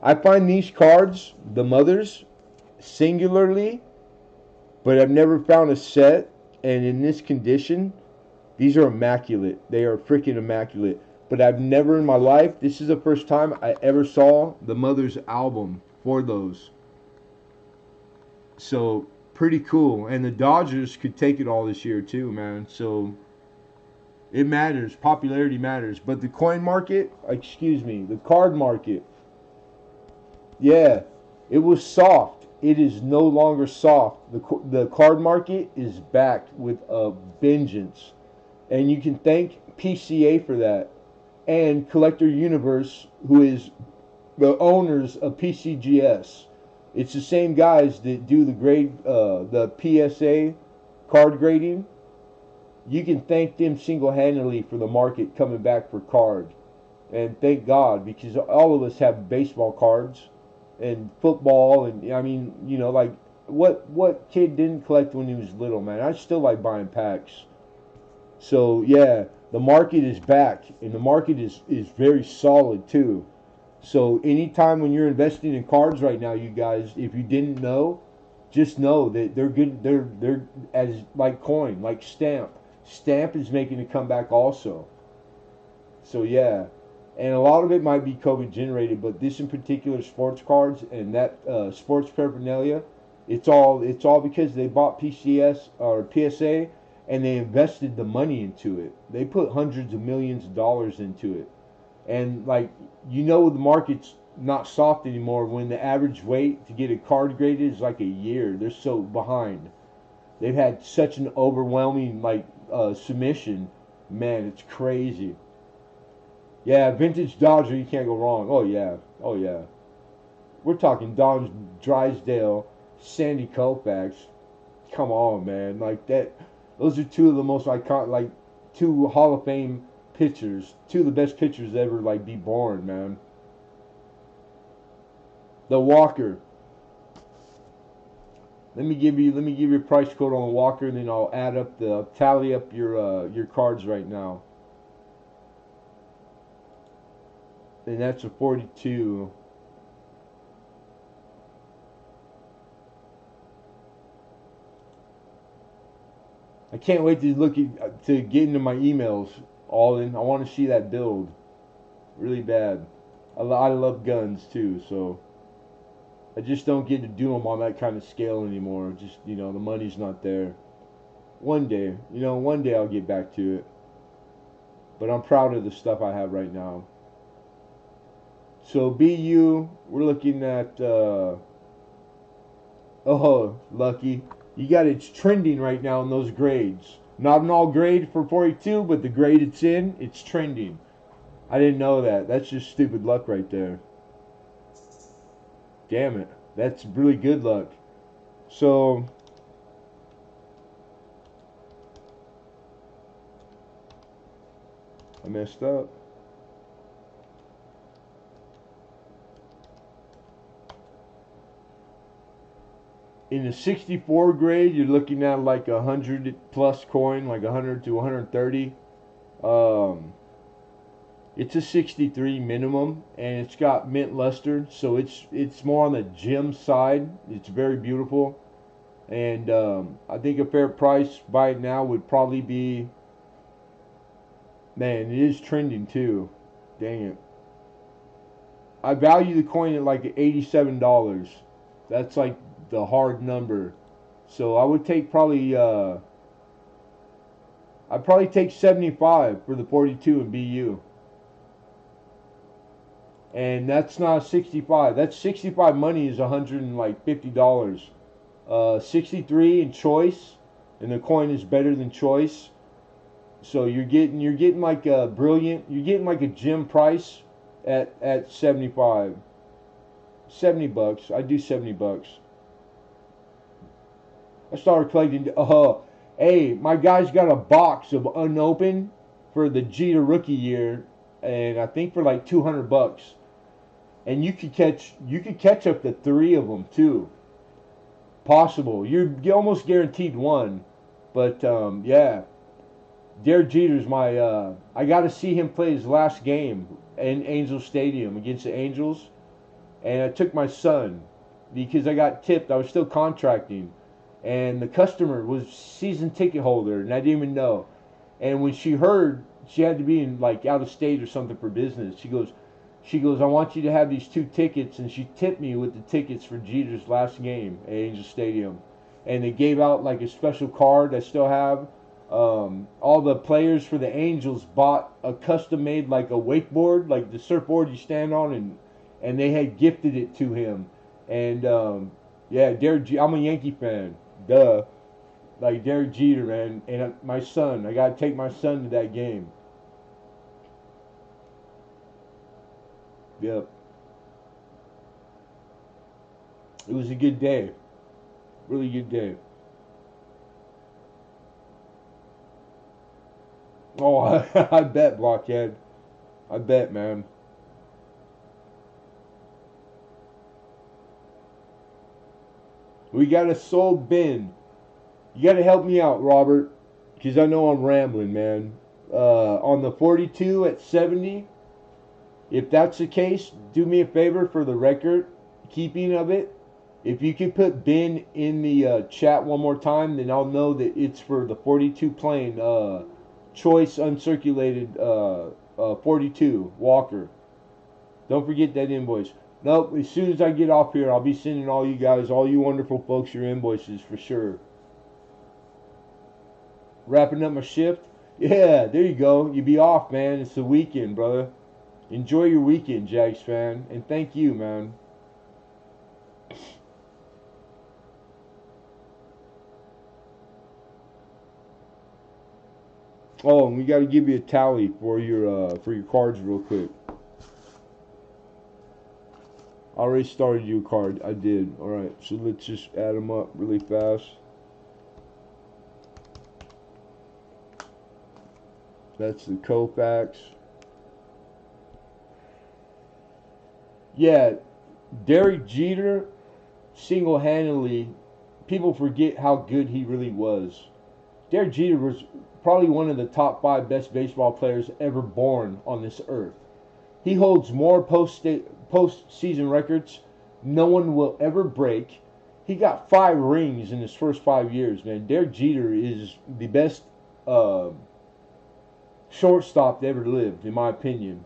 I find these cards, the mothers, singularly, but I've never found a set. And in this condition, these are immaculate. They are freaking immaculate. But I've never in my life, this is the first time I ever saw the Mother's album for those. So, pretty cool. And the Dodgers could take it all this year, too, man. So, it matters. Popularity matters. But the coin market, excuse me, the card market, yeah, it was soft. It is no longer soft. The card market is back with a vengeance. And you can thank PCA for that. And Collector Universe, who is the owners of PCGS. It's the same guys that do the PSA card grading. You can thank them single-handedly for the market coming back for card. And thank God, because all of us have baseball cards and football, and I mean, you know, like what kid didn't collect when he was little, man? I still like buying packs. So yeah, the market is back, and the market is very solid too. So anytime when you're investing in cards right now, you guys, if you didn't know, just know that they're good. They're as like coin, like stamp. Stamp is making a comeback also. So yeah, and a lot of it might be COVID generated, but this in particular, sports cards and that sports paraphernalia, it's all because they bought PCS or PSA and they invested the money into it. They put hundreds of millions of dollars into it. And like, you know, the market's not soft anymore when the average wait to get a card graded is like a year. They're so behind. They've had such an overwhelming submission. Man, it's crazy. Yeah, vintage Dodger, you can't go wrong. Oh yeah, oh yeah. We're talking Don Drysdale, Sandy Koufax. Come on, man. Like that. Those are two of the most iconic, like two Hall of Fame pitchers, two of the best pitchers to ever like be born, man. The Walker. Let me give you a price quote on the Walker, and then I'll tally up your cards right now. And that's a 42. I can't wait to get into my emails, Alden. I want to see that build really bad. I love guns too, so I just don't get to do them on that kind of scale anymore. Just, the money's not there. One day I'll get back to it. But I'm proud of the stuff I have right now. So BU, we're looking at. Oh, lucky. You got it's trending right now in those grades. Not an all grade for 42, but the grade it's in, it's trending. I didn't know that. That's just stupid luck right there. Damn it. That's really good luck. So, I messed up. In the 64 grade, you're looking at like 100 plus coin, like 100 to 130. Um, it's a 63 minimum, and it's got mint luster, so it's more on the gem side. It's very beautiful, and I think a fair price by it now would probably be. Man, it is trending too. Dang it. I value the coin at like $87. That's like the hard number. So I would take probably I'd probably take 75 for the 42 in BU. And that's not 65. That's 65 money is $150. 63 in choice, and the coin is better than choice. So you're getting like a brilliant, you're getting like a gem price at 75. 70 bucks. I do 70 bucks. I started collecting. Hey, my guy's got a box of unopened for the Jeter rookie year, and I think for like 200 bucks. And you could catch up to 3 of them too. Possible. You're almost guaranteed one, but yeah. Derek Jeter's my. I got to see him play his last game in Angel Stadium against the Angels, and I took my son because I got tipped. I was still contracting, and the customer was season ticket holder, and I didn't even know. And when she heard she had to be in like out of state or something for business, she goes, I want you to have these 2 tickets, and she tipped me with the tickets for Jeter's last game at Angel Stadium, and they gave out like a special card I still have. All the players for the Angels bought a custom made like a wakeboard, like the surfboard you stand on, and they had gifted it to him. And yeah, I'm a Yankee fan, duh. Like Derek Jeter, man, and my son. I gotta take my son to that game. Yep, it was a good day, really good day. Oh, I bet, Blockhead. I bet, man. We got a sold bin. You got to help me out, Robert, because I know I'm rambling, man. On the 42 at 70, if that's the case, do me a favor for the record keeping of it. If you could put bin in the chat one more time, then I'll know that it's for the 42 plane choice uncirculated 42 Walker. Don't forget that invoice. Nope, as soon as I get off here, I'll be sending all you guys, all you wonderful folks, your invoices for sure. Wrapping up my shift. Yeah, there you go. You be off, man. It's the weekend, brother. Enjoy your weekend, Jags fan. And thank you, man. Oh, and we got to give you a tally for your cards real quick. I already started you a card. I did. All right, so let's just add them up really fast. That's the Koufax. Yeah, Derek Jeter single-handedly, people forget how good he really was. Derek Jeter was probably one of the top 5 best baseball players ever born on this earth. He holds more postseason records no one will ever break. He got 5 rings in his first 5 years, man. Derek Jeter is the best shortstop that ever lived, in my opinion.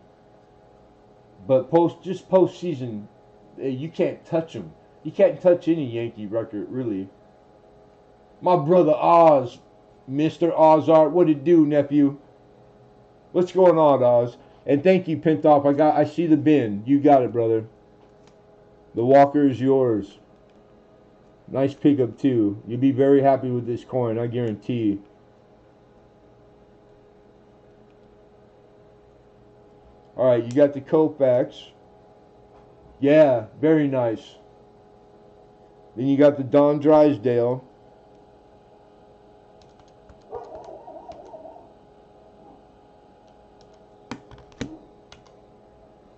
But postseason, you can't touch him. You can't touch any Yankee record, really. My brother Oz, Mr. Ozart, what it do, nephew? What's going on, Oz? And thank you, Pintoff. I see the bin. You got it, brother. The Walker is yours. Nice pickup too. You'll be very happy with this coin, I guarantee. All right, you got the Koufax. Yeah, very nice. Then you got the Don Drysdale.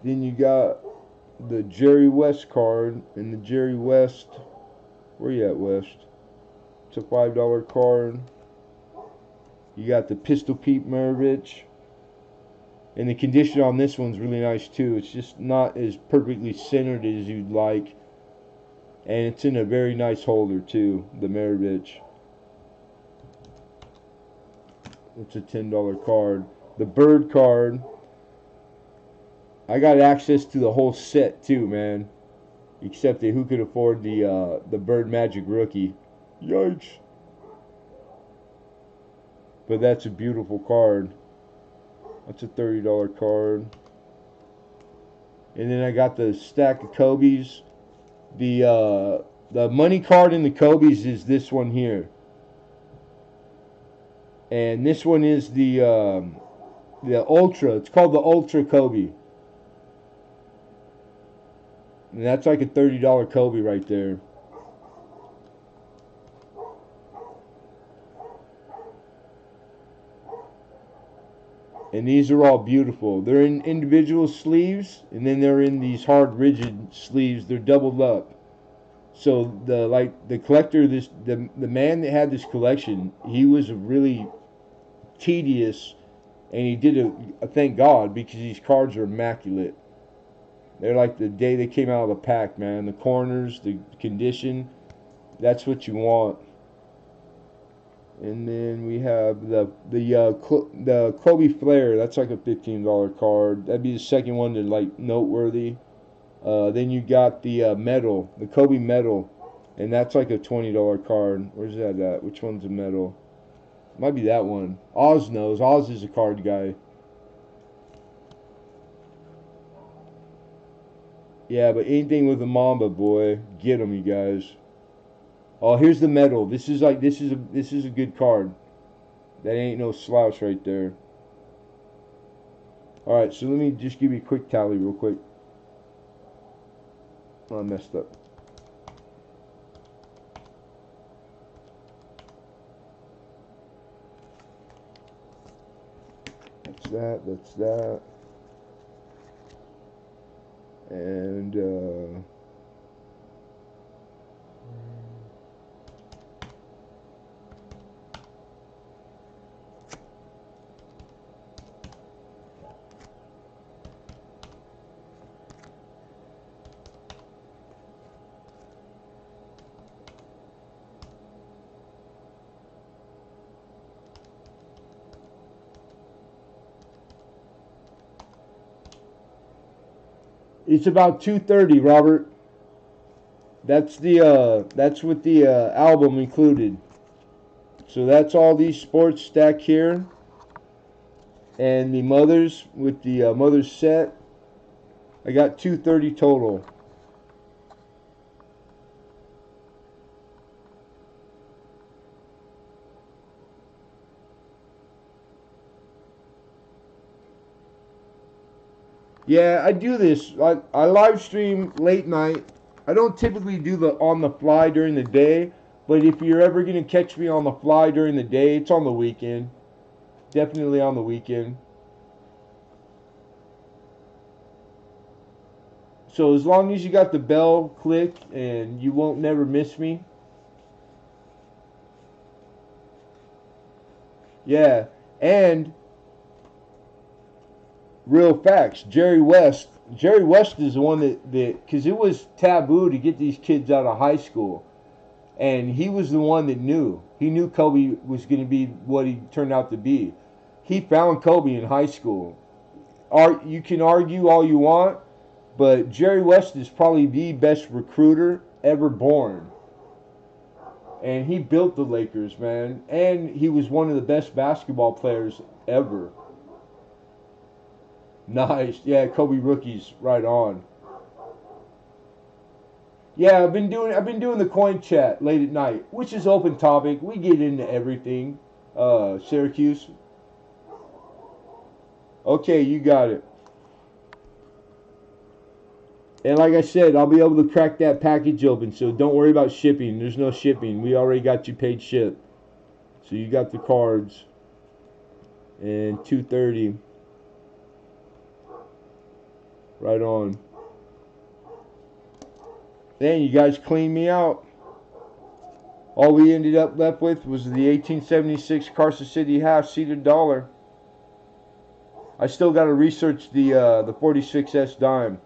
Then you got the Jerry West card and the Jerry West. Where you at, West? It's a $5 card. You got the Pistol Pete Maravich. And the condition on this one's really nice too. It's just not as perfectly centered as you'd like. And it's in a very nice holder too, the Maravich. It's a $10 card. The Bird card. I got access to the whole set too, man. Except that who could afford the Bird Magic rookie? Yikes. But that's a beautiful card. That's a $30 card. And then I got the stack of Kobe's. The money card in the Kobe's is this one here. And this one is the Ultra. It's called the Ultra Kobe. And that's like a $30 Kobe right there. And these are all beautiful. They're in individual sleeves, and then they're in these hard, rigid sleeves. They're doubled up. So the collector, the man that had this collection, he was really tedious, and he did a thank God, because these cards are immaculate. They're like the day they came out of the pack, man. The corners, the condition, that's what you want. And then we have the Kobe Flair. That's like a $15 card. That'd be the second one to like noteworthy. Then you got the medal, the Kobe medal, and that's like a $20 card. Where's that at? Which one's a medal? Might be that one. Oz knows. Oz is a card guy. Yeah, but anything with a Mamba, boy, get him, you guys. Oh, here's the medal. This is a good card. That ain't no slouch right there. All right, so let me just give you a quick tally real quick. Oh, I messed up. That's that. That's that. And it's about 230, Robert. That's with the album included. So that's all these sports stacked here, and the mothers with the mothers set. I got 230 total. Yeah, I do this. I live stream late night. I don't typically do the on the fly during the day, but if you're ever gonna catch me on the fly during the day, it's on the weekend. Definitely on the weekend. So as long as you got the bell clicked and you won't never miss me. Yeah, and real facts. Jerry West. Jerry West is the one that because it was taboo to get these kids out of high school, and he was the one that knew. He knew Kobe was going to be what he turned out to be. He found Kobe in high school. You can argue all you want, but Jerry West is probably the best recruiter ever born. And he built the Lakers, man. And he was one of the best basketball players ever. Nice. Yeah, Kobe rookies. Right on. Yeah, I've been doing the coin chat late at night, which is open topic. We get into everything. Syracuse. Okay, you got it. And like I said, I'll be able to crack that package open, so don't worry about shipping. There's no shipping. We already got you paid ship. So you got the cards. And 230. Right on. Then you guys cleaned me out. All we ended up left with was the 1876 Carson City half-seated dollar. I still got to research the 46S dime.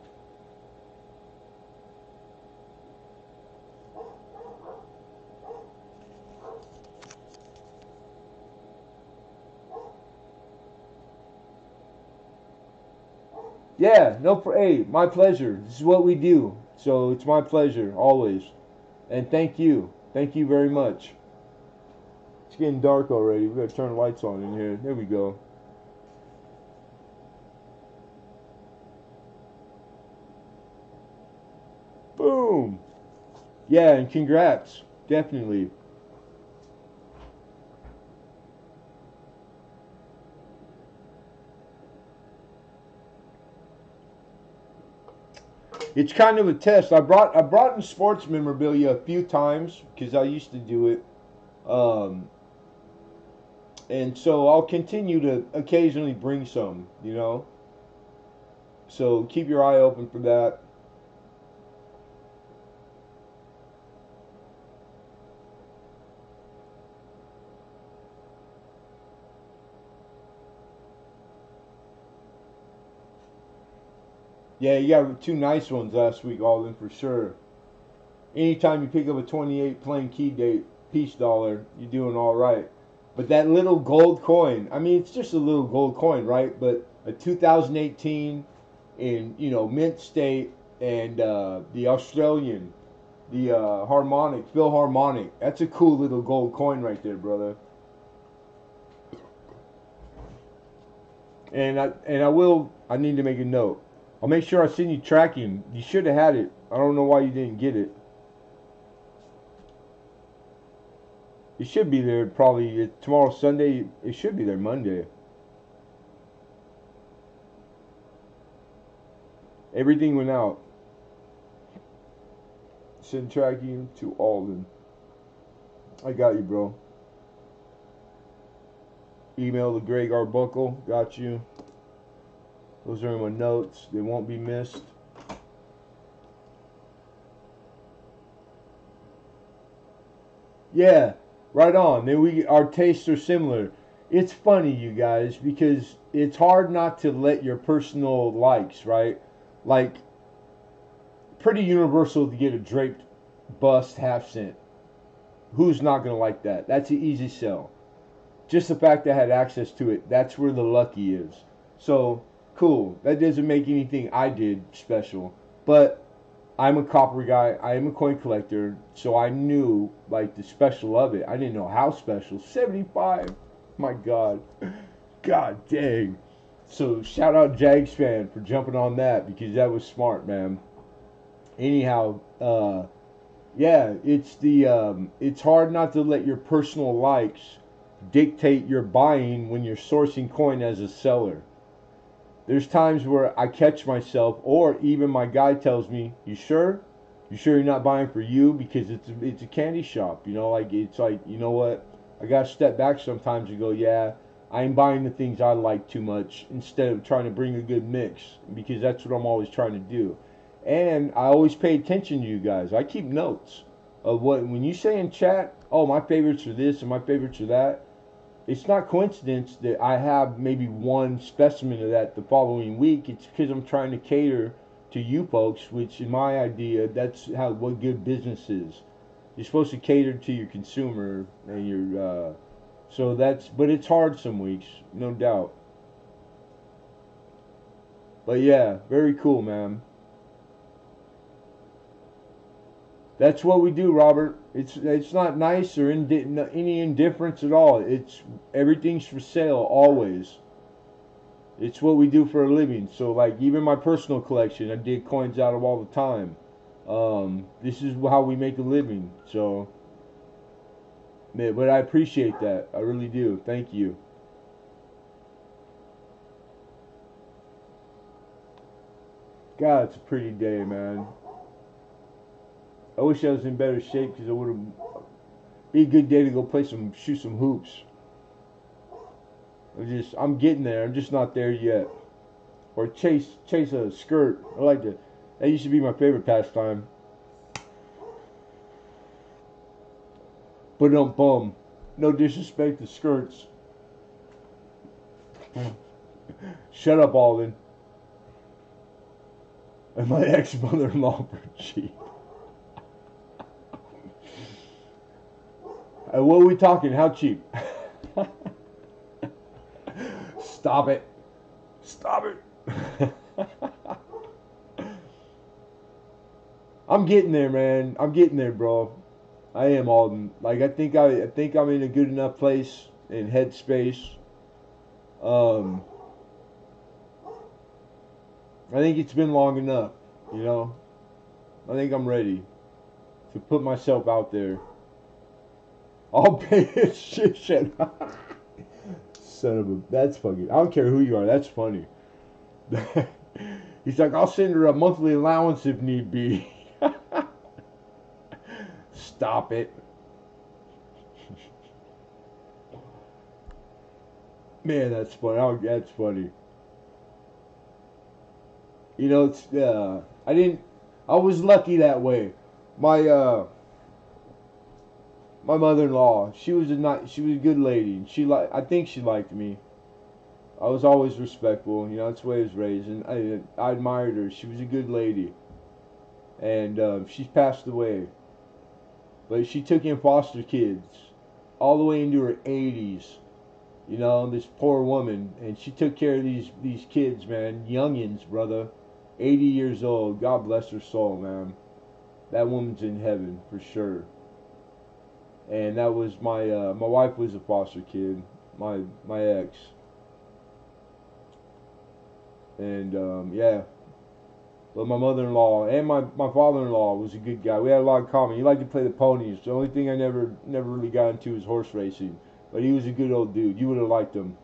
Yeah, no, hey, my pleasure. This is what we do. So it's my pleasure, always. And thank you. Thank you very much. It's getting dark already. We gotta turn the lights on in here. There we go. Boom. Yeah, and congrats. Definitely. It's kind of a test. I brought in sports memorabilia a few times because I used to do it. Um, and so I'll continue to occasionally bring some, you know. So keep your eye open for that. Yeah, you got two nice ones last week, Alden, for sure. Anytime you pick up a 28 plain key date piece dollar, you're doing all right. But that little gold coin, I mean, it's just a little gold coin, right? But a 2018 in, mint state, and the Australian, the harmonic, Philharmonic. That's a cool little gold coin right there, brother. I need to make a note. I'll make sure I send you tracking. You should have had it. I don't know why you didn't get it. It should be there probably tomorrow, Sunday. It should be there Monday. Everything went out. Send tracking to Alden. I got you, bro. Email to Greg Arbuckle. Got you. Those are in my notes. They won't be missed. Yeah, right on. Then our tastes are similar. It's funny, you guys, because it's hard not to let your personal likes, right? Like, pretty universal to get a draped bust half cent. Who's not gonna like that? That's an easy sell. Just the fact I had access to it, that's where the lucky is. So, cool. That doesn't make anything I did special. But I'm a copper guy. I am a coin collector. So I knew, like, the special of it. I didn't know how special. 75. My God. God dang. So, shout out Jags fan for jumping on that because that was smart, man. Anyhow, yeah, it's hard not to let your personal likes dictate your buying when you're sourcing coin as a seller. There's times where I catch myself, or even my guy tells me, "You sure? You sure you're not buying for you because it's a candy shop?" Like it's like what? I gotta step back sometimes and go, "Yeah, I ain't buying the things I like too much." Instead of trying to bring a good mix, because that's what I'm always trying to do. And I always pay attention to you guys. I keep notes of when you say in chat, "Oh, my favorites are this and my favorites are that." It's not coincidence that I have maybe one specimen of that the following week. It's because I'm trying to cater to you folks, which in my idea, that's what good business is. You're supposed to cater to your consumer and but it's hard some weeks, no doubt. But yeah, very cool, man. That's what we do, Robert. It's not nice or any indifference at all. It's everything's for sale always. It's what we do for a living. So like even my personal collection, I dig coins out of all the time. This is how we make a living. So, man, but I appreciate that. I really do. Thank you. God, it's a pretty day, man. I wish I was in better shape because it would have be a good day to go play shoot some hoops. I'm getting there. I'm just not there yet. Or chase a skirt. I like to. That used to be my favorite pastime. But don't bum. No disrespect to skirts. Shut up, Alden. And my ex-mother-in-law for cheap. What are we talking? How cheap? Stop it. Stop it. I'm getting there, man. I'm getting there, bro. I am, Alden. Like I think I'm in a good enough place in headspace. Um, I think it's been long enough, you know. I think I'm ready to put myself out there. I'll pay his shit. Son of a. That's fucking. I don't care who you are. That's funny. He's like, I'll send her a monthly allowance if need be. Stop it. Man, that's funny. Oh, that's funny. You know, it's I didn't. I was lucky that way. My my mother-in-law, she was a good lady, and I think she liked me. I was always respectful, you know, that's the way I was raised, and I admired her. She was a good lady, and she's passed away, but she took in foster kids all the way into her 80s. You know, this poor woman, and she took care of these kids, man, youngins, brother, 80 years old. God bless her soul, man. That woman's in heaven for sure. And that was my wife was a foster kid, my ex, and yeah. But my mother-in-law and my father-in-law was a good guy. We had a lot in common. He liked to play the ponies. The only thing I never really got into was horse racing. But he was a good old dude. You would have liked him.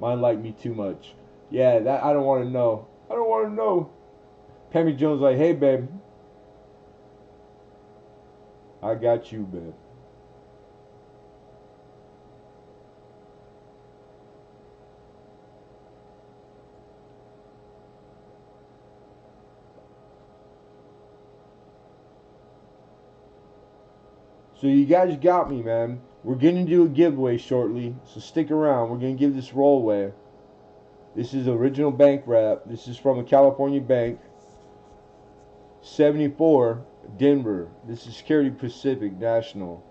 Mine liked me too much. Yeah, that I don't want to know. I don't want to know. Pammy Jones like, hey babe, I got you, babe. So you guys got me, man. We're gonna do a giveaway shortly, so stick around. We're gonna give this roll away. This is original bank wrap. This is from a California bank. 74, Denver. This is Security Pacific National.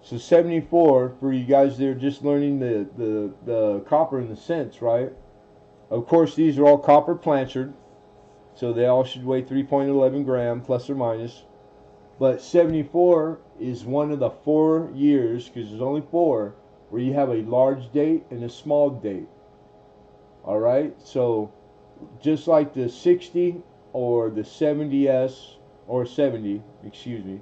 So 74 for you guys that are just learning the copper and the cents, right? Of course, these are all copper planched, so they all should weigh 3.11 gram plus or minus. But 74 is one of the 4 years, because there's only 4, where you have a large date and a small date. Alright, so just like the 60 or the 70S, or 70, excuse me,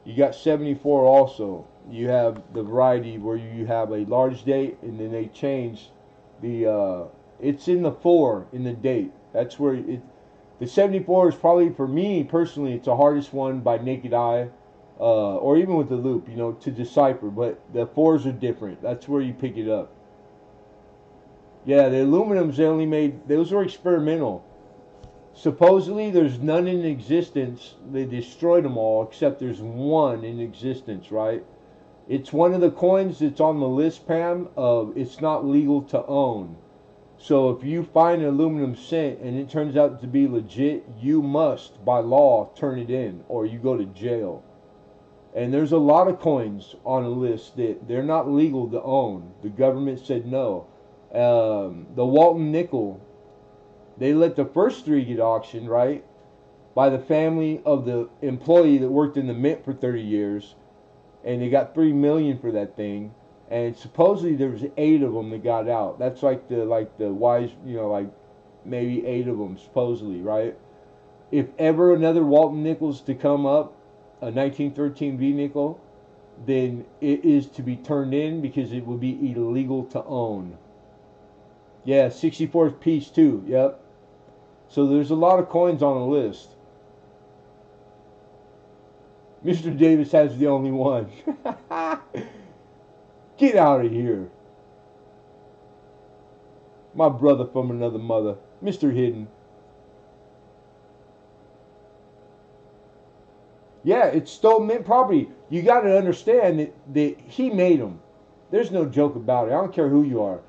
you got 74 also. You have the variety where you have a large date and then they change it's in the 4 in the date. That's where the 74 is probably, for me personally, it's the hardest one by naked eye, or even with the loop, you know, to decipher. But the 4s are different. That's where you pick it up. Yeah, the aluminums they only made, those were experimental. Supposedly there's none in existence. They destroyed them all except there's one in existence, right? It's one of the coins that's on the list, Pam, of it's not legal to own. So if you find an aluminum cent and it turns out to be legit, you must, by law, turn it in or you go to jail. And there's a lot of coins on a list that they're not legal to own. The government said no. The Walton nickel, they let the first 3 get auctioned, right? By the family of the employee that worked in the mint for 30 years. And they got $3 million for that thing. and supposedly there was 8 of them that got out. That's like the wise, like maybe 8 of them supposedly, right? If ever another Walton Nichols to come up, a 1913 V nickel, then it is to be turned in because it will be illegal to own. Yeah, 64th piece too. Yep. So there's a lot of coins on the list. Mr. Davis has the only one. Get out of here. My brother from another mother, Mr. Hidden. Yeah, it's stolen mint property. You got to understand that he made them. There's no joke about it. I don't care who you are.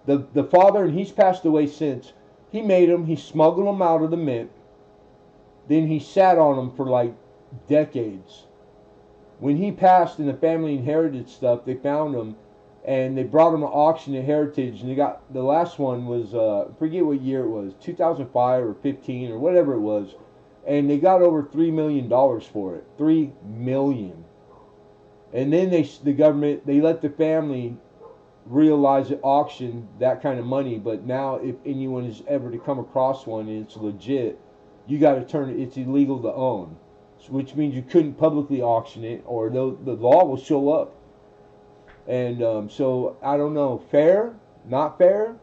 The father, and he's passed away since, he made them. He smuggled them out of the mint. Then he sat on them for like decades. When he passed and the family inherited stuff, they found them and they brought them to auction at Heritage. And they got, the last one was, I forget what year it was, 2005 or 15 or whatever it was. And they got over $3 million for it. $3 million. And then the government, they let the family realize at auction that kind of money. But now if anyone is ever to come across one and it's legit, you got to turn it, it's illegal to own. Which means you couldn't publicly auction it, or the law will show up. And so, I don't know, fair? Not fair?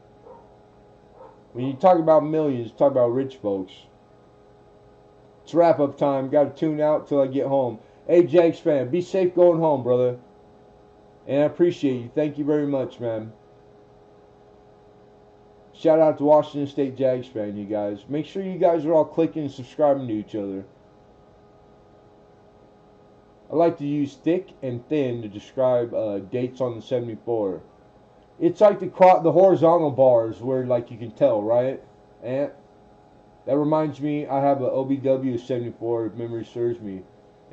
When you talk about millions, talk about rich folks. It's wrap up time. Got to tune out till I get home. Hey, Jags fan, be safe going home, brother. And I appreciate you. Thank you very much, man. Shout out to Washington State Jags fan, you guys. Make sure you guys are all clicking and subscribing to each other. I like to use thick and thin to describe dates on the 74. It's like the horizontal bars where like you can tell, right? And that reminds me, I have a OBW 74 if memory serves me,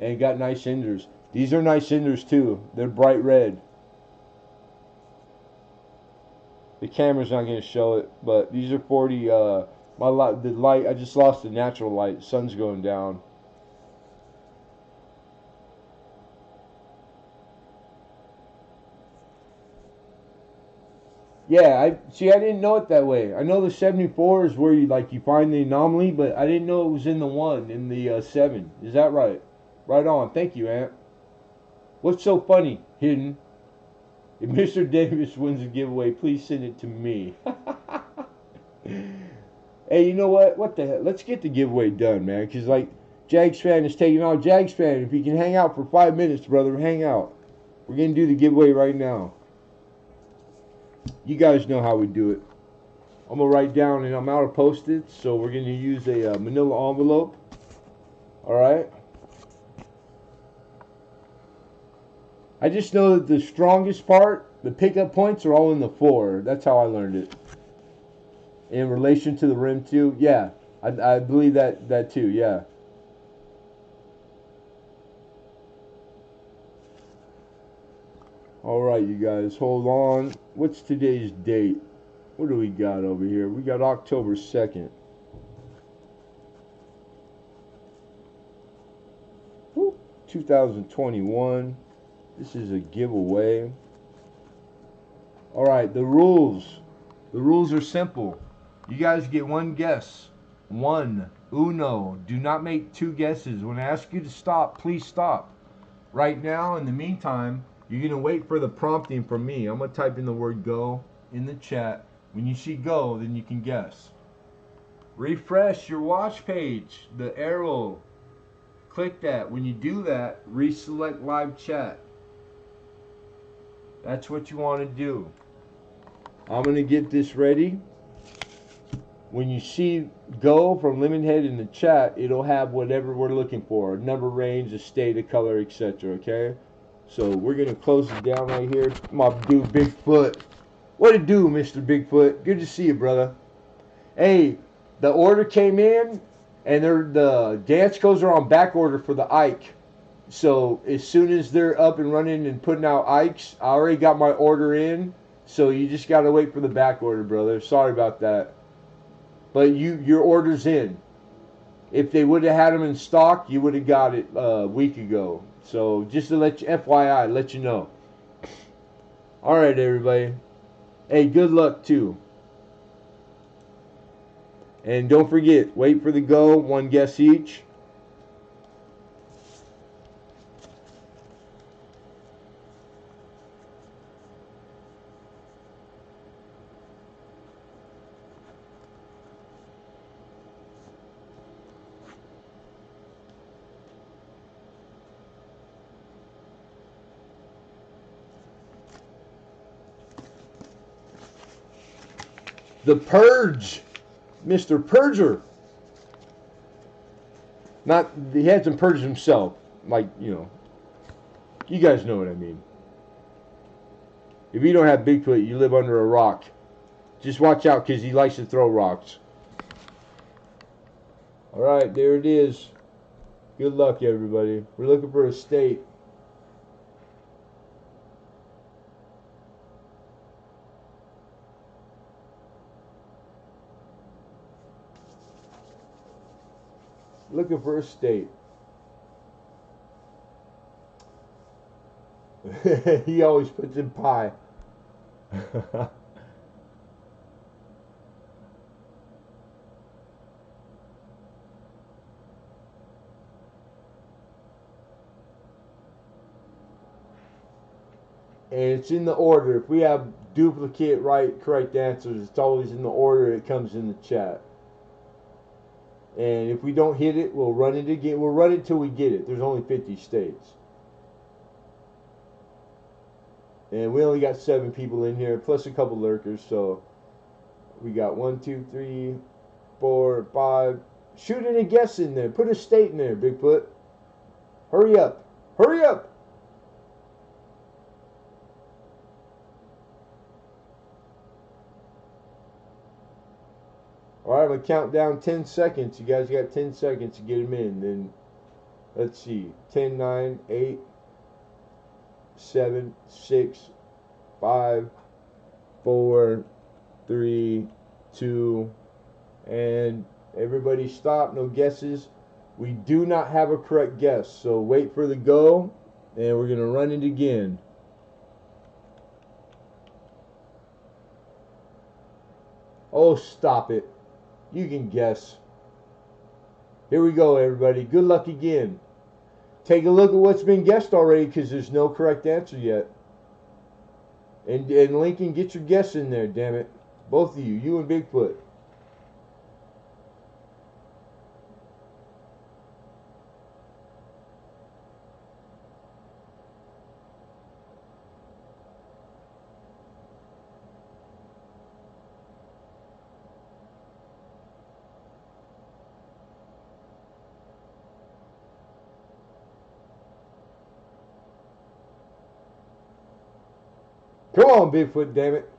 and got nice enders. These are nice enders too. They're bright red. The camera's not going to show it, but these are 40. The light. I just lost the natural light. The sun's going down. Yeah, I didn't know it that way. I know the 74 is where you find the anomaly, but I didn't know it was in the 1, in the 7. Is that right? Right on. Thank you, Ant. What's so funny, Hidden? If Mr. Davis wins a giveaway, please send it to me. Hey, you know what? What the heck? Let's get the giveaway done, man. Because, like, Jags fan is taking out. Jags fan, if you can hang out for 5 minutes, brother, hang out. We're going to do the giveaway right now. You guys know how we do it. I'm going to write down, and I'm out of Post-its, so we're going to use a manila envelope. Alright? I just know that the strongest part, the pickup points, are all in the 4. That's how I learned it. In relation to the rim, too. Yeah, I believe that too, yeah. Alright, you guys, hold on. What's today's date? What do we got over here? We got October 2nd. Woo, 2021. This is a giveaway. Alright, the rules. The rules are simple. You guys get one guess. One. Uno. Do not make 2 guesses. When I ask you to stop, please stop. Right now, in the meantime, you're going to wait for the prompting from me. I'm going to type in the word go in the chat. When you see go, then you can guess. Refresh your watch page. The arrow. Click that. When you do that, reselect live chat. That's what you want to do. I'm going to get this ready. When you see go from Lemonhead in the chat, it'll have whatever we're looking for. Number, range, a state, a color, etc. Okay? So we're going to close it down right here. My dude, Bigfoot. What it do, Mr. Bigfoot? Good to see you, brother. Hey, the order came in, and the dance codes are on back order for the Ike. So as soon as they're up and running and putting out Ikes, I already got my order in. So you just got to wait for the back order, brother. Sorry about that. But your order's in. If they would have had them in stock, you would have got it a week ago. So just to let you, FYI, let you know. All right, everybody. Hey, good luck too. And don't forget, wait for the go. One guess each. The Purge, Mr. Purger. Not, he hasn't purged himself. Like, you guys know what I mean. If you don't have Bigfoot, you live under a rock. Just watch out because he likes to throw rocks. Alright, there it is. Good luck, everybody. We're looking for a state. Looking for a state. He always puts in pie. And it's in the order. If we have duplicate correct answers, it's always in the order it comes in the chat. And if we don't hit it, we'll run it again. We'll run it till we get it. There's only 50 states. And we only got 7 people in here, plus a couple lurkers, so we got 1, 2, 3, 4, 5. Shoot in a guess in there. Put a state in there, Bigfoot. Hurry up. Hurry up. Alright, I'm going to count down 10 seconds. You guys got 10 seconds to get them in. Then, let's see. 10, 9, 8, 7, 6, 5, 4, 3, 2, and everybody stop. No guesses. We do not have a correct guess, so wait for the go, and we're going to run it again. Oh, stop it. You can guess. Here we go, everybody. Good luck again. Take a look at what's been guessed already because there's no correct answer yet. And Lincoln, get your guess in there, damn it. Both of you, you and Bigfoot. Come on, Bigfoot, damn it.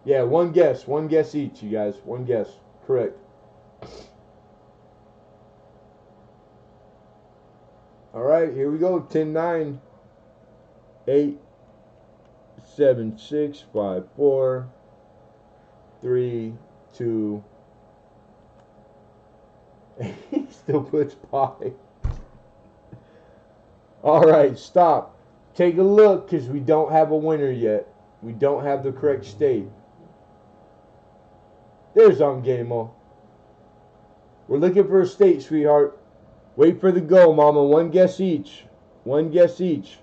Yeah, one guess each, you guys. One guess. Correct. Alright, here we go. 10, 9, 8, 7, 6, 5, 4, 3, 2. He still puts pie. Alright, stop. Take a look because we don't have a winner yet. We don't have the correct state. There's Ungamo. We're looking for a state, sweetheart. Wait for the go, mama. One guess each. One guess each.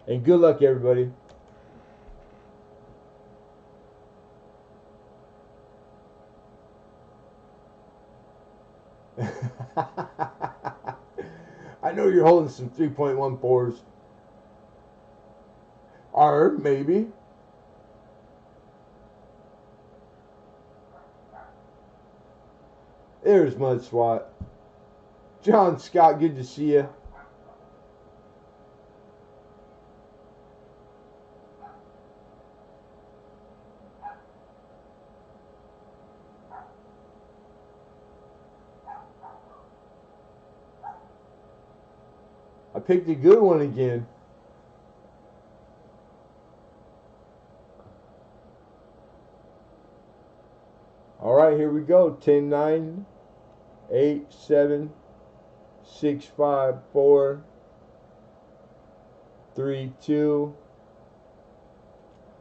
And good luck, everybody. I know you're holding some 3.14s. Or maybe. There's Mud Swat. John Scott, good to see you. I picked a good one again. All right, here we go. 10, 9, 8, 7, 6, 5, 4, 3, 2.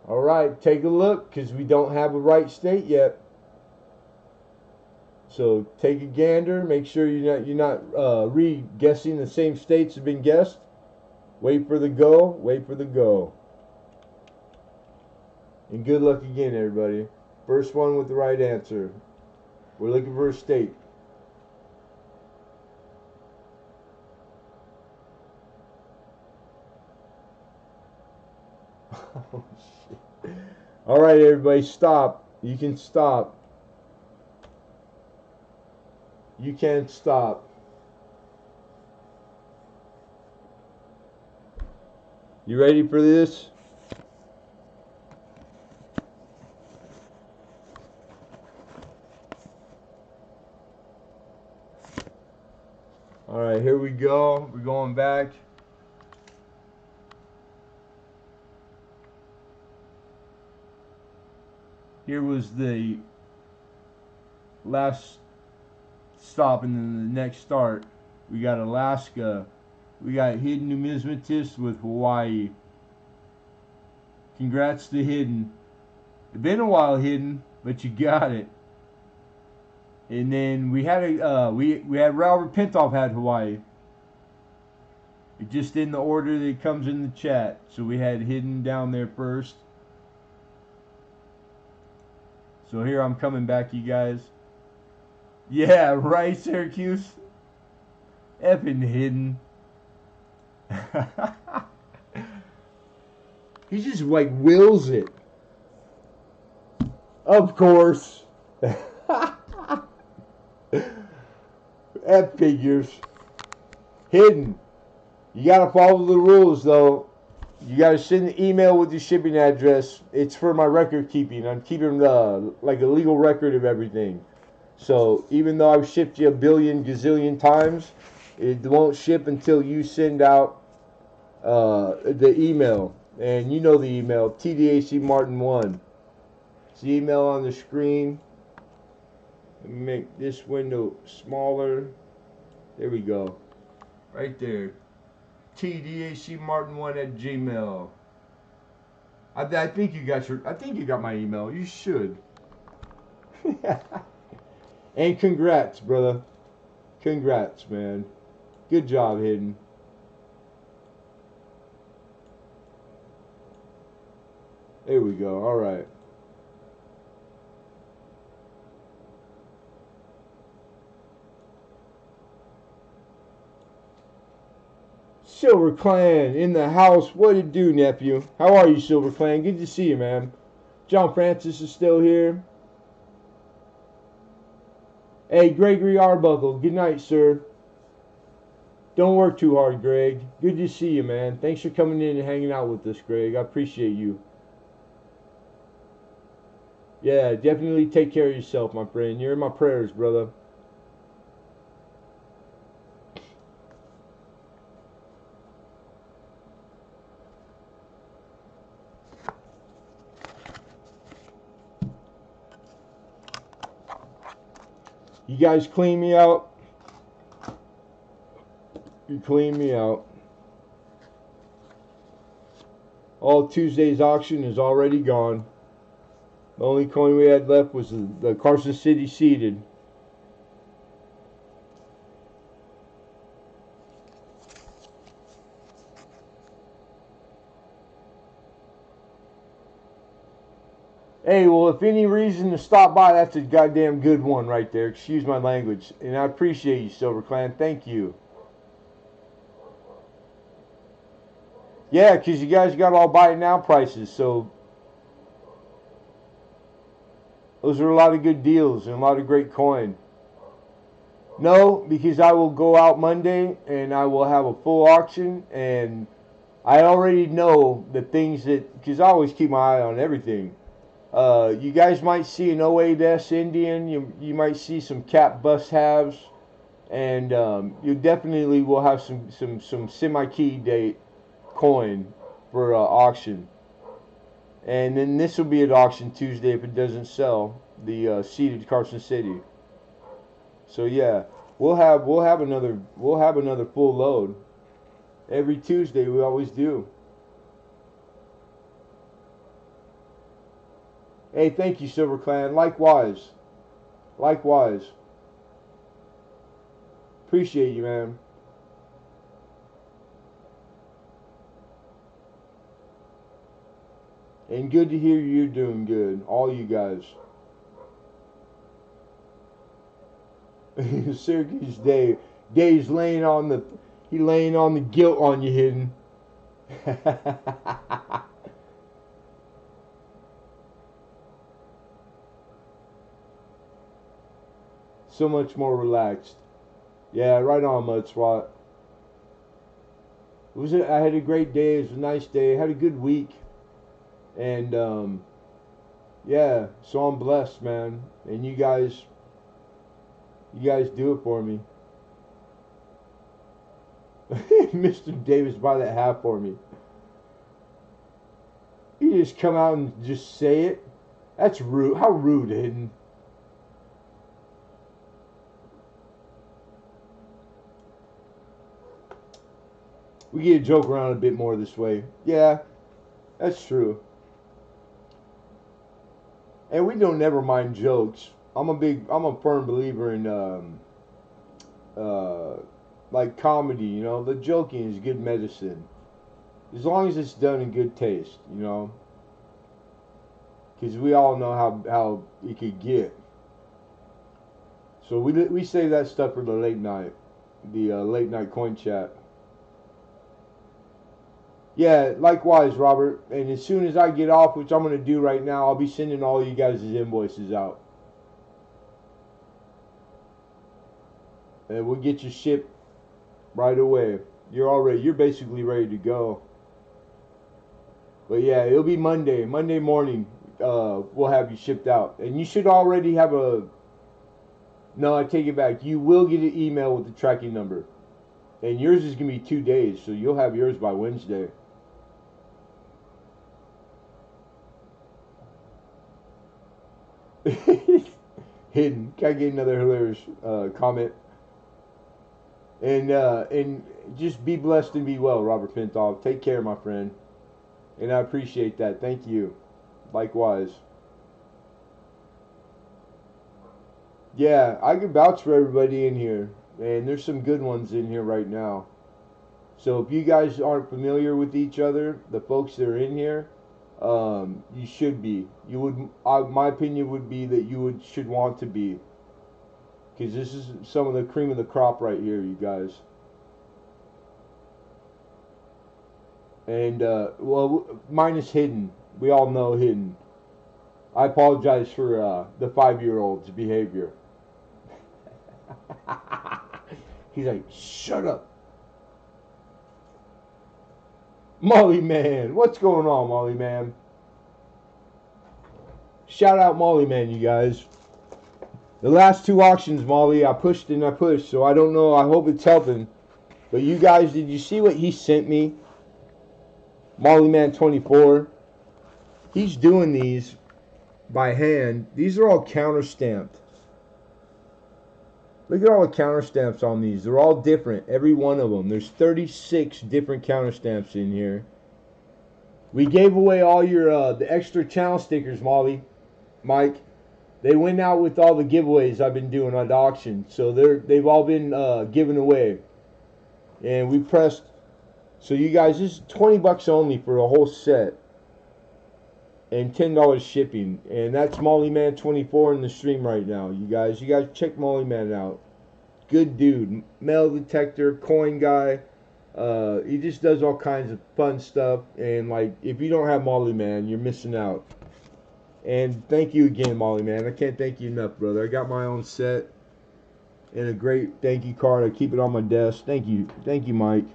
All right, take a look because we don't have a right state yet. So take a gander. Make sure you're not re-guessing the same states have been guessed. Wait for the go. Wait for the go. And good luck again, everybody. First one with the right answer. We're looking for a state. Oh, shit. All right, everybody, stop. You can stop. You can't stop. You ready for this? All right, here we go. We're going back. Here was the last stop and then the next start. We got Alaska. We got Hidden Numismatist with Hawaii. Congrats to Hidden. It's been a while, Hidden, but you got it. And then we had we had Robert Pintoff had Hawaii. It just in the order that it comes in the chat. So we had Hidden down there first. So here I'm coming back, you guys. Yeah, right, Syracuse. Effing Hidden. He just like wills it. Of course. F figures. Hidden. You gotta follow the rules though. You gotta send an email with your shipping address. It's for my record keeping. I'm keeping like a legal record of everything. So even though I've shipped you a billion gazillion times, it won't ship until you send out the email. And you know the email, tdacmartin1. It's the email on the screen. Let me make this window smaller. There we go. Right there. tdacmartin1@gmail. I think you got my email. You should. And congrats, brother. Congrats, man. Good job, Hidden. There we go. All right. Silver Clan in the house. What it do, nephew? How are you, Silver Clan? Good to see you, man. John Francis is still here. Hey, Gregory Arbuckle. Good night, sir. Don't work too hard, Greg. Good to see you, man. Thanks for coming in and hanging out with us, Greg. I appreciate you. Yeah, definitely take care of yourself, my friend. You're in my prayers, brother. You guys clean me out. You clean me out. All Tuesday's auction is already gone. The only coin we had left was the Carson City seeded. Hey, well, if any reason to stop by, that's a goddamn good one right there. Excuse my language. And I appreciate you, Silver Clan. Thank you. Yeah, because you guys got all buy it now prices, so those are a lot of good deals and a lot of great coin. No, because I will go out Monday and I will have a full auction, and I already know the things that, because I always keep my eye on everything. You guys might see an 08S Indian. You might see some cap bust halves. and you definitely will have some semi-key date coin for auction. And then this will be at auction Tuesday if it doesn't sell. The seeded Carson City. So yeah, we'll have another full load every Tuesday. We always do. Hey, thank you, Silver Clan. Likewise, likewise. Appreciate you, man. And good to hear you're doing good, all you guys. Syracuse Dave's laying on the guilt on you, hidden. So much more relaxed. Yeah, right on, Mudswat. I had a great day. It was a nice day. I had a good week, and yeah. So I'm blessed, man. And you guys do it for me. Mr. Davis, buy that hat for me. You just come out and just say it. That's rude. How rude, Hidden. We get to joke around a bit more this way. Yeah, that's true. And we don't never mind jokes. I'm a firm believer in uh, like comedy. The joking is good medicine as long as it's done in good taste. Because we all know how it could get. So we save that stuff for the late night coin chat. Yeah, likewise, Robert. And as soon as I get off, which I'm going to do right now, I'll be sending all you guys' invoices out. And we'll get you shipped right away. You're basically ready to go. But yeah, it'll be Monday. Monday morning, we'll have you shipped out. And you should already have no, I take it back. You will get an email with the tracking number. And yours is going to be 2 days, so you'll have yours by Wednesday. Hidden. Can I get another hilarious comment? And just be blessed and be well, Robert Pintoff. Take care, my friend. And I appreciate that. Thank you. Likewise. Yeah, I can vouch for everybody in here. And there's some good ones in here right now. So if you guys aren't familiar with each other, the folks that are in here, you should be. My opinion would be that should want to be. Because this is some of the cream of the crop right here, you guys. And, well, minus Hidden. We all know Hidden. I apologize for the 5-year-old's behavior. He's like, shut up. Molly Man. What's going on, Molly Man? Shout out Molly Man, you guys. The last 2 auctions, Molly, I pushed and I pushed, so I don't know. I hope it's helping. But you guys, did you see what he sent me? Molly Man 24. He's doing these by hand. These are all counter stamped. Look at all the counter stamps on these. They're all different, every one of them. There's 36 different counter stamps in here. We gave away all your the extra channel stickers, Molly, Mike. They went out with all the giveaways I've been doing on the auction, so they've all been given away. And we pressed. So you guys, this is $20 only for a whole set, and $10 shipping. And that's Molly Man 24 in the stream right now. You guys check Molly Man out. Good dude, metal detector, coin guy. He just does all kinds of fun stuff. And like, if you don't have Molly Man, you're missing out. And thank you again, Molly Man. I can't thank you enough, brother. I got my own set and a great thank you card. I keep it on my desk. Thank you, Mike.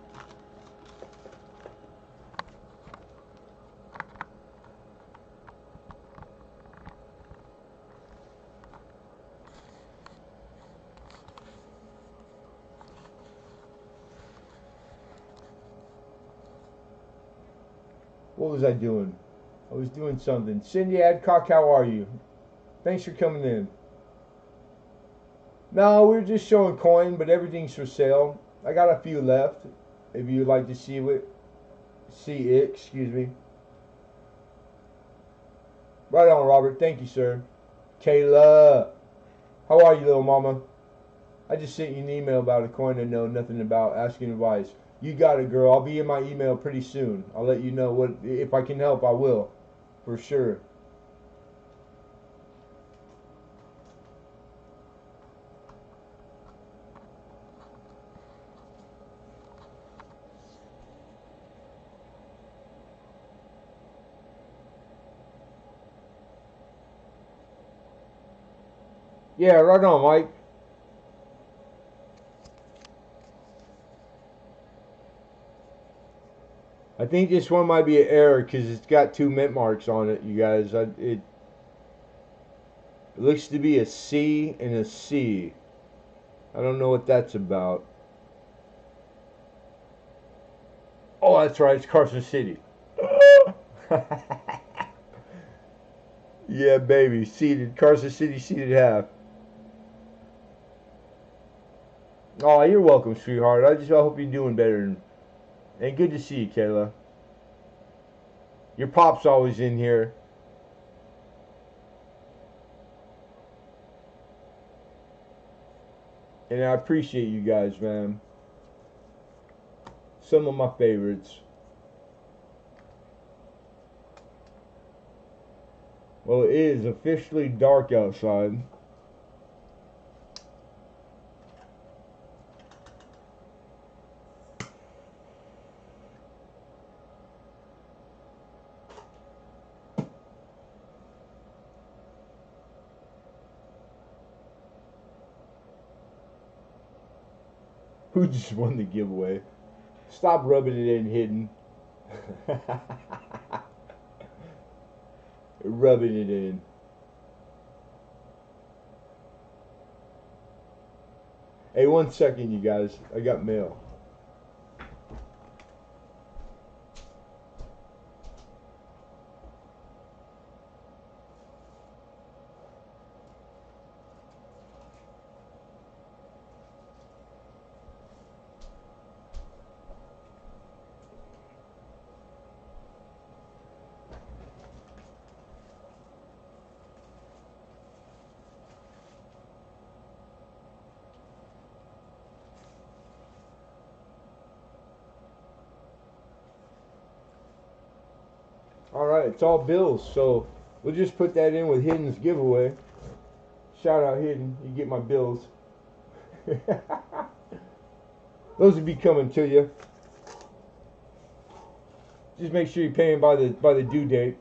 What was I doing? I was doing something. Cindy Adcock, how are you? Thanks for coming in. No, we're just showing coin, but everything's for sale. I got a few left. If you'd like to see it, excuse me. Right on, Robert. Thank you, sir. Kayla, how are you, little mama? I just sent you an email about a coin I know nothing about, asking advice. You got it, girl. I'll be in my email pretty soon. I'll let you know what if I can help. I will, for sure. Yeah, right on, Mike. I think this one might be an error because it's got two mint marks on it, you guys. It looks to be a C and a C. I don't know what that's about. Oh, that's right. It's Carson City. Yeah, baby. Seated. Carson City seated half. Oh, you're welcome, sweetheart. I hope you're doing better. And good to see you, Kayla. Your pop's always in here. And I appreciate you guys, man. Some of my favorites. Well, it is officially dark outside. Who just won the giveaway? Stop rubbing it in, hidden. Rubbing it in. Hey, 1 second, you guys. I got mail. Alright, it's all bills, so we'll just put that in with Hidden's giveaway. Shout out Hidden, you get my bills. Those will be coming to you. Just make sure you're paying by the due date.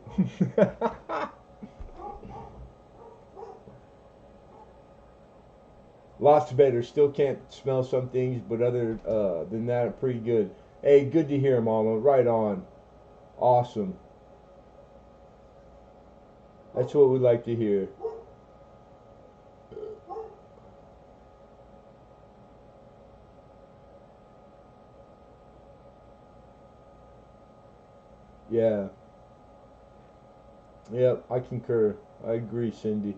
Lots better. Still can't smell some things, but other than that, pretty good. Hey, good to hear, Mama. Right on. Awesome. That's what we like to hear. Yeah. Yep, I concur. I agree, Cindy.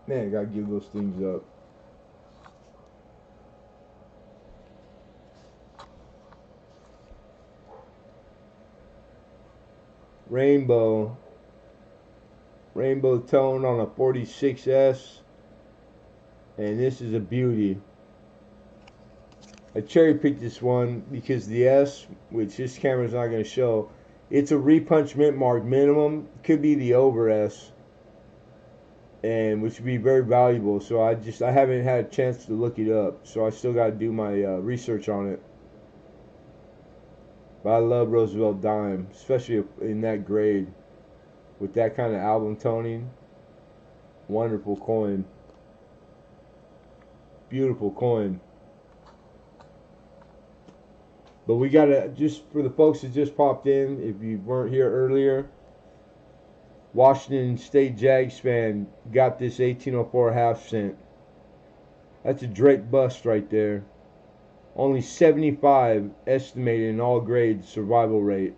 Man, I gotta give those things up. Rainbow. Rainbow tone on a 46S. And this is a beauty. I cherry picked this one because the S, which this camera's not going to show, it's a repunch mint mark minimum. Could be the over S, and which would be very valuable. So I haven't had a chance to look it up. So I still got to do my research on it. But I love Roosevelt Dime, especially in that grade with that kind of album toning. Wonderful coin. Beautiful coin. But we gotta, just for the folks that just popped in, if you weren't here earlier, Washington State Jags fan got this 1804 half cent. That's a Drake bust right there. Only 75 estimated in all grades survival rate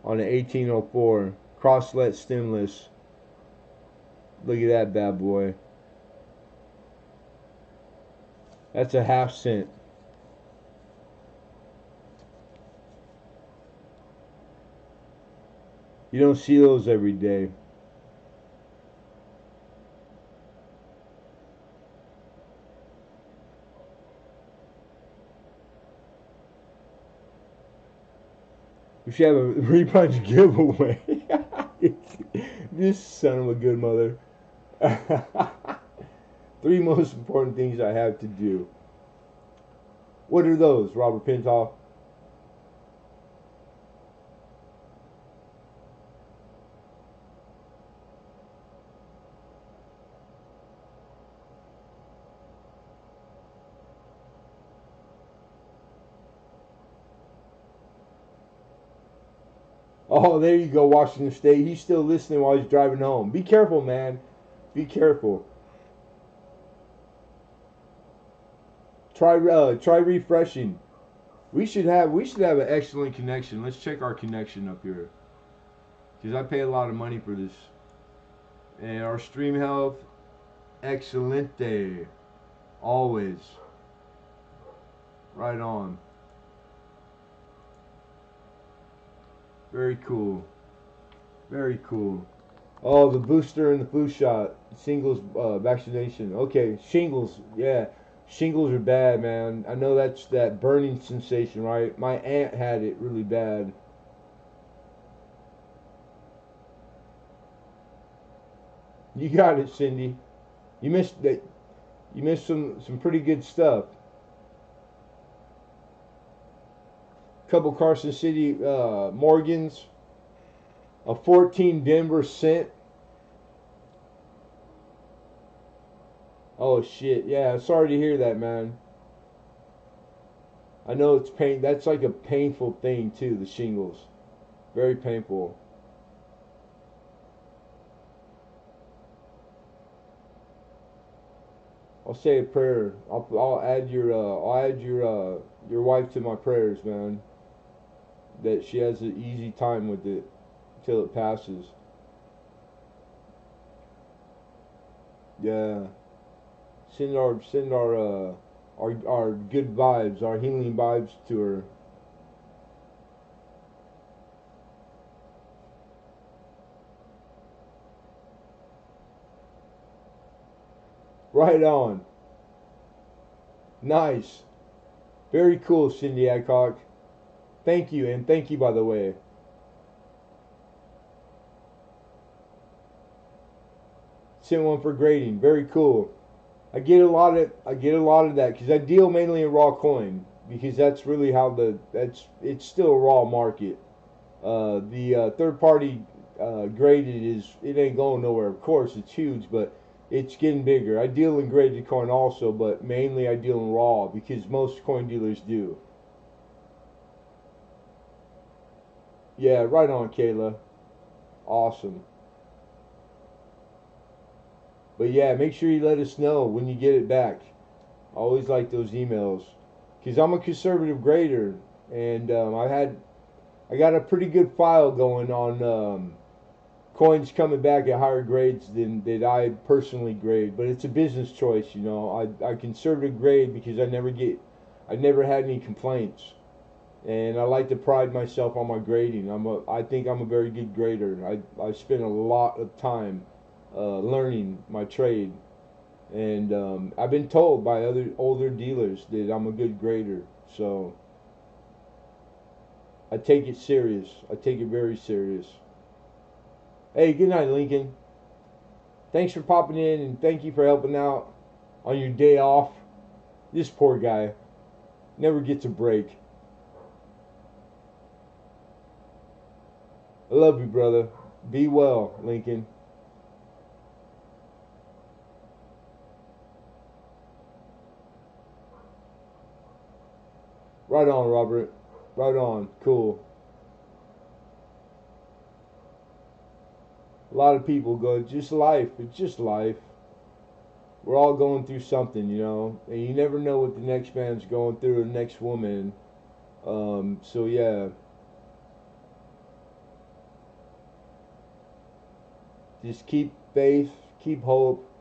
on an 1804 crosslet stemless. Look at that bad boy. That's a half cent. You don't see those every day. We should have a repunch giveaway. This son of a good mother. Three most important things I have to do. What are those, Robert Pintoff? Oh, there you go, Washington State. He's still listening while he's driving home. Be careful, man. Be careful. Try refreshing. We should have an excellent connection. Let's check our connection up here, because I pay a lot of money for this. And our stream health, excelente, always. Right on. Very cool. Very cool. Oh, the booster and the flu shot, shingles vaccination. Okay, shingles. Yeah, shingles are bad, man. I know that's that burning sensation, right? My aunt had it really bad. You got it, Cindy. You missed that. You missed some pretty good stuff. Couple Carson City Morgans, a 14 Denver cent. Oh shit, yeah, sorry to hear that, man. I know it's pain. That's like a painful thing too. The shingles, very painful. I'll say a prayer. I'll add your wife to my prayers, man. That she has an easy time with it till it passes. Yeah, send our good vibes, our healing vibes to her. Right on. Nice. Very cool, Cindy Adcock. Thank you, and thank you by the way. Sent one for grading. Very cool. I get a lot of that because I deal mainly in raw coin because that's really how it's still a raw market. The third party graded it ain't going nowhere. Of course, it's huge, but it's getting bigger. I deal in graded coin also, but mainly I deal in raw because most coin dealers do. Yeah, right on, Kayla. Awesome. But yeah, make sure you let us know when you get it back. I always like those emails because I'm a conservative grader, and I got a pretty good file going on coins coming back at higher grades than that I personally grade. But it's a business choice, you know. I conservative grade because I never had any complaints, and I like to pride myself on my grading. I think I'm a very good grader. I spend a lot of time learning my trade, and I've been told by other older dealers that I'm a good grader. So I take it serious. I take it very serious. Hey, good night, Lincoln. Thanks for popping in, and thank you for helping out on your day off. This poor guy never gets a break. I love you, brother. Be well, Lincoln. Right on, Robert. Right on. Cool. A lot of people go, just life. It's just life. we're all going through something, you know, and you never know what the next man's going through, or the next woman. So yeah, just keep faith, keep hope,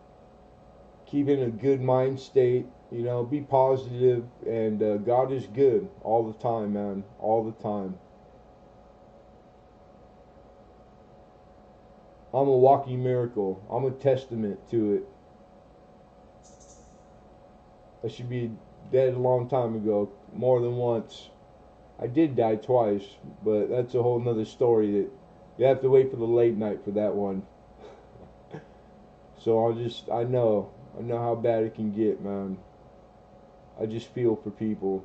keep in a good mind state. You know, be positive, and God is good all the time, man, all the time. I'm a walking miracle. I'm a testament to it. I should be dead a long time ago, more than once. I did die twice, but that's a whole nother story that you have to wait for the late night for that one. So I know how bad it can get, man. I just feel for people.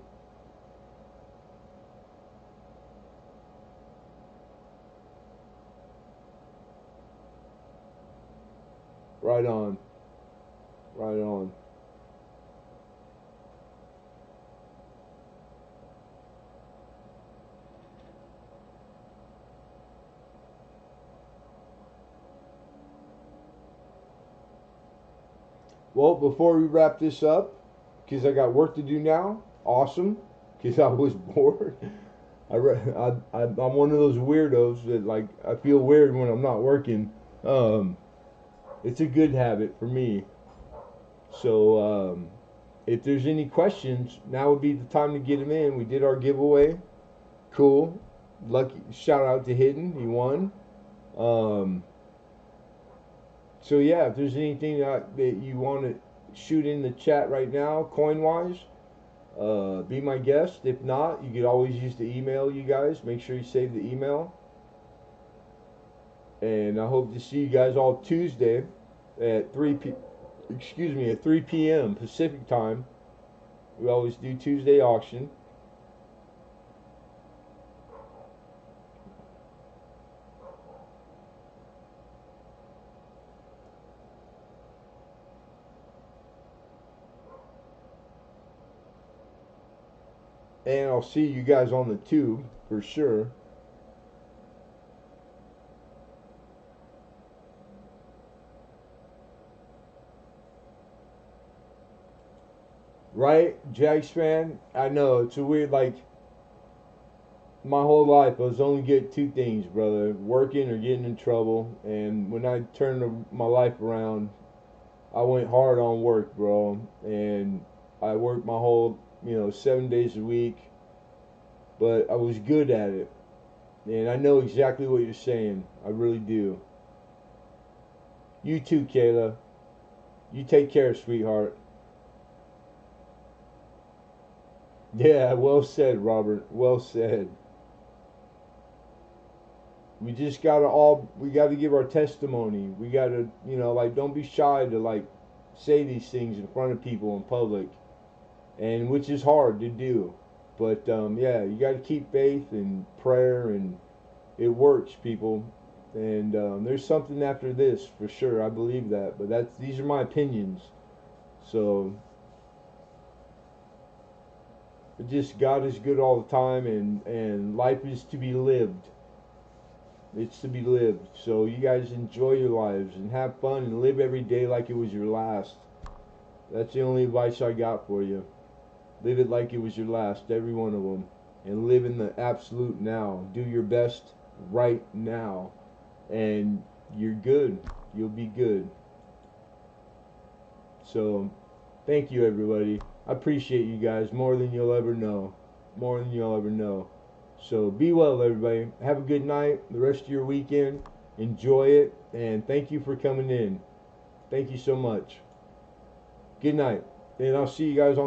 Right on, right on. Well, before we wrap this up, because I got work to do now, awesome, because I was bored. I'm one of those weirdos that, like, I feel weird when I'm not working. Um, it's a good habit for me. So if there's any questions, now would be the time to get them in. We did our giveaway. Cool. Lucky shout out to Hidden. He won. Um, so yeah, if there's anything that you want to shoot in the chat right now, coin wise, be my guest. If not, you could always use the email, you guys. Make sure you save the email. And I hope to see you guys all Tuesday at 3 p.m. Pacific time. We always do Tuesday auction. And I'll see you guys on the tube for sure. Right, Jags fan? I know, it's a weird, like, my whole life I was only good at two things, brother: working or getting in trouble. And when I turned my life around, I went hard on work, bro. And I worked my whole, 7 days a week, but I was good at it. And I know exactly what you're saying. I really do. You too, Kayla. You take care, sweetheart. Yeah, well said, Robert. Well said. We gotta give our testimony. We gotta, like, don't be shy to, like, say these things in front of people in public, and which is hard to do. But yeah, you gotta keep faith and prayer, and it works, people. And there's something after this for sure. I believe that. But these are my opinions. So just God is good all the time, and life is to be lived. It's to be lived. So you guys enjoy your lives and have fun and live every day like it was your last. That's the only advice I got for you. Live it like it was your last, every one of them. And live in the absolute now. Do your best right now. And you're good. You'll be good. So, thank you, everybody. I appreciate you guys more than you'll ever know. More than you'll ever know. So be well, everybody. Have a good night. The rest of your weekend. Enjoy it. And thank you for coming in. Thank you so much. Good night. And I'll see you guys on